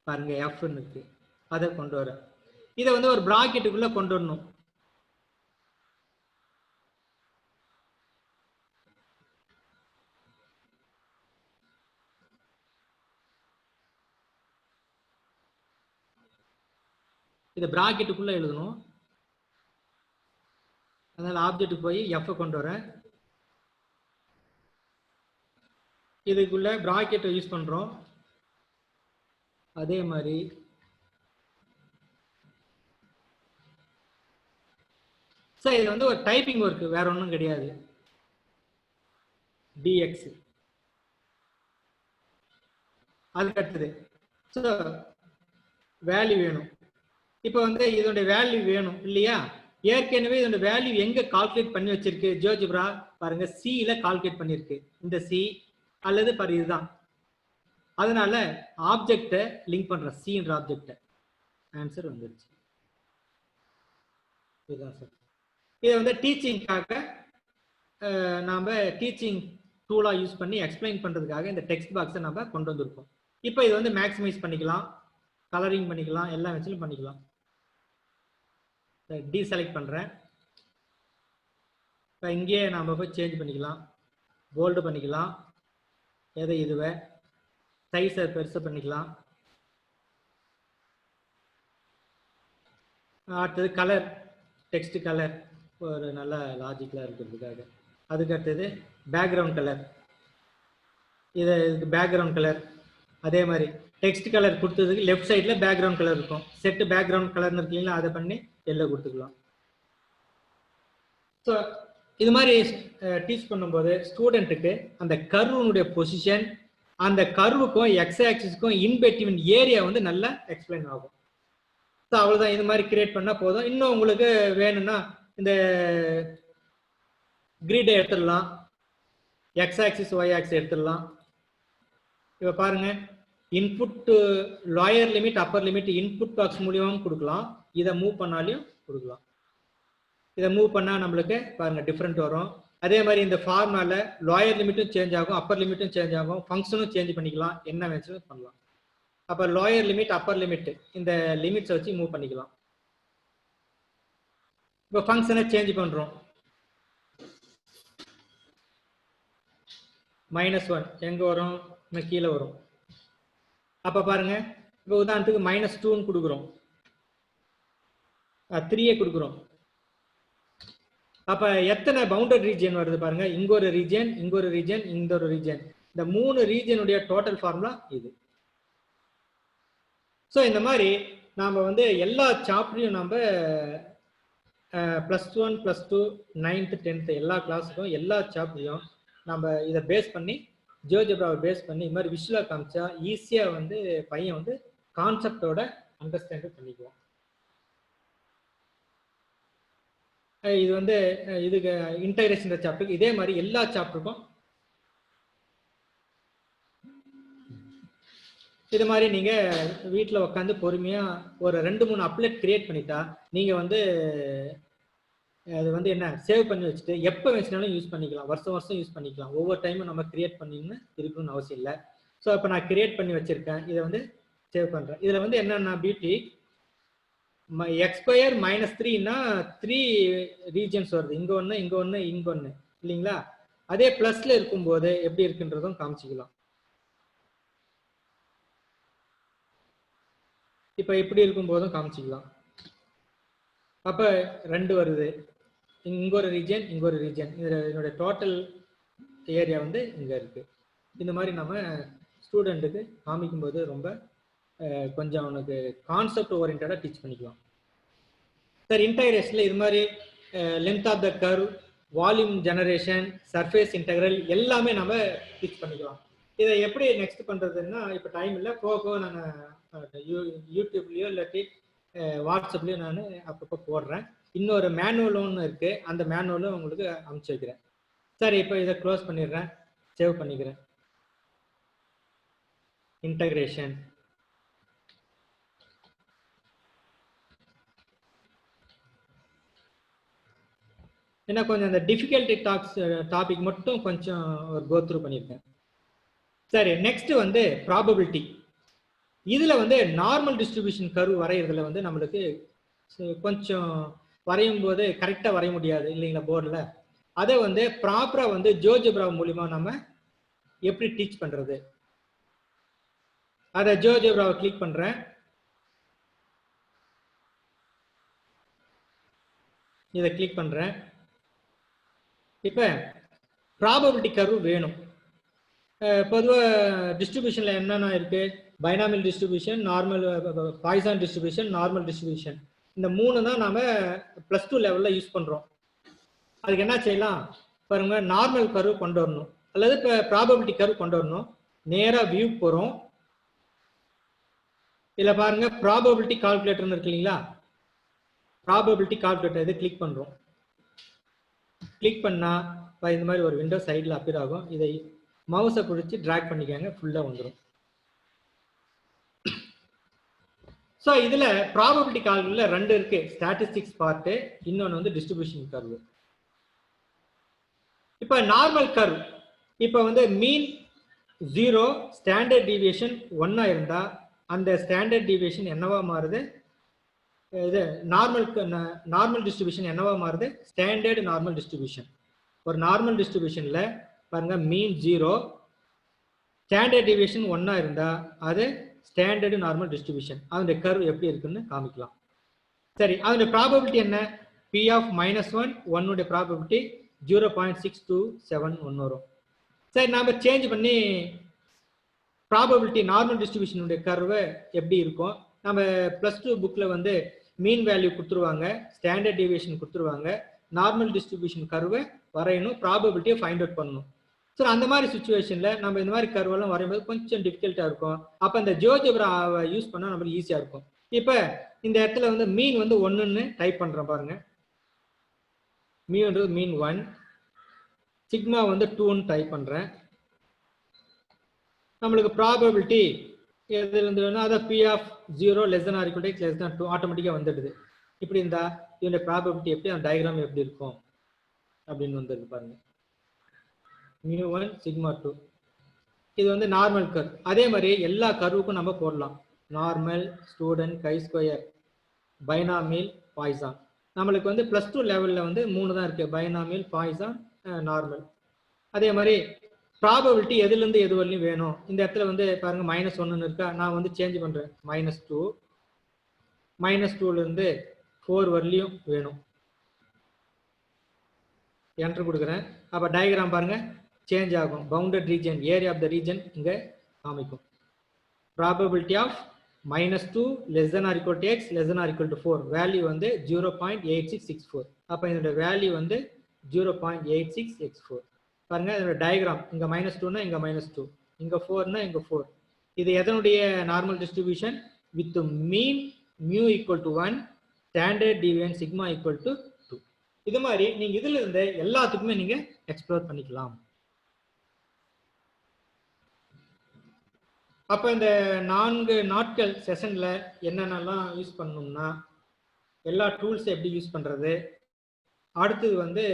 பாருங்க f இருக்கு, அதை கொண்டு வர. இதை வந்து ஒரு பிராக்கெட்டுக்குள்ள கொண்டு வரணும். இதை பிராக்கெட்டுக்குள்ள எழுதணும். அதனால ஆப்ஜெக்ட்டுக்கு போய் f கொண்டு வரேன். இதுக்குள்ள பிராக்கெட்டை யூஸ் பண்றோம். அதே மாதிரி சார் இது வந்து ஒரு டைப்பிங் ஒர்க், வேற ஒன்றும் கிடையாது. dx அதுக்கு அடுத்தது வேல்யூ வேணும். இப்போ வந்து இதோட வேல்யூ வேணும் இல்லையா? ஏற்கனவே இதோட வேல்யூ எங்க கால்குலேட் பண்ணி வச்சிருக்கு? ஜியோஜிப்ரா பாருங்க, C ல கால்குலேட் பண்ணிருக்கு. இந்த C அல்லது பாரு இதுதான். அதனால ஆப்ஜெக்டை லிங்க் பண்ற C என்ற ஆப்ஜெக்டை. ஆன்சர் வந்துருச்சு. இதுதான் சார். இதை வந்து டீச்சிங்காக நாம டீச்சிங் டூலா யூஸ் பண்ணி எக்ஸ்பிளைன் பண்றதுக்காக இந்த டெக்ஸ்ட் பாக்ஸை நம்ம கொண்டு வந்திருக்கோம். இப்போ இது வந்து மேக்ஸிமைஸ் பண்ணிக்கலாம், கலரிங் பண்ணிக்கலாம், எல்லா வச்சும் பண்ணிக்கலாம். டீசெலக்ட் பண்றேன். இப்போ இங்கேயே நாம் போய் சேஞ்ச் பண்ணிக்கலாம், போல்டு பண்ணிக்கலாம், எதை இதுவை சைஸை பெருசு பண்ணிக்கலாம். அடுத்தது கலர், டெக்ஸ்ட் கலர் ஒரு நல்ல லாஜிக்கலாக இருக்கிறதுக்காக. அதுக்கு அடுத்தது பேக்ரவுண்ட் கலர், இதுக்கு பேக்ரவுண்ட் கலர். அதே மாதிரி டெக்ஸ்ட் கலர் கொடுத்ததுக்கு லெஃப்ட் சைடில் பேக்ரவுண்ட் கலர் இருக்கும், செட்டு பேக்ரவுண்ட் கலர்னு இருக்கு இல்லைங்களா, அதை பண்ணி எல்லோ கொடுத்துக்கலாம். ஸோ இது மாதிரி டீச் பண்ணும்போது ஸ்டூடெண்ட்டுக்கு அந்த கர்வுனுடைய பொசிஷன், அந்த கர்வுக்கும் எக்ஸ் ஆக்சிஸ்க்கும் இன்பிட்வீன் ஏரியா வந்து நல்லா எக்ஸ்பிளைன் ஆகும். ஸோ அவ்வளோதான், இது மாதிரி கிரியேட் பண்ணால் போதும். இன்னும் உங்களுக்கு வேணும்னா இந்த கிரிடை எடுத்துடலாம், எக்ஸ் ஆக்சிஸ் ஒய் ஆக்சிஸ் எடுத்துடலாம். இப்போ பாருங்க, input lower limit upper limit input box மூலியமாகவும் கொடுக்கலாம், இதை மூவ் பண்ணாலையும் கொடுக்கலாம். இதை மூவ் பண்ணால் நம்மளுக்கு பாருங்க டிஃப்ரெண்ட் வரும். அதே மாதிரி இந்த ஃபார்முலால லோயர் லிமிட்டும் சேஞ்ச் ஆகும், அப்பர் லிமிட்டும் சேஞ்ச் ஆகும், ஃபங்க்ஷனும் சேஞ்ச் பண்ணிக்கலாம், என்ன வேணும் பண்ணலாம். அப்போ லோயர் லிமிட் அப்பர் லிமிட் இந்த லிமிட்ஸை வச்சு மூவ் பண்ணிக்கலாம். இப்போ ஃபங்க்ஷனை சேஞ்ச் பண்ணுறோம். -1 எங்கே வரும், கீழே வரும். அப்போ பாருங்க, இப்போ உதாரணத்துக்கு -2ன்னு கொடுக்குறோம், 3 கொடுக்குறோம். அப்போ எத்தனை பவுண்டட் ரீஜியன் வருது பாருங்க, இங்க ஒரு ரீஜியன், இங்க ஒரு ரீஜியன், இந்த ஒரு ரீஜியன். இந்த 3 ரீஜியனுடைய டோட்டல் ஃபார்முலா இது. ஸோ இந்த மாதிரி நாம் வந்து எல்லா சாப்டரையும் நம்ம +1 +2 9th 10th எல்லா கிளாஸுக்கும் எல்லா சாப்டரையும் நம்ம இதை பேஸ் பண்ணி ஜியோஜெப்ராவை பேஸ் பண்ணி இது மாதிரி விஷுவலாக காமிச்சா ஈஸியாக வந்து பையன் வந்து கான்செப்டோட அண்டர்ஸ்டாண்ட் பண்ணிக்குவோம். இது வந்து இதுக்கு இன்டகிரேஷன் சாப்டருக்கு இதே மாதிரி எல்லா சாப்டருக்கும் இது மாதிரி நீங்கள் வீட்டில் உட்காந்து பொறுமையாக ஒரு 2-3 அப்லெட் கிரியேட் பண்ணிட்டா நீங்கள் வந்து அது வந்து என்ன சேவ் பண்ணி வச்சுட்டு எப்போ வச்சுனாலும் யூஸ் பண்ணிக்கலாம், வருஷம் வருஷம் யூஸ் பண்ணிக்கலாம். ஒவ்வொரு டைமும் நம்ம கிரியேட் பண்ணின்னு இருக்கணும்னு அவசியம் இல்லை. ஸோ இப்போ நான் கிரியேட் பண்ணி வச்சுருக்கேன், இதை வந்து சேவ் பண்ணுறேன். இதில் வந்து என்னென்னா பியூட்டி x² -3ன்னா 3 ரீஜன்ஸ் வருது, இங்கே ஒன்று இங்கே ஒன்று இங்கே ஒன்று இல்லைங்களா. அதே ப்ளஸில் இருக்கும்போது எப்படி இருக்குன்றதும் காமிச்சிக்கலாம். இப்போ இப்படி இருக்கும்போதும் காமிச்சிக்கலாம். அப்போ 2 வருது, இங்கே ஒரு ரீஜன் இங்கே ஒரு ரீஜன், இதனுடைய டோட்டல் ஏரியா வந்து இங்கே இருக்குது. இந்த மாதிரி நம்ம ஸ்டூடெண்ட்டுக்கு காமிக்கும்போது ரொம்ப கொஞ்சம் அவனுக்கு கான்செப்ட் ஓரியன்டாக டீச் பண்ணிக்கலாம். சார் இன்டகிரேஷனில் இது மாதிரி length of the curve, volume generation, surface integral எல்லாமே நம்ம டீச் பண்ணிக்கலாம். இதை எப்படி நெக்ஸ்ட் பண்ணுறதுன்னா இப்போ டைம் இல்லை, போக நான் யூடியூப்லேயோ இல்லாட்டி வாட்ஸ்அப்லேயோ நான் அப்பப்போ போடுறேன். இன்னொரு மேனுவல் ஒன்று இருக்குது, அந்த மேனுவலும் உங்களுக்கு அனுப்பிச்சி வைக்கிறேன். சரி, இப்போ இதை க்ளோஸ் பண்ணிடுறேன், சேவ் பண்ணிக்கிறேன். இன்டகிரேஷன் ஏன்னா கொஞ்சம் அந்த டிஃபிகல்ட்டி டாபிக் மட்டும் கொஞ்சம் ஒரு கோத்ரூ பண்ணியிருக்கேன். சரி, நெக்ஸ்ட் வந்து ப்ராபபிலிட்டி. இதில் வந்து நார்மல் டிஸ்ட்ரிபியூஷன் கர்வ் வரைகிறதுல வந்து நம்மளுக்கு கொஞ்சம் வரையும் போது கரெக்டாக வரைய முடியாது இல்லைங்களா போர்டில். அதை வந்து ப்ராப்பராக வந்து ஜியோஜெப்ரா மூலிமா நம்ம எப்படி டீச் பண்ணுறது, அதை ஜியோஜெப்ராவை கிளிக் பண்ணுறேன். இதை கிளிக் பண்ணுறேன். இப்போ ப்ராபபிலிட்டி கர்வ் வேணும். பொதுவாக டிஸ்ட்ரிபியூஷனில் என்னென்ன இருக்குது, binomial distribution, normal Poisson distribution, normal distribution, இந்த 3 தான் நாம் +2 லெவலில் யூஸ் பண்ணுறோம். அதுக்கு என்ன செய்யலாம் பாருங்க, நார்மல் கர்வ் கொண்டு வரணும் அல்லது இப்போ ப்ராபபிலிட்டி கர்வ் கொண்டு வரணும். நேராக வியூ போகிறோம். இதில் பாருங்க ப்ராபபிலிட்டி கால்குலேட்டர்னு இருக்கு இல்லைங்களா, ப்ராபபிலிட்டி கால்குலேட்டர் இது கிளிக் பண்ணுறோம். கிளிக் பண்ணால் இந்த மாதிரி ஒரு விண்டோ சைடில் அப்பியர் ஆகும். இதை மவுஸை பிடிச்சி ட்ராக் பண்ணிக்காங்க, ஃபுல்லாக வந்துடும். ஸோ இதில் ப்ராபபிலிட்டி கால்குலேட்டரில் 2 இருக்குது, ஸ்டாட்டிஸ்டிக்ஸ் பார்ட்டு, இன்னொன்று வந்து டிஸ்ட்ரிபியூஷன் கர்வ். இப்போ நார்மல் கர்வ், இப்போ வந்து மீன் 0, ஸ்டாண்டர்ட் டீவியேஷன் 1 இருந்தால் அந்த ஸ்டாண்டர்ட் டீவியேஷன் என்னவா மாறுது, இது நார்மல் டிஸ்ட்ரிபியூஷன் என்னவா மாறுது, ஸ்டாண்டர்ட் நார்மல் டிஸ்ட்ரிபியூஷன். ஒரு நார்மல் டிஸ்ட்ரிபியூஷன்ல பாருங்க மீன் 0, ஸ்டாண்டர்ட் டிவியேஷன் 1 இருந்தா அது ஸ்டாண்டர்டு நார்மல் டிஸ்ட்ரிபியூஷன். அதனுடைய கர்வ் எப்படி இருக்குன்னு காமிக்கலாம். சரி, அதனுடைய ப்ராபபிலிட்டி என்ன? P of -1 1 ப்ராபபிலிட்டி 0.6271 வரும். சரி, நாம சேஞ்ச் பண்ணி ப்ராபபிலிட்டி நார்மல் டிஸ்ட்ரிபியூஷனுடைய கர்வு எப்படி இருக்கும்? நம்ம +2 புக்ல வந்து மீன் வேல்யூ கொடுத்துருவாங்க, ஸ்டாண்டர்ட் டிவியேஷன் கொடுத்துருவாங்க, நார்மல் டிஸ்ட்ரிபியூஷன் கர்வை வரையணும், ப்ராபபிலிட்டியை ஃபைண்ட் அவுட் பண்ணணும். ஸோ அந்த மாதிரி சுச்சுவேஷன்ல நம்ம இந்த மாதிரி கர்வெல்லாம் வரையும்போது கொஞ்சம் டிஃபிகல்ட்டா இருக்கும். அப்போ அந்த ஜியோஜெப்ரா யூஸ் பண்ணா நம்மளுக்கு ஈஸியா இருக்கும். இப்போ இந்த இடத்துல வந்து மீன் வந்து 1ன்னு டைப் பண்றேன் பாருங்க. மீன் 1, சிக்மா வந்து 2ன்னு டைப் பண்றேன். நம்மளுக்கு ப்ராபபிலிட்டி எதுல இருந்து அதான் P of 0 less than or equal to x less than 2 ஆட்டோமேட்டிக்கா வந்துடுது. இப்படி இருந்தா இதோட ப்ராபபிலிட்டி எப்படி, அந்த டயக்ராம் எப்படி இருக்கும் அப்படின்னு வந்துருக்கு பாருங்க. μ1 சிக்மா 2 இது வந்து நார்மல் கர்வ். அதே மாதிரி எல்லா கர்வுக்கும் நம்ம போடலாம். நார்மல், ஸ்டூடெண்ட், கை ஸ்கொயர், பைனாமியல், பாய்சான். நம்மளுக்கு வந்து +2 லெவல்ல வந்து 3 தான் இருக்கு, பைனாமியல், பாய்சான், நார்மல். அதே மாதிரி ப்ராபபிலிட்டி எதுலேருந்து எது வரலையும் வேணும். இந்த இடத்துல வந்து பாருங்க -1 இருக்கா, நான் வந்து சேஞ்ச் பண்றேன். -2, -2ல இருந்து 4 வரலையும் வேணும். என்டர் கொடுக்குறேன். அப்ப டயக்ராம் பாருங்க சேஞ்ச் ஆகும். Bounded region, area of the region இங்க காமிக்கும். Probability of -2 less than or equal to x less than or equal to 4 value வந்து 0.8664. அப்ப இதோட வேல்யூ வந்து 0.8664. பாருங்க இதோட டயக்ராம், இங்க -2னா இங்க -2, இங்க 4னா இங்க 4. இது எதனுடைய normal distribution? With mean μ = 1, standard deviation sigma = 2. இது மாதிரி நீங்க இதுல இருந்து எல்லாத்துக்குமே நீங்க எக்ஸ்ப்ளோர் பண்ணிக்கலாம். அப்ப இந்த 4 நாட்கள் செஷன்ல என்னென்னலாம் யூஸ் பண்ணணும்னா, எல்லா டூல்ஸ் எப்படி யூஸ் பண்றது, அடுத்தது வந்து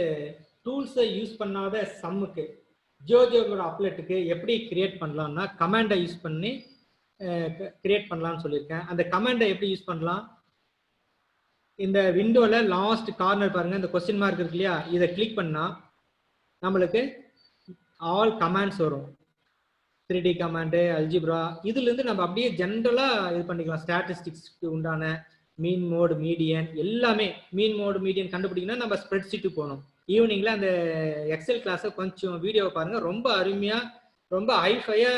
டூல்ஸை யூஸ் பண்ணாத சம்முக்கு ஜியோஜெப்ரா அப்லெட்டுக்கு எப்படி கிரியேட் பண்ணலாம்னா கமாண்டை யூஸ் பண்ணி கிரியேட் பண்ணலாம்னு சொல்லியிருக்கேன். அந்த கமாண்டை எப்படி யூஸ் பண்ணலாம்? இந்த விண்டோல லாஸ்ட் கார்னர் பாருங்க, இந்த கொஸ்டின் மார்க் இருக்கு இல்லையா, இதை கிளிக் பண்ணா நம்மளுக்கு ஆல் கமாண்ட்ஸ் வரும். 3D கமாண்டு, அல்ஜிப்ரா, இதுல இருந்து நம்ம அப்படியே ஜென்ரலா இது பண்ணிக்கலாம். ஸ்டாட்டிஸ்டிக்ஸ்க்கு உண்டான மீன் மோடு, மீடியன் எல்லாமே. மீன் மோடு, மீடியன் கண்டுபிடிக்கணும்னா நம்ம ஸ்ப்ரெட்ஷீட்டு போகணும். ஈவினிங்ல அந்த எக்ஸல் கிளாஸை கொஞ்சம் வீடியோவை பாருங்க, ரொம்ப அருமையா, ரொம்ப ஹைஃபையா,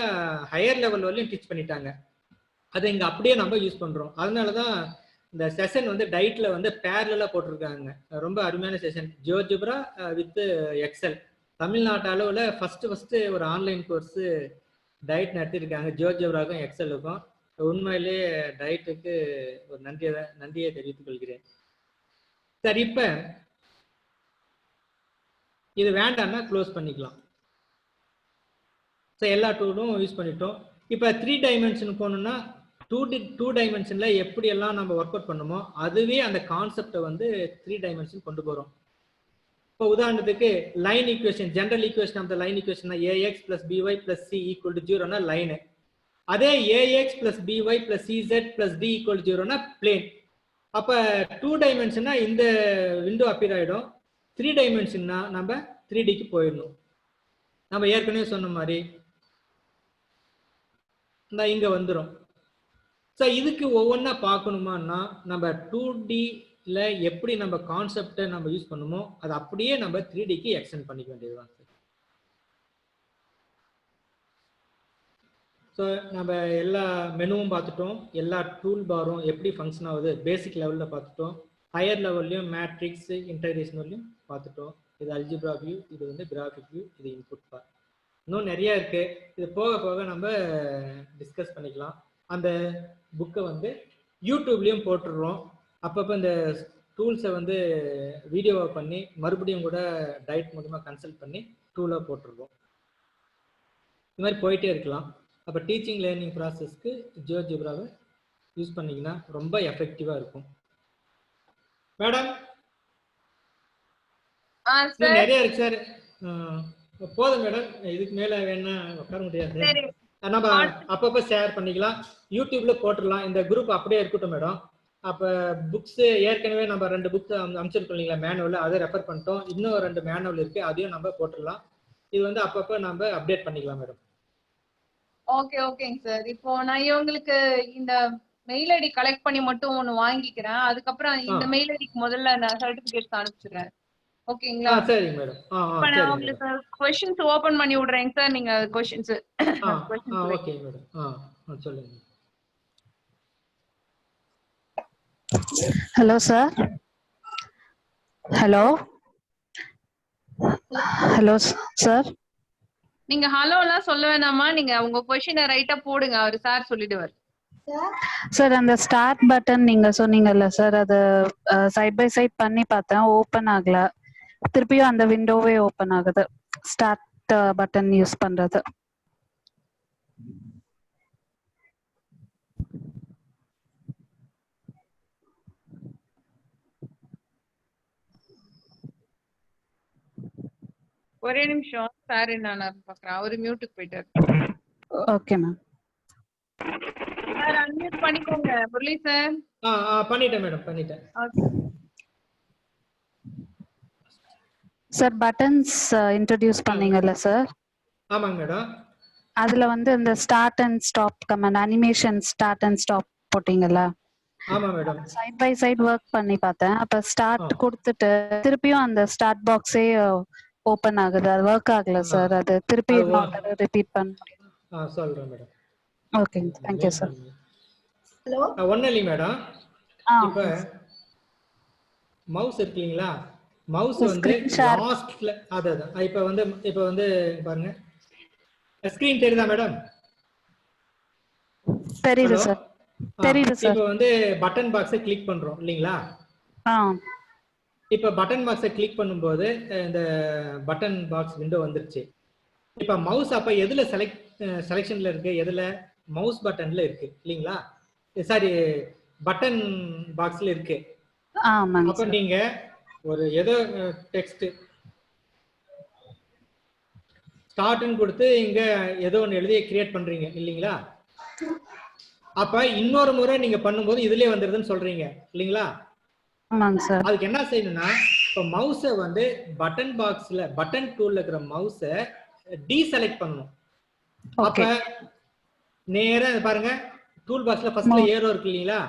ஹையர் லெவல் வரலையும் டீச் பண்ணிட்டாங்க. அதை இங்க அப்படியே நம்ம யூஸ் பண்றோம். அதனாலதான் இந்த செஷன் வந்து டைட்ல வந்து பேரலா போட்டிருக்காங்க. ரொம்ப அருமையான செஷன். GeoGebra with XL. தமிழ்நாட்டு அளவுல ஃபர்ஸ்ட் ஒரு ஆன்லைன் கோர்ஸ் டைட் நடத்திருக்காங்க, ஜியோஜெப்ராக்கும் எக்ஸலுக்கும். உண்மையிலே டைட்டுக்கு ஒரு நன்றியை தெரிவித்துக் கொள்கிறேன். சரி, இப்ப இது வேண்டாம்னா க்ளோஸ் பண்ணிக்கலாம். எல்லா டூலும் யூஸ் பண்ணிட்டோம். இப்ப 3 டைமென்ஷன் போகணும்னா 2 டைமென்ஷன்ல எப்படி எல்லாம் நம்ம ஒர்க் அவுட் பண்ணுமோ அதுவே அந்த கான்செப்டை வந்து 3 டைமென்ஷன் கொண்டு போறோம். இப்போ உதாரணத்துக்கு line equation, general equation of the line equation ax + by + c = 0னா லைன். அதே ax + by + cz + d = 0னா பிளேன். அப்ப 2 டைமென்ஷன்னா இந்த விண்டோ அப்பியர் ஆயிடும். 3 டைமென்ஷன்னா நம்ம 3Dக்கு போயிடணும். நம்ம ஏற்கனவே சொன்ன மாதிரி இங்க வந்துடும். ஸோ இதுக்கு ஒவ்வொன்றா பார்க்கணுமான்னா நம்ம 2Dல எப்படி நம்ம கான்செப்டை நம்ம யூஸ் பண்ணுமோ அதை அப்படியே நம்ம 3Dக்கு எக்ஸ்டெண்ட் பண்ணிக்க வேண்டியதுதான். ஸோ நம்ம எல்லா மெனுவும் பார்த்துட்டோம், எல்லா டூல் பாரும் எப்படி ஃபங்க்ஷன் ஆகுது பேசிக் லெவலில் பார்த்துட்டோம், ஹையர் லெவல்லையும் மேட்ரிக்ஸ் இன்டகிரேஷன்லையும் பார்த்துட்டோம். இது அல்ஜிப்ரா வியூ, இது வந்து கிராஃபிக் வியூ, இது இன்புட் பார். இன்னும் நிறைய இருக்கு, இது போக போக நம்ம டிஸ்கஸ் பண்ணிக்கலாம். அந்த புக்கை வந்து யூடியூப்லேயும் போட்டுடுறோம். அப்பப்போ இந்த டூல்ஸை வந்து வீடியோவை பண்ணி மறுபடியும் கூட டைட் மூலமாக கன்சல்ட் பண்ணி டூலாக போட்டுருவோம். இது மாதிரி போயிட்டே இருக்கலாம். அப்போ டீச்சிங் லேர்னிங் ப்ராசஸ்க்கு ஜியோஜெப்ராவை யூஸ் பண்ணிங்கன்னா ரொம்ப எஃபெக்டிவாக இருக்கும். மேடம் நிறைய இருக்கு சார். போதும் மேடம், இதுக்கு மேலே வேணா உட்கார முடியாது. நம்ம அப்பப்போ ஷேர் பண்ணிக்கலாம், யூடியூப்ல போட்டுடலாம். இந்த குரூப் அப்படியே இருக்கட்டும் மேடம். அப்போ புக்ஸ் ஏற்கனவே நம்ம 2 புக்ஸ் அமைச்சிருக்கோம் இல்லைங்களா மேனுவல், அதை ரெஃபர் பண்ணிட்டோம். இன்னும் 2 மேனுவல் இருக்கு, அதையும் நம்ம போட்டுடலாம். இது வந்து அப்பப்போ நம்ம அப்டேட் பண்ணிக்கலாம் மேடம். ஓகே ஓகேங்க சார். இப்போ நான் இவங்களுக்கு இந்த மெயில் ஐடி கலெக்ட் பண்ணி மட்டும் ஒன்னு வாங்கிக்கிறேன். அதுக்கப்புறம் இந்த மெயில் ஐடிக்கு முதல்ல நான் சர்டிபிகேட்ஸ் அனுப்பிச்சிடுறேன். ஓகேங்களா? சரிங்க மேடம். இப்போ நான் உங்களுக்கு क्वेश्चंस ஓபன் பண்ணி விடுறேங்க சார். நீங்க क्वेश्चंस ஓகே மேடம். சொல்லுங்க. Hello, sir. Hello. Hello, sir. நீங்க ஹலோலாம் சொல்ல வேணாமா, நீங்க உங்க क्वेश्चனை ரைட்டா போடுங்க, அவர் சார் சொல்லிடுவார். சார் அந்த ஸ்டார்ட் பட்டன் நீங்க சொன்னீங்கல்ல சார், அது சைட் பை சைட் பண்ணி பார்த்தேன், ஓபன் ஆகல. திருப்பியும் அந்த விண்டோவே ஓபன் ஆகுது, ஸ்டார்ட் பட்டன் யூஸ் பண்றது. ஒரே நிமிஷம் சார், நான் பார்க்கறேன். அவர் மியூட்டுக்கு போயிட்டார். Okay ma'am. சார் அன்மியூட் பண்ணிக்கோங்க. முரளி சார். பண்ணிட்டேன் மேடம், பண்ணிட்டேன். ஓகே சார் பட்டன்ஸ் இன்ட்ரோடியூஸ் பண்ணீங்கல்ல சார்? ஆமாங்க மேடம். அதுல வந்து இந்த start and stop command, animation start and stop போட்டீங்கல்ல? ஆமா madam. Side by side work பண்ணி பார்த்தேன். அப்ப ஸ்டார்ட் கொடுத்துட்டு திருப்பியும் அந்த ஸ்டார்ட் பாக்ஸே ஓபன் ஆகுது, அது வர்க் ஆகல சார். அது திருப்பி ரிப்பீட் பண்ண முடியும்? சொல்றேன் madam. Okay, thank you sir. Hello. ஒண்ணு இல்ல மேடம். இப்போ மவுஸ் இருக்குங்களா, மவுஸ் வந்து லாஸ்ட்ல அதான் இப்போ வந்து பாருங்க, ஸ்கிரீன் தெரியுதா மேடம்? தெரியுது சார், தெரியுது சார். இப்போ வந்து பட்டன் பாக்ஸை கிளிக் பண்றோம் இல்லீங்களா? இப்போ பட்டன் பாக்ஸை கிளிக் பண்ணும்போது இந்த பட்டன் பாக்ஸ் விண்டோ வந்துருச்சு. இப்போ மவுஸ் அப்ப எதுல செலெக்ஷன்ல இருக்கு, எதுல மவுஸ் பட்டன்ல இருக்கு இல்லீங்களா? சாரி, பட்டன் பாக்ஸ்ல இருக்கு. அப்ப நீங்க ஒரு ஏதோ டெக்ஸ்ட் ஸ்டார்ட்னு கொடுத்து இங்க ஏதோ ஒன்று எழுதி கிரியேட் பண்றீங்க இல்லீங்களா? அப்ப இன்னொரு முறை நீங்க பண்ணும்போது இதுலயே வந்துருதுன்னு சொல்றீங்க இல்லீங்களா? அதுக்கு என்ன செய்யணும்னா, இப்போ மவுஸை வந்து பட்டன் பாக்ஸ்ல பட்டன் டூல்ல இருக்கிற மவுஸை டீசெலக்ட் பண்ணணும். அப்ப நேரா பாருங்க, டூல் பாக்ஸ்ல ஃபர்ஸ்ட்ல ஏரோ இருக்கு இல்லீங்களா,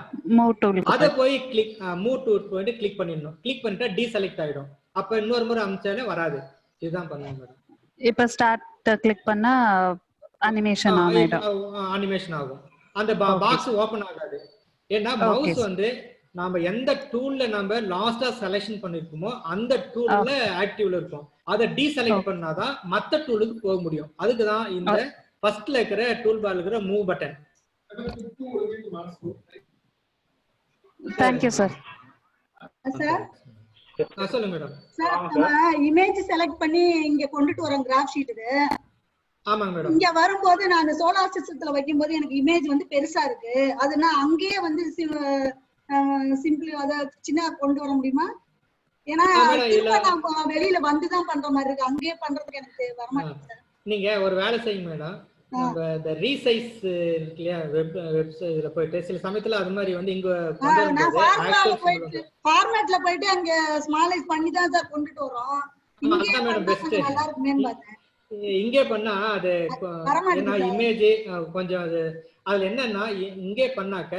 அத போய் கிளிக் மூவ் டூல் போயிட்டு கிளிக் பண்ணிடணும். கிளிக் பண்ணிட்டா டீசெலக்ட் ஆயிடும். அப்ப இன்னொரு முறை அனுப்பிச்சாலே வராது. இதுதான் பண்ணுங்க மேடம். இப்ப ஸ்டார்ட் கிளிக் பண்ணா அனிமேஷன் ஆகும். அந்த பாக்ஸ் ஓபன் ஆகாது. ஏன்னா மவுஸ் வந்து நாம எந்த டூல்ல நம்ம லாஸ்டா செலக்ஷன் பண்ணிருக்கோமோ அந்த டூல்ல ஆக்டிவ்ல இருக்கும். அதை டீசெலக்ட் பண்ணாதான் மத்த டூலுக்கு போக முடியும். அதுக்கு தான் இந்த ஃபர்ஸ்ட்ல இருக்கிற டூல் பார்ல இருக்கிற move button. Thank you sir. Sir சொல்லுங்க மேடம். சார் நம்ம இமேஜ் செலக்ட் பண்ணி இங்க கொண்டுட்டு வரோம் கிராஃப் ஷீட்டுக்கு. ஆமாங்க மேடம். இங்க வரும்போது நான் அந்த சோலார் சிஸ்டத்துல வைக்கும்போது எனக்கு இமேஜ் வந்து பெருசா இருக்கு. அது நான் அங்கேயே வந்து சிம்பிளி அத சின்ன கொண்டு வர முடியுமா? ஏன்னா நான் வெளியில வந்துதான் பண்ற மாதிரி இருக்கு, அங்கேயே பண்றதுக்கு எனக்கு வர மாட்டேங்குது. நீங்க ஒரு வேலை செய்யுங்க மேடம், நம்ம இந்த ரீசைஸ் இருக்குலையா வெப்சைட்ல போயிட்டு சில சமயத்துல அது மாதிரி வந்து இங்க நான் ஃபார்மேட்ல போயிட்டு அங்க ஸ்மாலைஸ் பண்ணி தான் சார் கொண்டுட்டு வரோம். இங்கே மேடம் பெஸ்ட் நல்லா இருக்குமேன்னு பார்த்தேன். இங்கே பண்ணா அது ஏன்னா இமேஜ் கொஞ்சம் அதுல என்னன்னா இங்கே பண்ணாக்க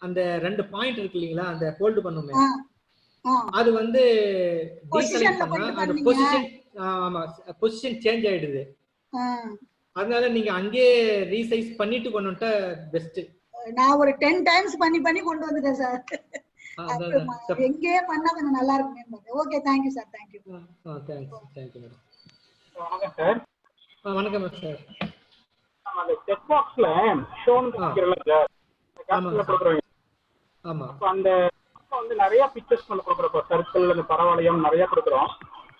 அந்த 2 பாயிண்ட் இருக்கு இல்லீங்களா, அந்த ஃபோல்ட் பண்ணுமே, அது வந்து டீசெலக்ட் பண்ணா அந்த பொசிஷன் பொசிஷன் சேஞ்ச் ஆயிடுது. அதனால நீங்க அங்கே ரீசைஸ் பண்ணிட்டு கொண்டுட்டா பெஸ்ட். நான் ஒரு 10 டைம்ஸ் பண்ணி கொண்டு வந்துட்டேன் சார். எங்கே பண்ணா கொஞ்சம் நல்லா இருக்குமே. Okay, thank you sir. Thank you. Thanks madam. வணக்கம் சார். வணக்கம் சார். நம்ம அந்த செக் பாக்ஸ்ல ஷோன் கொடுக்கறல சார், காஸ்ட்ல கொடுக்கறோம். ஆமா. அப்ப அந்த வந்து நிறைய பிக்சர்ஸ் பண்ண கொடுக்கறோம். சர்க்கிள் அந்த பரவளையம் நிறைய கொடுக்கறோம்.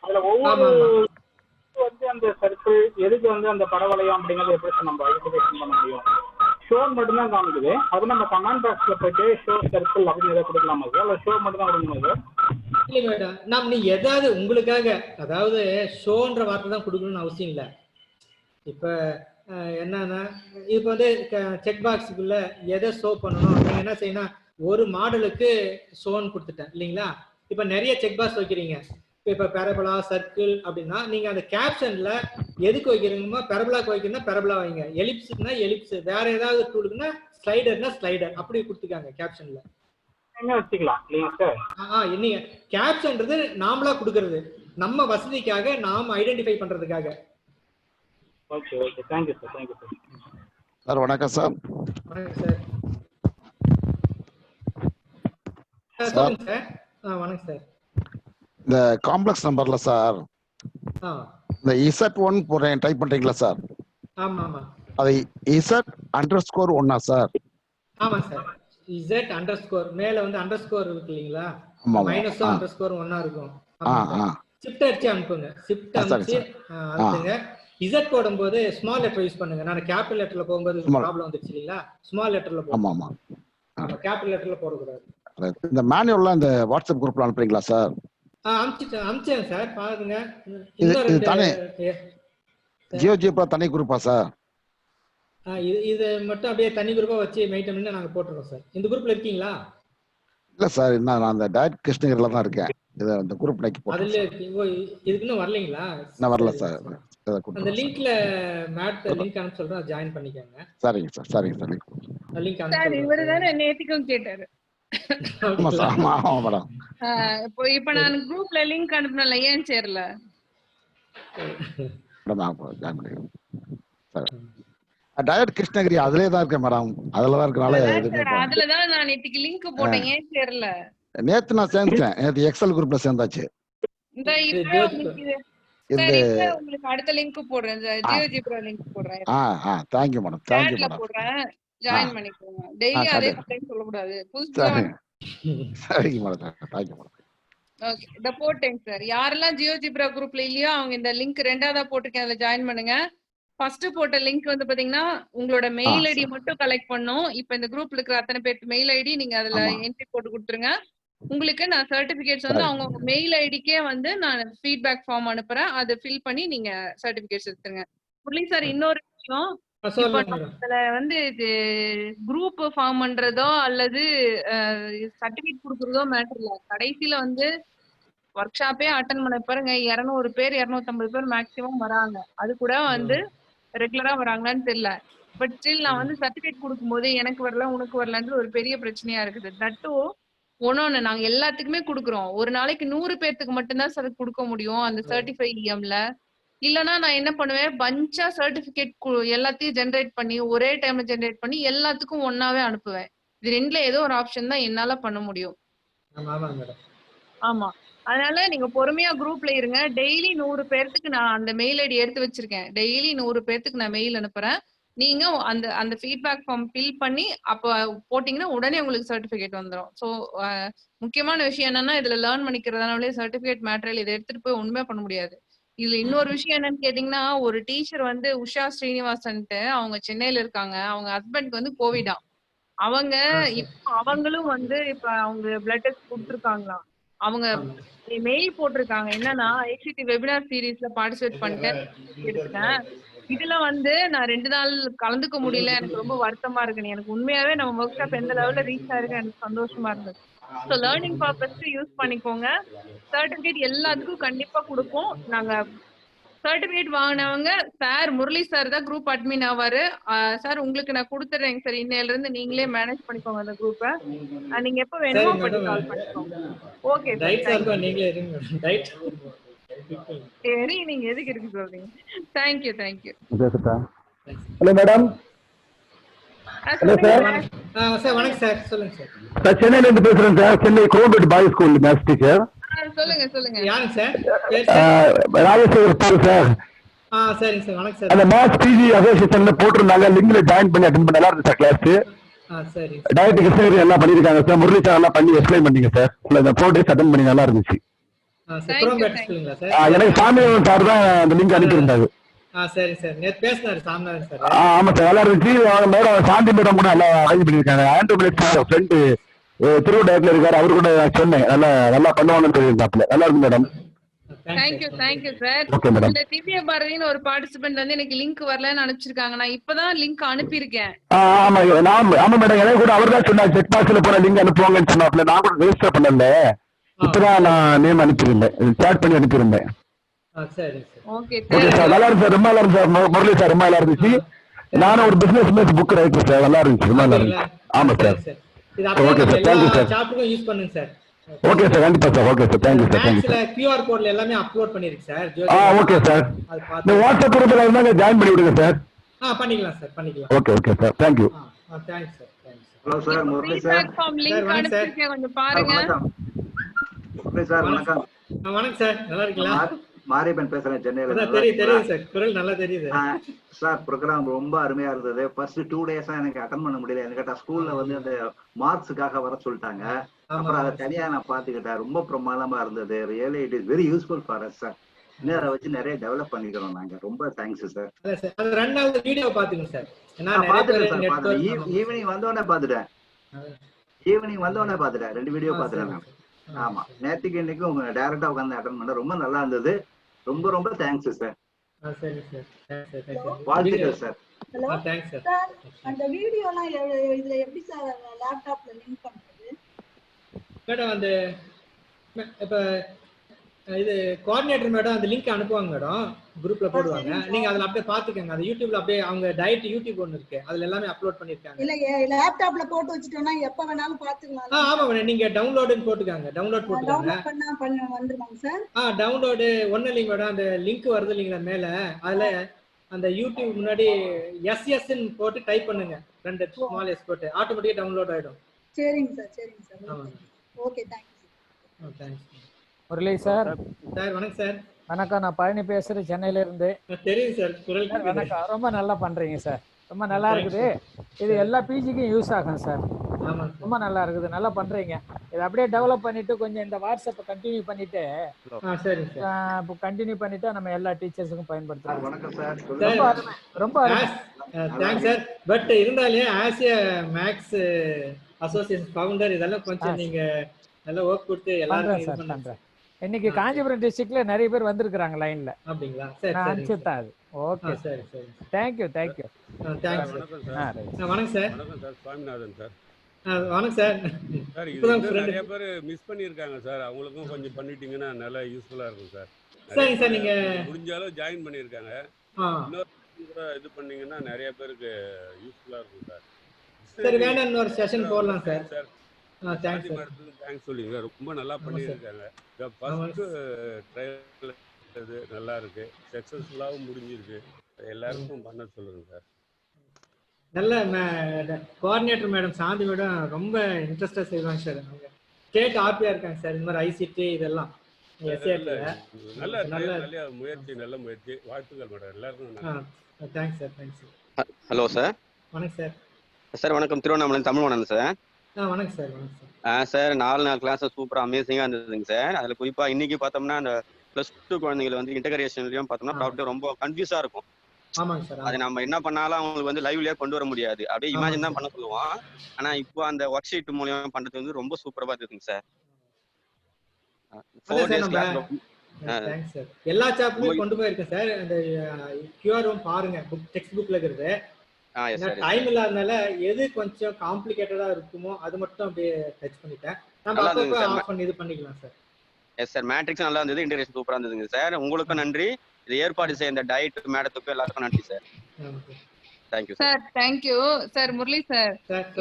அதுல ஒவ்வொரு வந்து அந்த சர்க்கிள் எதுக்கு வந்து அந்த பரவளையம் அப்படிங்கறது எப்படி நம்ம ஐடென்டிஃபை பண்ண முடியும்? ஷோன் மட்டும் தான் காமிக்குது. அது நம்ம கமெண்ட் பாக்ஸ்ல போயிட்டு ஷோ சர்க்கிள் அப்படின்னு ஏதாவது கொடுக்கலாமா சார்? இல்ல ஷோ மட்டும் தான் கொடுக்கணும் சார்? இல்ல மேடம், நீ ஏதாவது உங்களுக்காக, அதாவது ஷோன்ற வார்த்தை தான் கொடுக்கணும்னு அவசியம் இல்லை. இப்ப என்னன்னா இப்ப வந்து செக் பாக்ஸுக்குள்ள எதை ஷோ பண்ணணும், நீங்க என்ன செய்யணும், ஒரு மாடலுக்கு ஷோன் கொடுத்துட்டேன் இல்லைங்களா. இப்ப நிறைய செக் பாக்ஸ் வைக்கிறீங்க. இப்ப பெரபலா சர்க்கிள் அப்படின்னா நீங்க அந்த கேப்ஷன்ல எதுக்கு வைக்கிறீங்கன்னா பெரபலாக்கு வைக்கணும்னா பெரபலா வைங்க, எலிப்ஸ்னா எலிப்ஸ், வேற ஏதாவது டூலுக்குன்னா ஸ்லைடர்னா ஸ்லைடர் அப்படி கொடுத்துருக்காங்க கேப்ஷன்ல. என்ன வச்சுக்கலாம் இல்லையா சார்? நீங்க கேப்ஷன்றது நாமளா கொடுக்கறது, நம்ம வசதிக்காக நாம ஐடென்டிஃபை பண்றதுக்காக. Okay okay, thank you sir, thank you sir. Sir வணக்கம் சார். வணக்கம் சார். சொல்லுங்க சார். வணக்கம் சார். இந்த காம்ப்ளெக்ஸ் நம்பர்ல சார் இந்த Z1 போறேன் டைப் பண்றீங்களா சார்? ஆமா ஆமா. அது Z_1 சார்? ஆமா சார். Z_ மேல வந்து அண்டர்ஸ்கோர் இருக்கு இல்லீங்களா, மைனஸோ அண்டர்ஸ்கோர் ஒண்ணா இருக்கும். ஷிஃப்ட் அடிச்சு அனுப்புங்க. ஷிஃப்ட் அடிச்சு அனுப்புங்க. Z போடும்போது ஸ்மால் லெட்டர் யூஸ் பண்ணுங்க. நான் கேபிட்டல் லெட்டர்ல போகும்போது ப்ராப்ளம் வந்துச்சு இல்லீங்களா, ஸ்மால் லெட்டர்ல போடுங்க. ஆமா ஆமா, கேபிட்டல் லெட்டர்ல போட கூடாது. இந்த மேனுவல்ல இந்த வாட்ஸ்அப் குரூப்ல அனுப்புறீங்களா சார்? அனுப்பிச்சேன் சார், பாருங்க. இது தானே ஜியோஜிப்ரா தனி குரூப்பா சார்? இது மட்டும் அப்படியே தனி குரூப்பா வச்சு மெயின்டைன் பண்ணி நாங்க போட்டுறோம் சார். இந்த குரூப்ல இருக்கீங்களா? இல்ல சார், நான் அந்த டயட் கிருஷ்ணகிரில தான் இருக்கேன். இத அந்த குரூப் லைக் போட்டு. அதுல இதுக்கு இன்னும் வரலீங்களா? நான் வரல சார். அந்த லிங்க்ல மேட் லிங்க் அனுப்ப சொல்றேன், ஜாயின் பண்ணிக்கங்க. சரிங்க சார், சரிங்க சார். லிங்க் அனுப்ப சார் இவரு தானே நேத்திக்கும் கேட்டாரு. ஆமா சார், ஆமா மேடம். இப்போ நான் குரூப்ல லிங்க் அனுப்புனல, ஏன் சேரல? டயட் கிருஷ்ணகிரி அதுலயே தான் இருக்கேன் மேடம். அதுலதான் இருக்கனால அதுலதான் நான் நேத்திக்கு லிங்க் போட்டேன், ஏன் சேரல? நேத்து நான் சேர்ந்தேன். நேத்து எக்ஸல் குரூப்ல சேர்ந்தாச்சு. இந்த உங்களுக்கு அடுத்த லிங்க் போடுறேன், ஜியோஜிப்ரா லிங்க் போடுறேன். Thank you madam, thank you madam. போடுறேன், ஜாயின் பண்ணிக்கோங்க. டெய்லி அதே கம்ப்ளைண்ட் சொல்ல கூடாது. சரிங்க madam, thank you madam. Okay, இத போட்டேன் சார். யாரெல்லாம் ஜியோஜிப்ரா குரூப்ல இல்லையோ அவங்க இந்த லிங்க் ரெண்டாவதா போட்டுருக்கேன், அதுல ஜாயின் பண்ணுங்க. ஃபர்ஸ்ட் போட்ட லிங்க் வந்து பாத்தீங்கன்னா உங்களோட மெயில் ஐடி மட்டும் கலெக்ட் பண்ணும். இப்ப இந்த குரூப்ல இருக்கிற அத்தனை பேருக்கு மெயில் ஐடி நீங்க அதுல என்ட்ரி போட்டு கொடுத்துருங்க. உங்களுக்கு நான் சர்டிபிகேட்ஸ் வந்து அவங்க மெயில் ஐடிக்கே வந்து நான் ஃபீட்பேக் ஃபார்ம் அனுப்புறேன், அதை ஃபில் பண்ணி நீங்க சர்டிபிகேட்ஸ் எடுத்துருங்க. முரளி சார், இன்னொரு விஷயம், இப்ப அதுல வந்து இது குரூப் ஃபார்ம் பண்றதோ அல்லது சர்டிபிகேட் கொடுக்கறதோ மேட்டர் இல்ல. கடைசியில வந்து ஒர்க் ஷாப்பே அட்டன் பண்ண பாருங்க, 200 பேர் 250 பேர் மேக்சிமம் வராங்க. அது கூட வந்து ரெகுலரா வராங்களான்னு தெரியல. பட் ஸ்டில் நான் வந்து சர்டிபிகேட் கொடுக்கும்போது எனக்கு வரல உனக்கு வரலன்றது ஒரு பெரிய பிரச்சனையா இருக்குது. தட்டும் ஒன்னொன்னு நாங்க எல்லாத்துக்குமே கொடுக்குறோம். ஒரு நாளைக்கு 100 பேர்த்துக்கு மட்டும்தான் சார் கொடுக்க முடியும் அந்த சர்டிஃபை இஎம்ல. இல்லைன்னா நான் என்ன பண்ணுவேன், பஞ்சா சர்டிபிகேட் எல்லாத்தையும் ஜென்ரேட் பண்ணி ஒரே டைம்ல ஜென்ரேட் பண்ணி எல்லாத்துக்கும் ஒன்னாவே அனுப்புவேன். இது ரெண்டுல ஏதோ ஒரு ஆப்ஷன் தான் என்னால பண்ண முடியும். ஆமா, அதனால நீங்க பொறுமையா குரூப்ல இருங்க. டெய்லி 100 பேர்த்துக்கு நான் அந்த மெயில் ஐடி எடுத்து வச்சிருக்கேன். டெய்லி 100 பேர்த்துக்கு நான் மெயில் அனுப்புறேன். நீங்க அந்த அந்த ஃபீட்பேக் ஃபார்ம் ஃபில் பண்ணி அப்ப போட்டீங்கன்னா உடனே உங்களுக்கு சர்டிபிகேட் வந்துடும். ஸோ முக்கியமான விஷயம் என்னன்னா, இதுல லேர்ன் பண்ணிக்கிறதுனாலே சர்டிபிகேட் மேட்டரியல் இதை எடுத்துட்டு போய் ஒண்ணுமே பண்ண முடியாது. இதுல இன்னொரு விஷயம் என்னன்னு கேட்டீங்கன்னா, ஒரு டீச்சர் வந்து உஷா ஸ்ரீனிவாசன்ட்டு அவங்க சென்னையில இருக்காங்க. அவங்க ஹஸ்பண்ட்க்கு வந்து கோவிடா. அவங்க இப்போ அவங்களும் வந்து இப்ப அவங்க பிளட் டெஸ்ட் கொடுத்துருக்காங்களாம். அவங்க மெயில் போட்டிருக்காங்க என்னன்னா, ஐசிடி வெபினார் சீரீஸ்ல பார்ட்டிசிபேட் பண்ணிட்டு எடுத்தேன். இதுல வந்து நான் 2 நாள் கலந்துக்க முடியல, எனக்கு ரொம்ப வருத்தமா இருக்கு. எனக்கு உண்மையாவே நம்ம ஒர்க் ஷாப் எந்த லெவல்ல ரீச் ஆயிருக்கு எனக்கு சந்தோஷமா இருந்தது. ஸோ லேர்னிங் பர்பஸ்க்கு யூஸ் பண்ணிக்கோங்க. சர்டிபிகேட் எல்லாத்துக்கும் கண்டிப்பா கொடுப்போம். நாங்க சர்டிபிகேட் வாங்கினவங்க சார் முரளி சார் தான் குரூப் அட்மின் ஆவாரு. சார் உங்களுக்கு நான் கொடுத்துறேங்க சார், இன்னையில இருந்து நீங்களே மேனேஜ் பண்ணிக்கோங்க அந்த குரூப்பை. நீங்க எப்ப வேணுமோ பண்ணி கால் பண்ணிக்கோங்க. ஓகே சரி, நீங்க எதுக்கு இருக்கு சொல்றீங்க. Thank you thank you. Hello madam. Hello sir. Sir வணக்கம் சார், சொல்லுங்க சார். நான் சென்னையில இருந்து பேசுறேன் sir. Chennai Kolpet boys school maths teacher. சொல்லுங்க சொல்லுங்க. யாருங்க சார்? ராஜேஸ்வர் பாரு சார். சரிங்க சார், வணக்கம் சார். அந்த மேத்ஸ் பிஜி அசோசியேஷன்ல போட்டிருந்தாங்க, லிங்க்ல ஜாயின் பண்ணி அட்டெண்ட் பண்ண நல்லா இருந்துச்சு சார் கிளாஸ். சரி. டயட் கிருஷ்ணகிரி எல்லாம் பண்ணிருக்காங்க சார். முரளி சார் எல்லாம் பண்ணி எக்ஸ்பிளைன் பண்ணீங்க சார். இந்த 4 days அட்டெண்ட் பண்ணி நல்லா இருந்துச்சு. எனக்கு சாமிநாதன் சார் தான் அந்த லிங்க் அனுப்பியிருந்தாரு. சரி சார், நேத்து பேசினாரு சாமிநாதன் சார். ஆமா சார், நல்லா இருந்துச்சு. மேடம் சாந்தி மேடம் கூட நல்லா அரேஞ்ச் பண்ணிருக்காங்க. ஆண்டோ ஃப்ரெண்டு திருவண்ணாமலை இருக்காரு, அவரு கூட சொன்னேன் நல்லா நல்லா பண்ணுவாங்கன்னு சொல்லியிருந்தாப்புல. நல்லா இருக்கு madam. Thank you sir. Okay madam. இந்த திவ்ய பாரதின்னு ஒரு பார்ட்டிசிபென்ட் வந்து எனக்கு லிங்க் வரலன்னு அனுப்பிச்சிருக்காங்க. நான் இப்பதான் லிங்க் அனுப்பியிருக்கேன். ஆமா ஆமா மேடம், எனக்கு கூட அவர் தான் சொன்னார் செக் பாக்ஸ்ல போன லிங்க் அனுப்புவாங்கன்னு சொன்னாப்ல. நான் கூட ரெஜிஸ்டர் பண்ணல, இப்பதான் நான் நேம் அனுப்பியிருந்தேன், சேட் பண்ணி அனுப்பியிருந்தேன். ஓகே சார், நல்லா இருக்கு சார், ரொம்ப நல்லா இருக்கு சார். முரளி சார் ரொம்ப நல்லா இருந்துச்சு. நானும் ஒரு பிசினஸ் புக் ரைட்டர் சார், நல்லா இருந்துச்சு, ரொம்ப நல்லா இருந்துச்சு. ஆமா sir. Okay sir, thank you sir. சாப்டரும் யூஸ் பண்ணுங்க சார். ஓகே சார், கண்டிப்பா sir. Okay sir, thank you sir. Thank you sir. QR கோட்ல எல்லாமே அப்லோட் பண்ணிருக்கு சார். Okay sir. இந்த வாட்ஸ்அப் குரூப்ல இருந்தாங்க ஜாயின் பண்ணி விடுங்க சார். பண்ணிக்கலாம் சார், பண்ணிக்கலாம். Okay sir, thank you. Thanks sir. Hello sir, Murali sir. Link அனுப்பிச்சிருக்கேன், கொஞ்சம் பாருங்க. முரளி சார் வணக்கம். வணக்கம் சார், நல்லா இருக்கீங்களா? மாரியப்பன் பேசுறேன், சென்னையில. தெரியுது சார், குரல் நல்லா தெரியுது சார். ப்ரோக்ராம் ரொம்ப அருமையா இருந்தது. ஃபர்ஸ்ட் 2 டேஸா எனக்கு அட்டெண்ட் பண்ண முடியல. எனக்கு ஸ்கூல்ல வந்து அந்த மார்க்ஸுக்காக வர சொல்லிட்டாங்க. அப்புறம் அதை தனியா நான் பாத்துக்கிட்டேன். ரொம்ப பிரமாதமா இருந்தது. Really it is very useful for us sir. இன்னும் அதை வச்சு நிறைய டெவலப் பண்ணிக்கிறோம் நாங்க. ரொம்ப தேங்க்ஸ் சார். அது ரெண்டாவது வீடியோ பாத்துங்க சார். நான் பாத்துட்டேன் சார், பாத்துட்டேன். ஈவினிங் வந்தோடனே பாத்துட்டேன். 2 வீடியோ பாத்துட்டேன் நான். ஆமா, நேற்றுக்கு இன்னைக்கு உங்க டைரக்டா உட்காந்து அட்டெண்ட் பண்ண ரொம்ப நல்லா இருந்தது. ரொம்ப ரொம்ப தேங்க்ஸ் சார். சரி சார், வாழ்த்துக்கள் சார். ஹலோ சார், அந்த வீடியோலாம் இதுல எப்படி சார் லேப்டாப்ல லிங்க் பண்றது மேடம்? அந்த இப்ப இது கோஆர்டினேட்டர் மேடம் அந்த லிங்க் அனுப்புவாங்க மேடம், குரூப்ல போடுவாங்க. நீங்க அதுல அப்படியே பாத்துக்கங்க. அது யூடியூப்ல அப்படியே அவங்க டயட் யூடியூப் ஒன்னு இருக்கு, அதுல எல்லாமே அப்லோட் பண்ணிருக்காங்க. இல்ல லேப்டாப்ல போட்டு வச்சிட்டோம்னா எப்ப வேணாலும் பாத்துக்கலாம். ஆமா மேடம், நீங்க டவுன்லோட்னு போட்டுக்கங்க. டவுன்லோட் போட்டுக்கங்க. டவுன்லோட் பண்ண வந்துருவாங்க சார். டவுன்லோட் ஒண்ணு இல்லைங்க மேடம், அந்த லிங்க் வருது இல்லீங்களா மேல, அதுல அந்த யூடியூப் முன்னாடி எஸ்எஸ்ன்னு போட்டு டைப் பண்ணுங்க, 2 ஸ்மால் எஸ் போட்டு ஆட்டோமேட்டிக்கா டவுன்லோட் ஆயிடும். சரிங்க sir. Okay, thanks. Murali sir. வணக்கம் சார். வணக்கம், நான் பழனி பேசுறேன், சென்னையில இருந்து. தெரியும் சார், குரல் வணக்கம். ரொம்ப நல்லா பண்றீங்க சார், ரொம்ப நல்லா இருக்குது. இது எல்லா பிஜிக்கும் யூஸ் ஆகும் சார். ரொம்ப நல்லா இருக்குது, நல்லா பண்றீங்க. இதை அப்படியே டெவலப் பண்ணிட்டு கொஞ்சம் இந்த வாட்ஸ்அப்பை கண்டினியூ பண்ணிட்டு கண்டினியூ பண்ணிட்டு நம்ம எல்லா டீச்சர்ஸுக்கும் பயன்படுத்தலாம். வணக்கம் சார். ரொம்ப தேங்க்ஸ் சார். பட் இருந்தாலே as a maths association founder இதெல்லாம் கொஞ்சம் நீங்க நல்ல ஒர்க் கொடுத்து எல்லாரும் இது பண்ணுங்க. இன்னைக்கு காஞ்சிபுரம் டிஸ்ட்ரிக்ட்ல நிறைய பேர் வந்திருக்காங்க லைன்ல. அப்படிங்களா? சரி, நான் அனுப்பிச்சுட்டேன் அது. ஓகே, சரி. தேங்க்யூ. தேங்க்ஸ். வணக்கம் சார். வணக்கம் சார், சுவாமிநாதன் சார். வணக்கம் சார். சார், இது நிறைய பேர் மிஸ் பண்ணியிருக்காங்க சார், அவங்களுக்கும் கொஞ்சம் பண்ணிட்டீங்கன்னா நல்லா யூஸ்ஃபுல்லா இருக்கும் சார். சரி சார், நீங்க முடிஞ்ச அளவு ஜாயின் பண்ணியிருக்காங்க. இன்னொரு கூட இது பண்ணீங்கன்னா நிறைய பேருக்கு யூஸ்ஃபுல்லா இருக்கும் சார். சரி, வேணா இன்னொரு செஷன் போடலாம் சார். Thanks sir. தேங்க்ஸ் சொல்லுங்க, ரொம்ப நல்லா பண்ணியிருக்காங்க. ஃபர்ஸ்ட் ட்ரையல் இது நல்லா இருக்கு, சக்சஸ்ஃபுல்லாகவும் முடிஞ்சிருக்கு. எல்லாருக்கும் பண்ண சொல்லுங்க சார். நல்ல கோஆர்டினேட்டர் மேடம் சாந்தி மேடம் ரொம்ப இன்ட்ரெஸ்டா செய்வாங்க சார். அவங்க ஸ்டேட் ஆர்பியா இருக்காங்க சார். இந்த மாதிரி ஐசிடி இதெல்லாம் நல்ல முயற்சி. வாழ்த்துக்கள் மேடம் எல்லாருக்கும். Thanks sir. Hello sir. வணக்கம் சார். சார் வணக்கம், திருவண்ணாமலை தமிழ்வாணன் சார். வணக்கம் சார். சார் 4 கிளாஸ் சூப்பரா அமேசிங்கா இருந்ததுங்க சார். அதுல குறிப்பா இன்னைக்கு பார்த்தோம்னா அந்த +2 குழந்தைகள் வந்து இன்டகிரேஷன்லயும் பார்த்தோம்னா ப்ராப்ளம் ரொம்ப கன்ஃபியூஸா இருக்கும். ஆமாங்க சார். அது நம்ம என்ன பண்ணாலும் அவங்களுக்கு வந்து லைவ்லயே கொண்டு வர முடியாது, அப்படியே இமேஜின் தான் பண்ண சொல்லுவோம். ஆனா இப்போ அந்த ஒர்க் ஷீட் மூலமா பண்றது வந்து ரொம்ப சூப்பரா இருக்குங்க sir. 4 days class. Thanks sir. எல்லா சாப்டரும் கொண்டு போயிருக்கேன் சார். அந்த QR பாருங்க, டெக்ஸ்ட் புக்ல இருக்குது. டைம் இல்லாதனால எது கொஞ்சம் காம்ப்ளிகேட்டடா இருக்குமோ அது மட்டும் அப்படியே டச் பண்ணிட்டேன். நம்ம அப்பப்ப ஆஃப் பண்ணி இது பண்ணிக்கலாம் சார். எஸ் சார், மேட்ரிக்ஸ் நல்லா இருந்தது, இன்டகிரேஷன் சூப்பரா இருந்ததுங்க சார். உங்களுக்கும் நன்றி, இது ஏற்பாடு செய்ய இந்த டயட் மேடத்துக்கும் எல்லாத்துக்கும் நன்றி sir. Thank you sir. Thank you sir. Murali sir,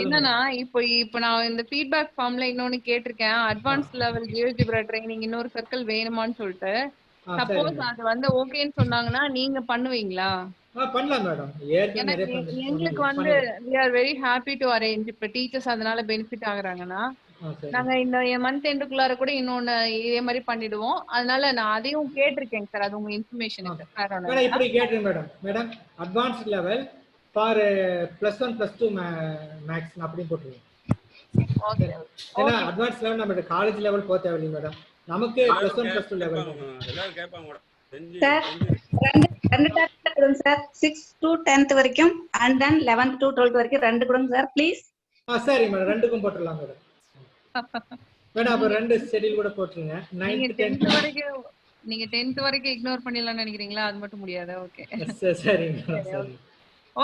என்னன்னா இப்போ நான் இந்த ஃபீட்பேக் ஃபார்ம்ல இன்னொன்னு கேட்டிருக்கேன், அட்வான்ஸ் லெவல் ஜியோஜிப்ரா ட்ரைனிங் இன்னொரு சர்க்கிள் வேணுமான்னு சொல்லிட்டு. சப்போஸ் அது வந்து ஓகேன்னு சொன்னாங்கன்னா நீங்க பண்ணுவீங்களா? பண்ணலாம் மேடம். எங்களுக்கு வந்து we are very happy to arrange. இப்ப டீச்சர்ஸ் அதனால பெனிஃபிட் ஆகுறாங்கன்னா நாங்க இந்த மந்த் எண்டுக்குள்ளார கூட இன்னொன்னு இதே மாதிரி பண்ணிடுவோம். அதனால நான் அதையும் கேட்டிருக்கேன் சார், அது உங்க இன்ஃபர்மேஷனுக்கு. மேடம் இப்படி கேட்டிருக்கேன் madam advance level for +1 +2 maths அப்படி போட்டுருங்க. ஓகே. ஏன்னா அட்வான்ஸ் லெவல் நம்ம காலேஜ் லெவல் போக தேவையில்லை மேடம், நமக்கு +1 +2 லெவல் எல்லாரும் கேட்பாங்க மேடம். சார் ரெண்டு டாபிக் கொடுங்க சார், 6th to 10th வரைக்கும் and then 11th to 12th வரைக்கும் ரெண்டு கொடுங்க சார் ப்ளீஸ். சரி மேடம், ரெண்டுக்கும் போட்டுடலாம் மேடம். மேடம் அப்ப 2 ஷெட்யூல் கூட போட்டுருங்க. 9th 10th வரைக்கும் நீங்க 10th வரைக்கும் இக்னோர் பண்ணிடலாம்னு நினைக்கிறீங்களா? அது மட்டும் முடியாது. ஓகே. சரிங்க சரி.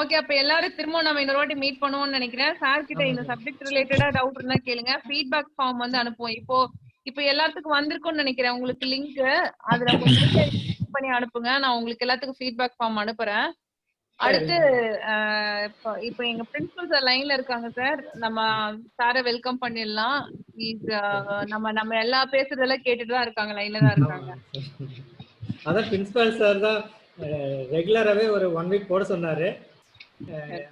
ஓகே, அப்ப எல்லாரும் திரும்ப நம்ம இன்னொரு வாட்டி மீட் பண்ணுவோம்னு நினைக்கிறேன். சார் கிட்ட இந்த சப்ஜெக்ட் ரிலேட்டடா டவுட் இருந்தா கேளுங்க. ஃபீட்பேக் ஃபார்ம் வந்து அனுப்புவோம். இப்போ எல்லாத்துக்கும் வந்திருக்கும்னு நினைக்கிறேன் உங்களுக்கு லிங்க். அதுல கொஞ்சம் பண்ணி அனுப்புங்க. நான் உங்களுக்கு எல்லாத்துக்கும் ஃபீட்பேக் ஃபார்ம் அனுப்புறேன். அடுத்து இப்போ எங்க பிரின்சிபல் சார் லைன்ல இருக்காங்க சார். நம்ம சாரை வெல்கம் பண்ணிடலாம். நம்ம எல்லா பேசுறதெல்லாம் கேட்டுட்டு தான் இருக்காங்க, லைன்ல தான் இருக்காங்க. அதான் பிரின்சிபல் சார் தான் ரெகுலராகவே ஒரு 1 வீக் போட சொன்னாரு.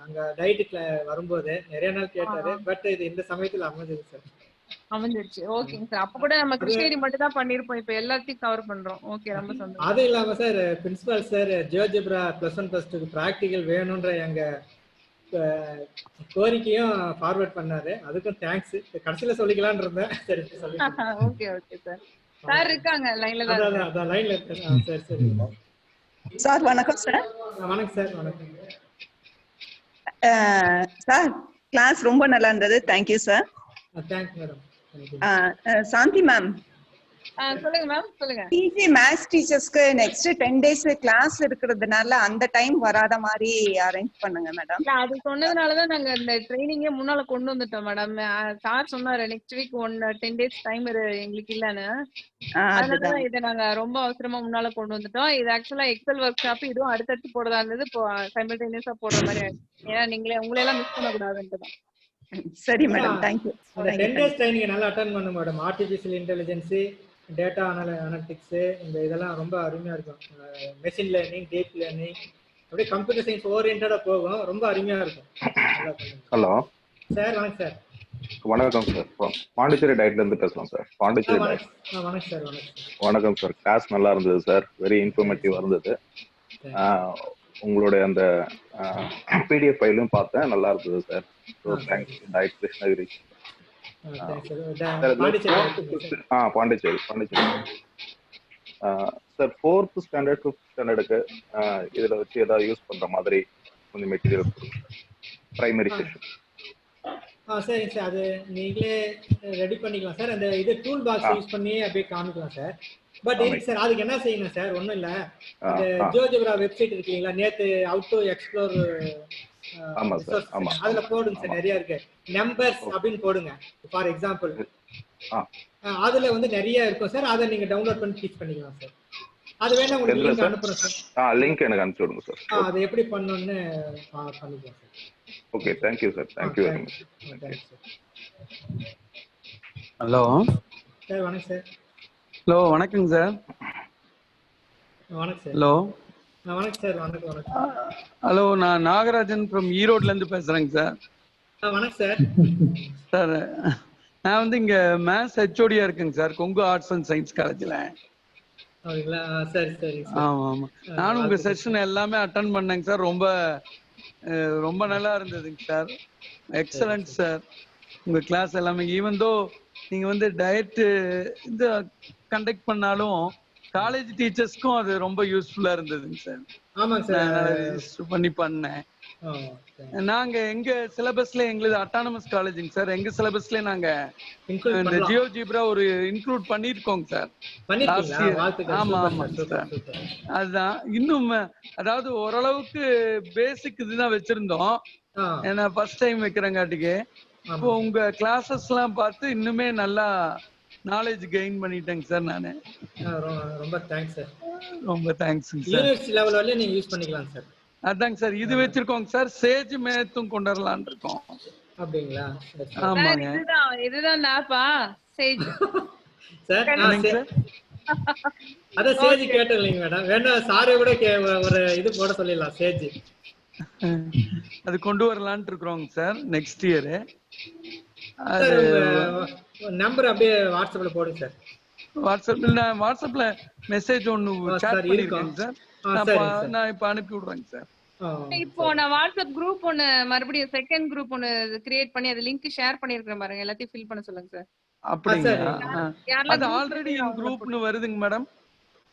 அங்க டயட்டுக்கு வரும்போது நிறைய நாள் கேட்டாரு. பட் இது இந்த சமயத்துல அமைஞ்சது சார். அமைஞ்சிருச்சு. ஓகேங்க சார். அப்ப கூட நம்ம கிருஷ்ணகிரி மட்டும் தான் பண்ணிருப்போம். இப்போ எல்லாத்தையும் கவர் பண்றோம். ஓகே, ரொம்ப சந்தோஷம். அது இல்லாம sir principal sir GeoGebra +1 +2 practical வேணும்ன்ற எங்க கோரிக்கையும் ஃபார்வர்ட் பண்ணாரு. அதுக்கும் தேங்க்ஸ். கடைசியில சொல்லிக்கலாம்னு இருந்தேன். சரி சொல்லிட்டேன். Okay okay sir. சார் இருக்காங்க லைன்ல தான். அதான் லைன்ல இருக்காங்க. சரி சரி. சார் வணக்கம் சார். வணக்கம் சார். வணக்கம் சார். கிளாஸ் ரொம்ப நல்லா இருந்தது. Thank you sir. Thanks madam. Shanti ma'am. சொல்லுங்க மேம், சொல்லுங்க. பிஜி மேத்ஸ் டீச்சர்ஸ்க்கு நெக்ஸ்ட் 10 days கிளாஸ் இருக்கிறதுனால அந்த டைம் வராத மாதிரி அரேஞ்ச் பண்ணுங்க மேடம். இல்ல, அது சொன்னதுனால தான் நாங்க இந்த ட்ரெய்னிங்கே முன்னால கொண்டு வந்துட்டோம் மேடம். சார் சொன்னாரு நெக்ஸ்ட் வீக் 10 days டைம் எங்களுக்கு இல்லன்னு. அதனால இதை நாங்க ரொம்ப அவசரமா முன்னால கொண்டு வந்துட்டோம். இது ஆக்சுவலா எக்ஸல் ஒர்க் ஷாப் இதுவும் அடுத்தடுத்து போடுறதா இருந்தது. இப்போ சைமல்டேனியஸா போடுற மாதிரி ஆயிடுச்சு. ஏன்னா உங்களை எல்லாம் மிஸ் பண்ண கூடாதுன்ட்டு தான். சரி மேடம், தேங்க்யூ. 10 days ட்ரைனிங் நல்லா அட்டெண்ட் பண்ண madam. Artificial intelligence, data analytics, இந்த இதெல்லாம் ரொம்ப அருமையா இருக்கும். மெஷின் லேர்னிங், டீப் லேர்னிங், அப்படியே கம்ப்யூட்டர் சயின்ஸ் ஓரியன்டா போகும். ரொம்ப அருமையா இருக்கும். Hello sir. வணக்கம் சார். வணக்கம் சார். பாண்டிச்சேரி டயட்ல இருந்து பேசுறோம் சார். பாண்டிச்சேரி டயட். வணக்கம் சார். வணக்கம் சார். கிளாஸ் நல்லா இருந்தது சார். வெரி இன்ஃபர்மேட்டிவா இருந்தது. உங்களுடைய அந்த பிடிஎஃப் ஃபைலும் பார்த்தேன், நல்லா இருந்தது sir. So thanks diet Krishnagiri. Pondicherry sir. 4th standard 5th standardக்கு இதுல வச்சு ஏதாவது யூஸ் பண்ற மாதிரி கொஞ்சம் மெட்டீரியல் பிரைமரி செக்ஷன். சரிங்க சார். அது நீங்களே ரெடி பண்ணிக்கலாம் சார். அந்த இது டூல் பாக்ஸ் யூஸ் பண்ணி அப்படியே காமிக்கலாம் சார். பட் இருக்கு சார், அதுக்கு என்ன செய்யணும் சார்? ஒன்றும் இல்லை, அந்த ஜியோஜிப்ரா வெப்சைட் இருக்கீங்களா, நேற்று அவுட் டு எக்ஸ்ப்ளோர் அதுல போடுங்க சார். நிறைய இருக்கு. நம்பர்ஸ் அப்படின்னு போடுங்க ஃபார் எக்ஸாம்பிள். அதுல வந்து நிறைய இருக்கும் சார். அதை நீங்க டவுன்லோட் பண்ணி டீச் பண்ணிக்கலாம் சார். அது வேணா உங்களுக்கு லிங்க் அனுப்புறேன் சார். லிங்க் எனக்கு அனுப்பிச்சு விடுங்க சார். அது எப்படி பண்ணணும்னு பண்ணிக்கலாம் sir. Okay, thank you sir. Thank you very much. Hello sir. வணக்கம் சார். ஹலோ வணக்கங்க சார். வணக்கம் சார். ஹலோ வணக்கம் சார். வணக்கம் வணக்கம். ஹலோ, நான் நாகராஜன் ஃப்ரம் ஈரோட்ல இருந்து பேசுறேங்க சார். வணக்கம் சார். சார், நான் வந்து இங்க மேத்ஸ் ஹெச்ஓடியா இருக்குங்க sir, Kongu arts and science காலேஜ்ல. சரி சரி. ஆமா ஆமா, நானும் உங்க செஷன் எல்லாமே அட்டன் பண்ணேங்க சார். ரொம்ப நல்லா இருந்ததுங்க சார். Excellent sir. உங்க கிளாஸ் எல்லாமே ஈவன் தோ நீங்க வந்து டயட் இது கண்டக்ட் பண்ணாலும் காலேஜ் டீச்சர்ஸ்க்கும் அது ரொம்ப யூஸ்ஃபுல்லா இருந்ததுங்க சார். ஆமாங்க சார். ரெஜிஸ்டர் பண்ணி பண்ணேன். நாங்க எங்க சிலபஸ்ல எங்களுக்கு அட்டானமஸ் காலேஜுங்க சார். எங்க சிலபஸ்ல நாங்க இந்த ஜியோஜிப்ரா ஒரு இன்க்ளூட் பண்ணிருக்கோங்க சார். ஆமா ஆமா சார். அதுதான் இன்னும் அதாவது ஓரளவுக்கு பேசிக் இதுதான் வச்சிருந்தோம். ஏன்னா ஃபர்ஸ்ட் டைம் வைக்கிறங்காட்டிக்கு இப்போ உங்க கிளாஸஸ் எல்லாம் பார்த்து இன்னுமே நல்லா நாலேஜ் கெயின் பண்ணிட்டேங்க சார். நானு ரொம்ப தேங்க்ஸ் சார். ரொம்ப தேங்க்ஸ் சார். யூனிவர்சிட்டி லெவல் வரையும் நீங்க யூஸ் பண்ணிக்கலாம் சார். அதாங்க சார் இது வச்சிருக்கோங்க சார். சேஜ் மேத்தும் கொண்டு வரலாம்னு இருக்கோம். அப்படிங்களா? ஆமாங்க. இதுதான் நாப்பா சேஜ் சார். அத சேஜ் கேட்டலீங்க மேடம். வேணா சாரே கூட ஒரு இது போட சொல்லிடலாம் சேஜ். அது கொண்டு வரலாம்னு இருக்கோங்க சார் நெக்ஸ்ட் இயர். நம்பர் அப்படியே வாட்ஸ்அப்ல போடுங்க சார். வாட்ஸ்அப்ல மெசேஜ் ஒன்னு சாட் பண்ணிருக்கேன் சார். நான் இப்ப அனுப்பி விடுறேங்க சார். இப்போ நான் வாட்ஸ்அப் குரூப் ஒன்னு மறுபடியும் செகண்ட் குரூப் ஒன்னு கிரியேட் பண்ணி அது லிங்க் ஷேர் பண்ணிருக்கேன் பாருங்க. எல்லாத்தையும் ஃபில் பண்ண சொல்லுங்க சார். அப்படிங்களா? அது ஆல்ரெடி குரூப்னு வருதுங்க மேடம்.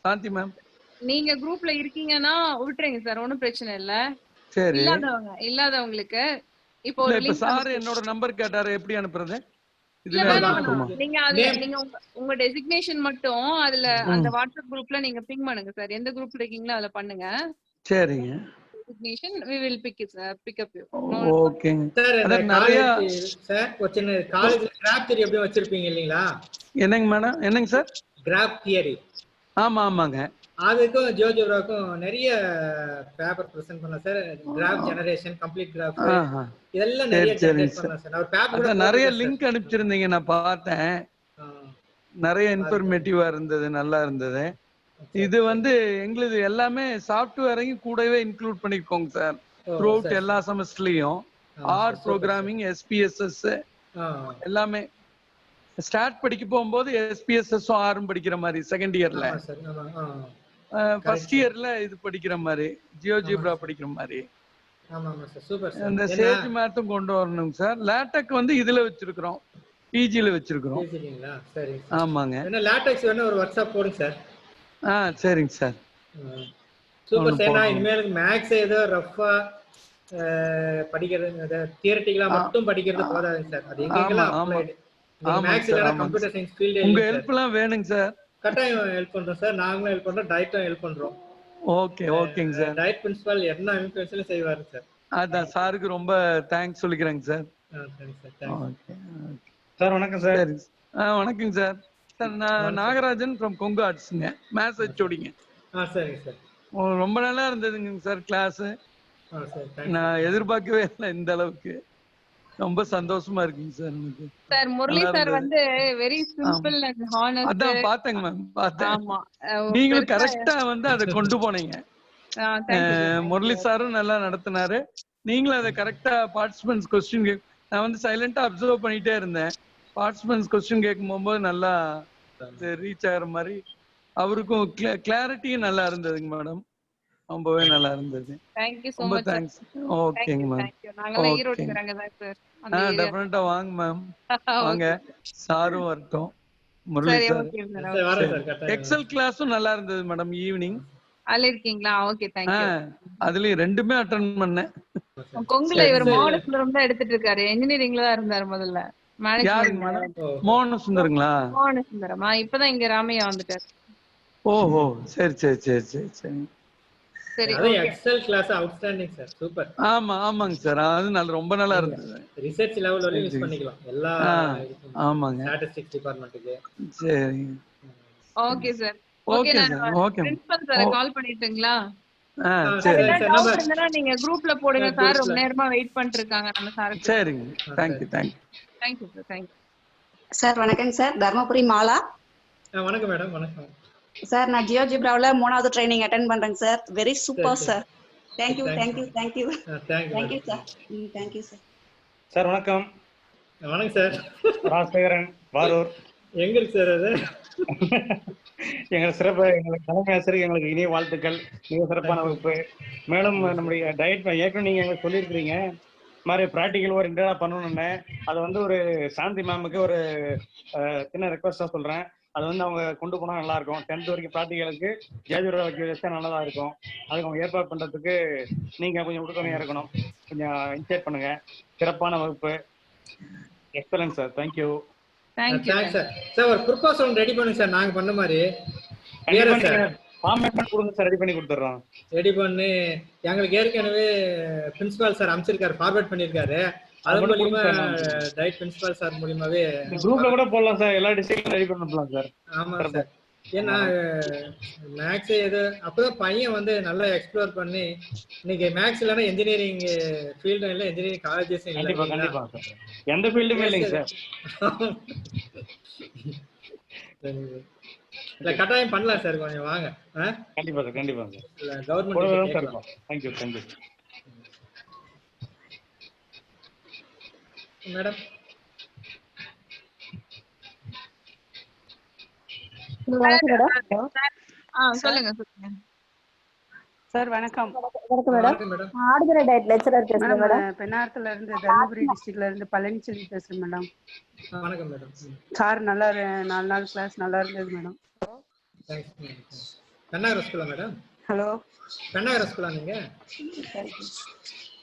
சாந்தி மேம், நீங்க குரூப்ல இருக்கீங்கன்னா விட்டுறீங்க சார், ஒன்னும் பிரச்சனை இல்ல. சரி. இல்லாதவங்களுக்கு இப்போ சார் என்னோட நம்பர் கேட்டாரு, எப்படி அனுப்புறது? இல்ல வேணாம், நீங்க அதுல நீங்க உங்க டெசிக்னேஷன் மட்டும் அதுல அந்த வாட்ஸ்அப் குரூப்ல நீங்க பிங் பண்ணுங்க சார். எந்த குரூப்ல இருக்கீங்களோ அதுல பண்ணுங்க. சரிங்க. Designation we will pick up you. ஓகேங்க சார். இந்த நிறைய சார் கொச்சின் காலேஜ்ல கிராஃப் தியரி அப்படியே வச்சிருப்பீங்க இல்லீங்களா? என்னங்க மேடம்? என்னங்க சார்? Graph theory. ஆமாங்க. அதுக்கும் ஜியோஜிப்ராக்கும் நிறைய பேப்பர் பிரசன்ட் பண்ண sir. Graph generation, complete graph, இதெல்லாம் நிறைய ஜெனரேட் பண்ண சார். நான் பேப்பர் கூட நிறைய லிங்க் அனுப்பிச்சிருந்தீங்க, நான் பார்த்தேன். நிறைய இன்ஃபர்மேட்டிவா இருந்தது, நல்லா இருந்தது. இது எங்களுக்கு எல்லாமே சாஃப்ட்வேரையும் கூடவே இன்க்ளூட் பண்ணிருக்கோங்க சார். த்ரூ அவுட் எல்லா செமஸ்டர்லயும் ஆர் ப்ரோக்ராமிங், SPSS எல்லாமே. ஸ்டார்ட் படிக்க போகும்போது SPSS ஆரும் படிக்கிற மாதிரி செகண்ட் இயர்ல, ஃபர்ஸ்ட் இயர்ல இது படிக்கிற மாதிரி ஜியோஜிப்ரா படிக்கிற மாதிரி. இந்த சேஜ் மேத்தும் கொண்டு வரணுங்க சார். லேட்டக் இதுல வச்சிருக்கிறோம், பிஜில வச்சிருக்கிறோம். ஆமாங்க. லேட்டக்ஸ் வேணா ஒரு வாட்ஸ்அப் போடுங்க சார். சரிங்க சார். Super sir. நான் இனிமேல் மேக்ஸ் ஏதோ ரஃபா படிக்கிறது, தியரிட்டிக்கலா மட்டும் படிக்கிறது போதாதுங்க சார். அது எங்கெல்லாம் அப்ளைட் மேக்ஸ் இல்லனா கம்ப்யூட்டர் சயின்ஸ் ஃபீல்ட் உங்க ஹெல்ப்லாம் வேணுங்க சார். கட்டாயம் ஹெல்ப் பண்றோம் சார். நாங்களும் ஹெல்ப் பண்றோம், டைரக்டா ஹெல்ப் பண்றோம். ஓகேங்க சார். டைரக்ட் பிரின்சிபல் என்ன இன்ஃபுளுன்ஸ்ல செய்வாரு சார். அதான் சாருக்கு ரொம்ப தேங்க்ஸ் சொல்லிக்கிறேங்க சார். சரி சார். Thanks sir. வணக்கம் சார். வணக்கங்க சார். சார் நான் நாகராஜன் ஃப்ரம் கொங்கு ஆர்ட்ஸ்ங்க, மேத்ஸ் ஹெச்ஓடிங்க. சரிங்க சார். ரொம்ப நல்லா இருந்ததுங்க சார் கிளாஸ். நான் எதிர்பார்க்கவே இல்லை இந்த அளவுக்கு. ரொம்ப சந்தோஷமா இருக்குங்க சார் எனக்கு. Sir Murali sir very simple and honest. அதான் பார்த்தேங்க மேம், பார்த்தேன். ஆமா, நீங்களும் கரெக்டா அதை கொண்டு போனீங்க. முரளி சாரும் நல்லா நடத்தினாரு. நீங்களும் அதை கரெக்டா பார்ட்டிசிபென்ட்ஸ் கொஸ்டின் நான் சைலண்டா அப்சர்வ் பண்ணிட்டே இருந்தேன். பார்ட்டிசிபென்ட்ஸ் கொஸ்டின் கேட்கும் போகும்போது நல்லா ரீச் ஆகிற மாதிரி. அவருக்கும் கிளாரிட்டியும் நல்லா இருந்ததுங்க மேடம். ரொம்பவே நல்லா இருந்தது. Thank you so ரொம்ப much. தேங்க்ஸ். ஓகேங்க மேம். நாங்களே ஈரோட்டுக்குறாங்க தான் சார். டெஃபினட்டா வாங்க மேம், வாங்க. சாரும் வரட்டும், முரளி சார். எக்ஸல் கிளாஸும் நல்லா இருந்தது மேடம். ஈவினிங் அதுல இருக்கீங்களா? Okay, thank you. அதுலயும் ரெண்டுமே அட்டெண்ட் பண்ணேன். கொங்குல இவர் மோகன சுந்தரம் தான் எடுத்துட்டு இருக்காரு. இன்ஜினியரிங்ல தான் இருந்தாரு முதல்ல. மேனேஜ்மென்ட். மோகன சுந்தரங்களா? மோகன சுந்தரமா இப்பதான் இங்க ராமையா வந்துட்டாரு. ஓஹோ, சரி சரி சரி சரி சரி சரி. அது Excel class outstanding sir. Super. ஆமாங்க சார். அது ரொம்ப நல்லா இருந்தது. ரிசர்ச் லெவல் வரையும் யூஸ் பண்ணிக்கலாம் எல்லா. ஆமாங்க, ஸ்டாட்டிஸ்டிக்ஸ் டிபார்ட்மென்ட்க்கு. சரி. Okay sir. ஓகே, நான் பிரின்சிபல் சார் கால் பண்ணிட்டீங்களா? சரி சார். நீங்க குரூப்ல போடுங்க சார். ரொம்ப நேரமா வெயிட் பண்ணிட்டு இருக்காங்க நம்ம சார். சரிங்க. Thank you thank you sir. Thank you sir. வணக்கங்க சார். தர்மபுரி மாலா. வணக்கம் மேடம். வணக்கம் சார். நான் ஜியோஜிப்ராவில் 3வது ட்ரைனிங் அட்டெண்ட் பண்றேங்க sir. Very super sir. Thank you thank you thank you thank you sir. Thank you sir. Sir வணக்கம். வணக்கம் சார். ராஜசேகரன், வாரூர். எங்க இருக்கு சார் அது? எங்களுக்கு சிறப்பு, எங்களுக்கு தலைமை ஆசிரியர் எங்களுக்கு இனிய வாழ்த்துக்கள். மிக சிறப்பான வகுப்பு. மேலும் நம்முடைய டயட் ஏற்கனவே நீங்க எங்களுக்கு சொல்லியிருக்கிறீங்க மாதிரி ப்ராக்டிக்கல் ஒரு இன்டர்னா பண்ணணும்னு. அது ஒரு சாந்தி மேமுக்கு ஒரு சின்ன ரெக்வஸ்டா சொல்றேன். அது அவங்க கொண்டு போனா நல்லா இருக்கும். 10th வரைக்கும் ப்ராக்டிகலுக்கு ஜியோஜிப்ரா வச்சா நல்லதா இருக்கும். அதுக்கு அவங்க ஏற்பாடு பண்றதுக்கு நீங்க கொஞ்சம் உறுதுணையா இருக்கணும். கொஞ்சம் இன்சைட் பண்ணுங்க. சிறப்பான வகுப்பு. Excellent sir. Thank you. Thanks sir. Sir ஒரு ப்ரொபோசல் ரெடி பண்ணுங்க சார். நாங்க பண்ண மாதிரி ஃபார்மேட் கொடுங்க சார். ரெடி பண்ணி கொடுத்துறோம். ரெடி பண்ணி எங்களுக்கு ஏற்கனவே பிரின்சிபால் சார் அனுப்பிச்சிருக்காரு, ஃபார்வர்ட் பண்ணிருக்காரு. அது மூலமா டைரக்ட் பிரின்சிபால் சார் மூலமாவே குரூப்ல கூட போடலாம் சார். எல்லா டிசைனும் ரெடி பண்ணலாம் சார். ஆமா சார். ஏன்னா மேக்ஸ் எது அப்பதான் பையன் நல்லா எக்ஸ்ப்ளோர் பண்ணி, இன்னைக்கு மேக்ஸ் இல்லைன்னா இன்ஜினியரிங் ஃபீல்டும் இல்லை, இன்ஜினியரிங் காலேஜஸ் இல்லை. கண்டிப்பா கண்டிப்பா சார். எந்த ஃபீல்டுமே இல்லைங்க சார். இல்ல கட்டாயம் பண்ணலாம் சார். கொஞ்சம் வாங்க. கண்டிப்பா சார். கண்டிப்பா sir. Government. Thank you thank you madam. சொல்லுங்க சார். வணக்கம். வணக்கம் மேடம். ஆடுதுறை டயட் லெக்சரர் பேசுறேன் மேடம். பெண்ணார்த்துல இருந்து, தர்மபுரி டிஸ்ட்ரிக்ட்ல இருந்து பழனிச்செல்வி பேசுறேன் மேடம். வணக்கம் மேடம். சார் நல்லா 4 நாள் கிளாஸ் நல்லா இருந்தது மேடம். பெண்ணாகர ஸ்கூலா மேடம்? ஹலோ, பெண்ணாகர ஸ்கூலா நீங்க?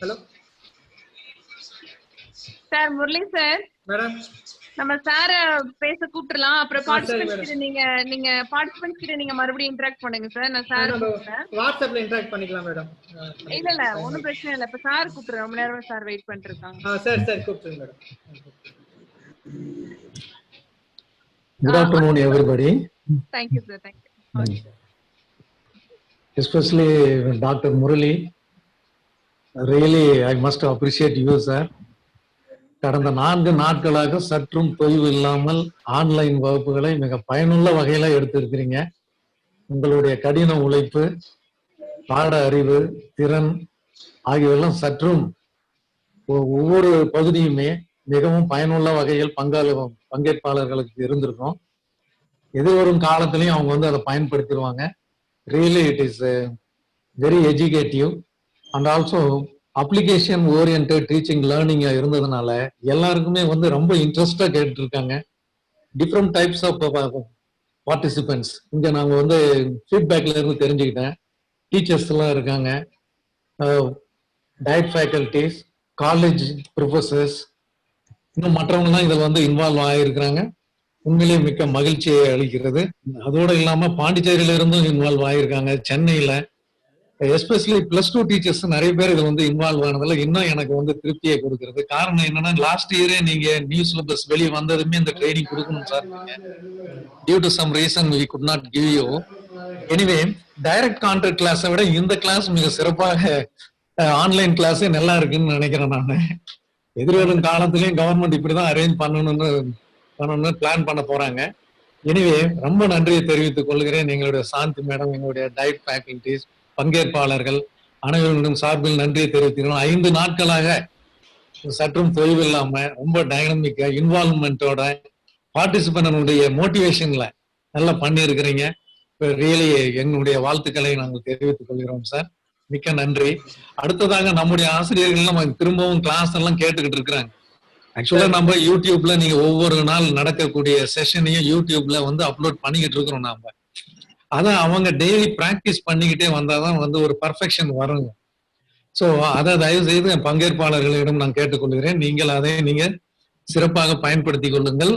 Hello sir. Murali sir. Madam. நம்ம சார பேச கூப்பிடலாம். அப்புறம் பார்ட்டிசிபென்ட்ஸ் கிட்ட நீங்க பார்ட்டிசிபென்ட்ஸ் கிட்ட நீங்க மறுபடியும் இன்டராக்ட் பண்ணுங்க சார். நான் சார் கூப்பிடுறேன். வாட்ஸ்அப்ல இன்டராக்ட் பண்ணிக்கலாம் மேடம். இல்ல ஒண்ணும் பிரச்சனை இல்ல. இப்ப சார் கூப்பிடுறேன். ரொம்ப நேரமா சார் வெயிட் பண்ணிட்டு இருக்காங்க. சரி கூப்பிடுங்க madam. Good afternoon, everybody. Thank you, sir. Thank you. Especially Dr. Murali. Really, I must appreciate you, sir. கடந்த 4 நாட்களாக சற்றும் தொய்வு இல்லாமல் ஆன்லைன் வகுப்புகளை மிக பயனுள்ள வகையில எடுத்திருக்கிறீங்க. உங்களுடைய கடின உழைப்பு, பாட அறிவு, திறன் ஆகியவெல்லாம் சற்றும் ஒவ்வொரு பகுதியுமே மிகவும் பயனுள்ள வகையில் பங்கேற்பாளர்களுக்கு இருந்திருக்கும். எதிர்வரும் காலத்திலையும் அவங்க வந்து அதை பயன்படுத்திடுவாங்க. Really it is very educative and also application orient teaching learning இருந்ததுனால எல்லாருக்குமே வந்து ரொம்ப இன்ட்ரெஸ்டா கேட்டு இருக்காங்க. டிஃப்ரெண்ட் டைப்ஸ் ஆஃப் பார்ட்டிசிபென்ட்ஸ் இங்க நாங்க வந்து ஃபீட்பேக்ல இருந்து தெரிஞ்சுக்கிட்டேன். டீச்சர்ஸ் எல்லாம் இருக்காங்க, டயட் ஃபேக்கல்டிஸ், காலேஜ் ப்ரொஃபசர்ஸ், இன்னும் மற்றவங்கலாம் இதில் வந்து இன்வால்வ் ஆகியிருக்கிறாங்க. உண்மையிலேயே மிக்க மகிழ்ச்சியை அளிக்கிறது. அதோடு இல்லாமல் பாண்டிச்சேரியில இருந்தும் இன்வால்வ் ஆகியிருக்காங்க. சென்னையில் எஸ்பெஷலி +2 டீச்சர்ஸ் நிறைய பேர் இதில் வந்து இன்வால்வ் ஆனதுல இன்னும் எனக்கு வந்து திருப்தியை கொடுக்கிறது. காரணம் என்னன்னா, லாஸ்ட் இயரே நீங்க நியூ சிலபஸ் வெளியே வந்ததுமே இந்த ட்ரைனிங் கொடுக்கணும் sir. Due to some reason we could not give you. Anyway direct contact கிளாஸை விட இந்த கிளாஸ் மிக சிறப்பாக ஆன்லைன் கிளாஸே நல்லா இருக்குன்னு நினைக்கிறேன். நான் எதிர்வரும் காலத்திலையும் கவர்மெண்ட் இப்படிதான் அரேஞ்ச் பண்ணணும்னு பிளான் பண்ண போறாங்க. எனிவே ரொம்ப நன்றியை தெரிவித்துக் கொள்கிறேன். எங்களுடைய சாந்தி மேடம், எங்களுடைய டயட் ஃபேக்கல்டிஸ், பங்கேற்பாளர்கள் அனைவரிடம் சார்பில் நன்றியை தெரிவித்துக்கிறோம். 5 நாட்களாக சற்றும் தொய்வு இல்லாம ரொம்ப டைனமிக்கா இன்வால்வ்மெண்டோட பார்ட்டிசிபென்டனுடைய மோட்டிவேஷன்ல நல்லா பண்ணி இருக்கிறீங்க. ரியலி என்னுடைய வாழ்த்துக்களை நாங்கள் தெரிவித்துக் கொள்கிறோம் சார். மிக்க நன்றி. அடுத்ததாக நம்முடைய ஆசிரியர்கள் நம்ம திரும்பவும் கிளாஸ் எல்லாம் கேட்டுக்கிட்டு இருக்கிறாங்க. ஆக்சுவலா நம்ம யூடியூப்ல நீங்க ஒவ்வொரு நாள் நடக்கக்கூடிய செஷனையும் யூடியூப்ல வந்து அப்லோட் பண்ணிக்கிட்டு இருக்கிறோம். நாம அதை அவங்க டெய்லி பிராக்டிஸ் பண்ணிக்கிட்டே வந்தாதான் வந்து ஒரு பர்ஃபெக்ஷன் வருங்க. ஸோ அதை தயவு செய்து பங்கேற்பாளர்களிடம் நான் கேட்டுக்கொள்கிறேன். நீங்கள் அதை நீங்க சிறப்பாக பயன்படுத்திக் கொள்ளுங்கள்.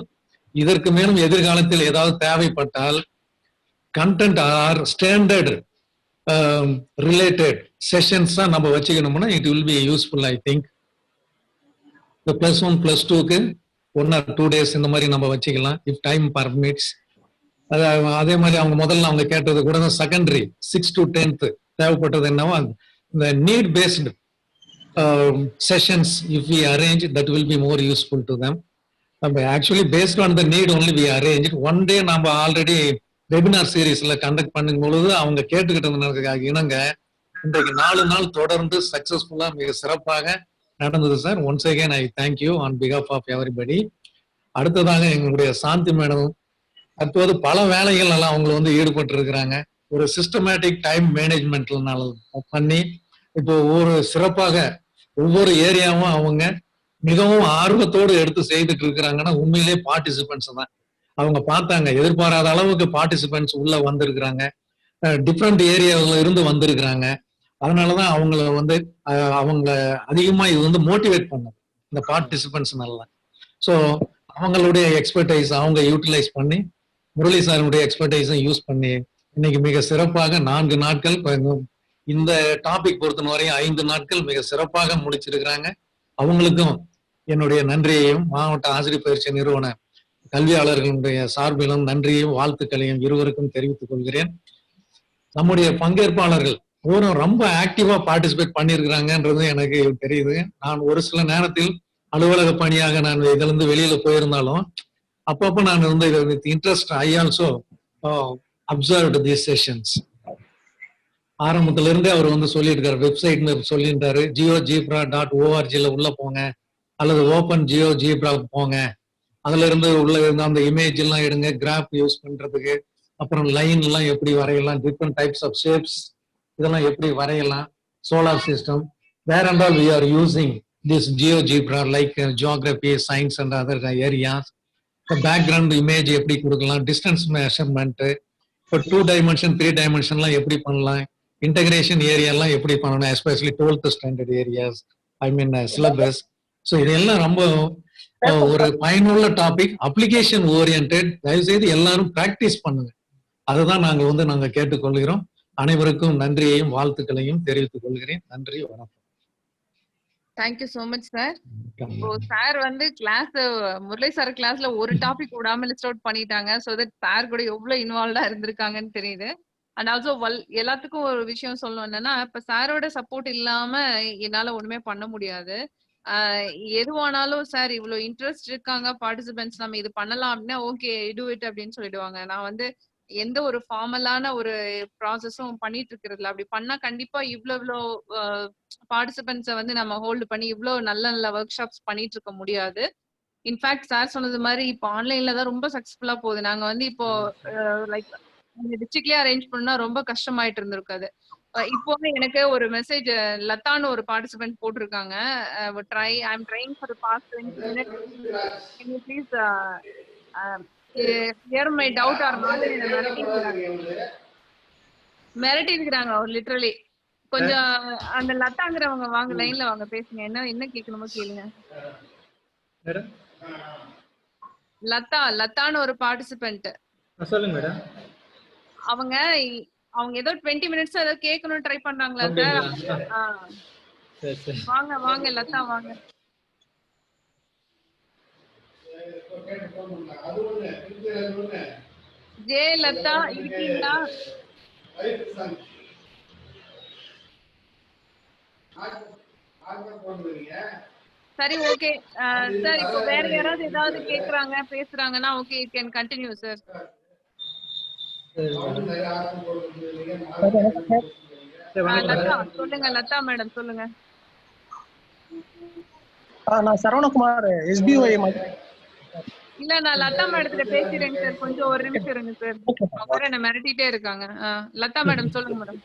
இதற்கு மேலும் எதிர்காலத்தில் ஏதாவது தேவைப்பட்டால் content or standard related sessions தான் நம்ம வச்சுக்கணும்னா it will be useful. I think இந்த +1 +2க்கு 1 or 2 days இந்த மாதிரி நம்ம வச்சுக்கலாம் இஃப் டைம் பர்மிட்ஸ். அதே மாதிரி அவங்க முதல்ல அவங்க கேட்டது கூட செகண்டரி 6 to 10th தேவைப்பட்டது என்னவோ இந்த need based sessions if we arrange that will be more useful to them. நம்ம actually based on the need only we arrange. One day நம்ம ஆல்ரெடி வெபினார் சீரீஸ்ல கண்டக்ட் பண்ணும் பொழுது அவங்க கேட்டுக்கிட்டதுக்காக இணங்க இன்றைக்கு 4 நாள் தொடர்ந்து சக்சஸ்ஃபுல்லா மிக சிறப்பாக நடந்தது sir. Once again I thank you on behalf of everybody. அடுத்ததாக எங்களுடைய சாந்தி மேடம் தற்போது பல வேலைகள் எல்லாம் அவங்க வந்து ஈடுபட்டு இருக்கிறாங்க. ஒரு சிஸ்டமேட்டிக் டைம் மேனேஜ்மெண்ட்னால பண்ணி இப்போ சிறப்பாக ஒவ்வொரு ஏரியாவும் அவங்க மிகவும் ஆர்வத்தோடு எடுத்து செய்துட்டு இருக்கிறாங்கன்னா உண்மையிலே பார்ட்டிசிபென்ட்ஸ் தான். அவங்க பார்த்தாங்க எதிர்பாராத அளவுக்கு பார்ட்டிசிபென்ட்ஸ் உள்ள வந்திருக்கிறாங்க, டிஃப்ரெண்ட் ஏரியாவில் இருந்து வந்திருக்கிறாங்க. அதனாலதான் அவங்கள வந்து அவங்க அதிகமா இது வந்து மோட்டிவேட் பண்ணும் இந்த பார்ட்டிசிபென்ட்ஸ்னால. ஸோ அவங்களுடைய எக்ஸ்பர்டைஸ் அவங்க யூட்டிலைஸ் பண்ணி முரளி சாருடைய எக்ஸ்பர்டைஸை யூஸ் பண்ணி இன்னைக்கு மிக சிறப்பாக 4 நாட்கள் இந்த டாபிக் பொறுத்த வரையும் 5 நாட்கள் மிக சிறப்பாக முடிச்சிருக்கிறாங்க. அவங்களுக்கும் என்னுடைய நன்றியையும் மாவட்ட ஆசிரியர் பயிற்சி நிறுவன கல்வியாளர்களுடைய சார்பிலும் நன்றியையும் வாழ்த்துக்களையும் இருவருக்கும் தெரிவித்துக் கொள்கிறேன். நம்முடைய பங்கேற்பாளர்கள் ரொம்ப ஆக்டிவா பார்ட்டிசிபேட் பண்ணியிருக்கிறாங்கன்றது எனக்கு தெரியுது. நான் ஒரு சில நேரத்தில் அலுவலக பணியாக நான் இதுல இருந்து வெளியில போயிருந்தாலும் அப்பப்போ நான் வந்து with interest I also observed these sessions. ஆரம்பத்துல இருந்தே அவர் வந்து சொல்லியிருக்காரு, வெப்சைட்னு சொல்லியிருந்தாரு, GeoGebra.org உள்ள போங்க அல்லது ஓப்பன் GeoGebra போங்க, அதுல இருந்து உள்ள இருந்த அந்த இமேஜ் எல்லாம் எடுங்க, கிராஃப் யூஸ் பண்றதுக்கு, அப்புறம் லைன் எல்லாம் எப்படி வரையலாம், டிஃப்ரெண்ட் டைப்ஸ் ஆஃப் ஷேப்ஸ் இதெல்லாம் எப்படி வரையலாம், solar system, where and all we are using this GeoGebra like geography, science and other areas. Background image எப்படி கொடுக்கலாம், டிஸ்டன்ஸ் மெஷர்மெண்ட், இப்போ 2 dimension 3 dimensionலாம் எப்படி பண்ணலாம், இன்டகிரேஷன் ஏரியாலாம் எப்படி பண்ணணும், எஸ்பெஷலி 12th standard ஏரியாஸ், ஐ மீன் சிலபஸ். ஸோ இதெல்லாம் ரொம்ப ஒரு பயனுள்ள டாபிக், அப்ளிகேஷன் ஓரியன்டட். தயவு செய்து எல்லாரும் பிராக்டிஸ் பண்ணுங்க. அதுதான் நாங்க கேட்டுக்கொள்கிறோம். அனைவருக்கும் நன்றியையும் வாழ்த்துக்களையும் தெரிவித்துக் கொள்கிறேன். நன்றி, வணக்கம். Thank you so much sir. இப்போ சார் வந்து கிளாஸ், முரளி சார் கிளாஸ்ல ஒரு டாபிக் விடாம லிஸ்ட் அவுட் பண்ணிட்டாங்க. சோ தட் சார் கூட எவ்வளவு இன்வால்வ்டா இருந்திருக்காங்கன்னு தெரியுது. அண்ட் ஆல்சோ எல்லாத்துக்கும் ஒரு விஷயம் சொல்லணும் என்னன்னா, இப்ப சாரோட சப்போர்ட் இல்லாம என்னால ஒண்ணுமே பண்ண முடியாது. எதுவானாலும் சார் இவ்வளவு இன்ட்ரெஸ்ட் இருக்காங்க பார்ட்டிசிபென்ட்ஸ், நம்ம இது பண்ணலாம் அப்படின்னா ஓகே டூ இட் அப்படின்னு சொல்லிடுவாங்க. நான் வந்து எந்த ஒரு ஃபார்மலான ஒரு ப்ராசஸும் பண்ணிட்டு இருக்கிறதுல, அப்படி பண்ணா கண்டிப்பா இவ்வளவு பார்ட்டிசிபென்ட்ஸை வந்து நம்ம ஹோல்டு பண்ணி இவ்வளவு நல்ல நல்ல ஒர்க் ஷாப்ஸ் பண்ணிட்டு இருக்க முடியாது. இன்ஃபேக்ட் சார் சொன்னது மாதிரி இப்போ ஆன்லைன்ல தான் ரொம்ப சக்சஸ்ஃபுல்லா போகுது. நாங்க வந்து இப்போ லைக் டிஸ்ட்ரிக்ட்லயே அரேஞ்ச் பண்ணா ரொம்ப கஷ்டமாயிட்டு இருந்திருக்காது. இப்போ எனக்கு ஒரு மெசேஜ் லதான்னு ஒரு பார்ட்டிசிபென்ட் போட்டிருக்காங்க. I am trying for the past 20 minutes. Can you please clear my doubt or not? மிரட்டி இருக்கிறாங்க ஒரு லிட்டரலி. கொஞ்சம் அந்த லதாங்கிறவங்க வாங்க லைன்ல வாங்க, பேசுங்க. என்ன கேட்கணுமோ கேளுங்க. லதான்னு ஒரு பார்ட்டிசிபென்ட். சொல்லுங்க மேடம். அவங்க ஏதோ 20 minutes ஏதோ கேட்கணும்னு ட்ரை பண்றாங்களா சார்? வாங்க வாங்க லதா வாங்க. ஜே லதா இருக்கீங்களா? சரி, ஓகே சார். இப்போ வேற யாராவது ஏதாவது கேக்குறாங்க பேசுறாங்கன்னா okay you can continue sir. Latha சொல்லுங்க. லதா மேடம் சொல்லுங்க. நான் சரவணகுமார், SBOI. இல்ல நான் லதா மேடத்துல பேசுறேங்க சார். கொஞ்சம் ஒரு நிமிஷம் இருங்க சார். அவங்க என்ன மிரட்டிட்டே இருக்காங்க. லதா மேடம் சொல்லுங்க மேடம்.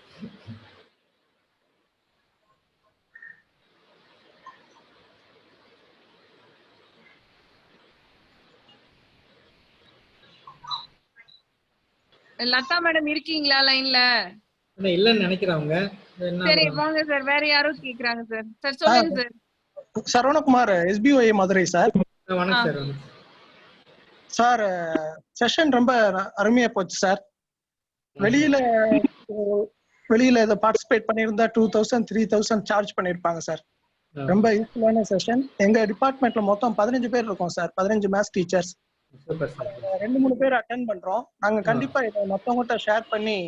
லதா மேடம் இருக்கீங்களா லைன்ல? இல்லன்னு நினைக்கிறவங்க. சரி வாங்க சார். வேற யாரோ கேக்குறாங்க சார். சார் சொல்லுங்க sir. Saravanakumar, SBOI Madurai sir. வணக்கம் சார். செஷன் ரொம்ப அருமையா போச்சு சார். வெளியில இதை பார்ட்டிசிபேட் பண்ணியிருந்தா 2000 3000 சார்ஜ் பண்ணிருப்பாங்க சார். ரொம்ப யூஸ்ஃபுல்லான செஷன். எங்க டிபார்ட்மெண்ட்ல மொத்தம் 15 பேர் இருக்கோம் சார். 15 maths teachers. 2-3 பேர் அட்டென்ட் பண்றோம். நாங்க கண்டிப்பா இதை மத்தவங்ககிட்ட ஷேர் பண்ணி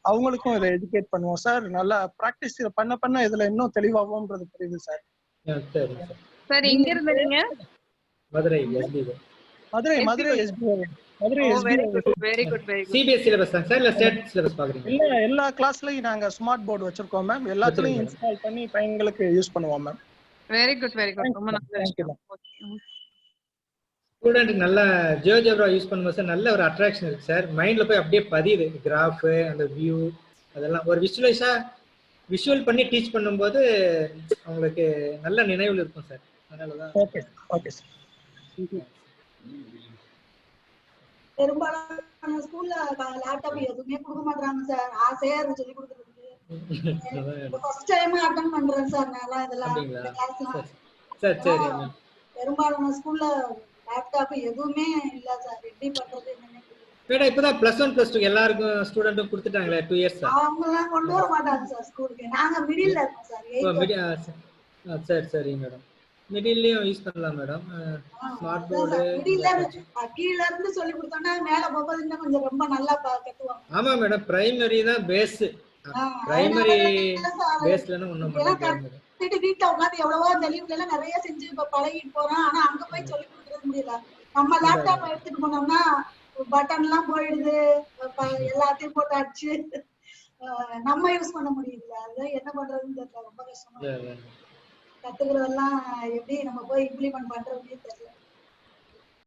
அவங்களுக்கும் இதை எஜுகேட் பண்ணுவோம் சார். நல்லா பிராக்டிஸ் பண்ண இதுல இன்னும் தெளிவாகும்ன்றது புரியுது சார். சார் எங்க இருந்தீங்க? Madurai SBOI. Very good. CBSE syllabus தான் சார் இல்ல ஸ்டேட் சிலபஸ் பாக்குறீங்க? இல்ல, எல்லா கிளாஸ்லயும் நாங்க ஸ்மார்ட் போர்டு வச்சிருக்கோம் மேம். எல்லாத்துலயும் இன்ஸ்டால் பண்ணி பையங்களுக்கு யூஸ் பண்ணுவோம் மேம். Very good. ரொம்ப நல்ல. ஸ்டூடெண்ட் நல்ல ஜியோஜெப்ரா யூஸ் பண்ணும்போது சார் நல்ல ஒரு அட்ராக்ஷன் இருக்கு சார். மைண்ட்ல போய் அப்படியே பதியுது. கிராஃப், அந்த வியூ, அதெல்லாம் ஒரு விஷுவல் பண்ணி டீச் பண்ணும்போது அவங்களுக்கு நல்ல நினைவில் இருக்கும் சார். அதனாலதான். Okay sir. பெரும்பாலான ஸ்கூல்ல லேப்டாப் எதுவுமே கொடுக்க மாட்டாங்க சார். ஆசையா இருக்கு சொல்லி கொடுக்கறதுக்கு. ஃபர்ஸ்ட் டைம் அட்டெண்ட் பண்றேன் சார். நல்லா இதெல்லாம் சரி. பெரும்பாலான ஸ்கூல்ல லேப்டாப் எதுவுமே இல்ல சார். எப்படி பண்றது என்னன்னு மேடம் இப்பதான் +1 +2 எல்லாருக்கும் ஸ்டூடெண்ட்டும் கொடுத்துட்டாங்களே 2 இயர்ஸ் சார். அவங்க எல்லாம் கொண்டு வர மாட்டாங்க சார் ஸ்கூலுக்கு. நாங்க மிடில்ல இருக்கோம் சார். சரி மேடம். மிடில்லயும் யூஸ் பண்ணலாம் மேடம். ஸ்மார்ட் போர்டு மிடில்ல கீழ இருந்து சொல்லி கொடுத்தோம்னா மேல போகும்போது இன்னும் கொஞ்சம் ரொம்ப நல்லா கத்துவாங்க. ஆமா மேடம். பிரைமரி தான் பேஸ். பிரைமரி பேஸ்லனா ஒண்ணும் பண்ண முடியாது. வீட்டுல உட்காந்து எவ்வளவோ இந்த லீவ்ல எல்லாம் நிறைய செஞ்சு இப்ப பழகிட்டு போறோம். ஆனா அங்க போய் சொல்லி கொடுக்கறது முடியல. நம்ம லேப்டாப் எடுத்துட்டு போனோம்னா பட்டன் எல்லாம் போயிடுது. எல்லாத்தையும் போட்டு அடிச்சு நம்ம யூஸ் பண்ண முடியல. அது என்ன பண்றதுன்னு தெரியல. ரொம்ப கஷ்டமா கத்துக்கிறதெல்லாம் எப்படி நம்ம போய் இம்ப்ளிமெண்ட் பண்றதுன்னு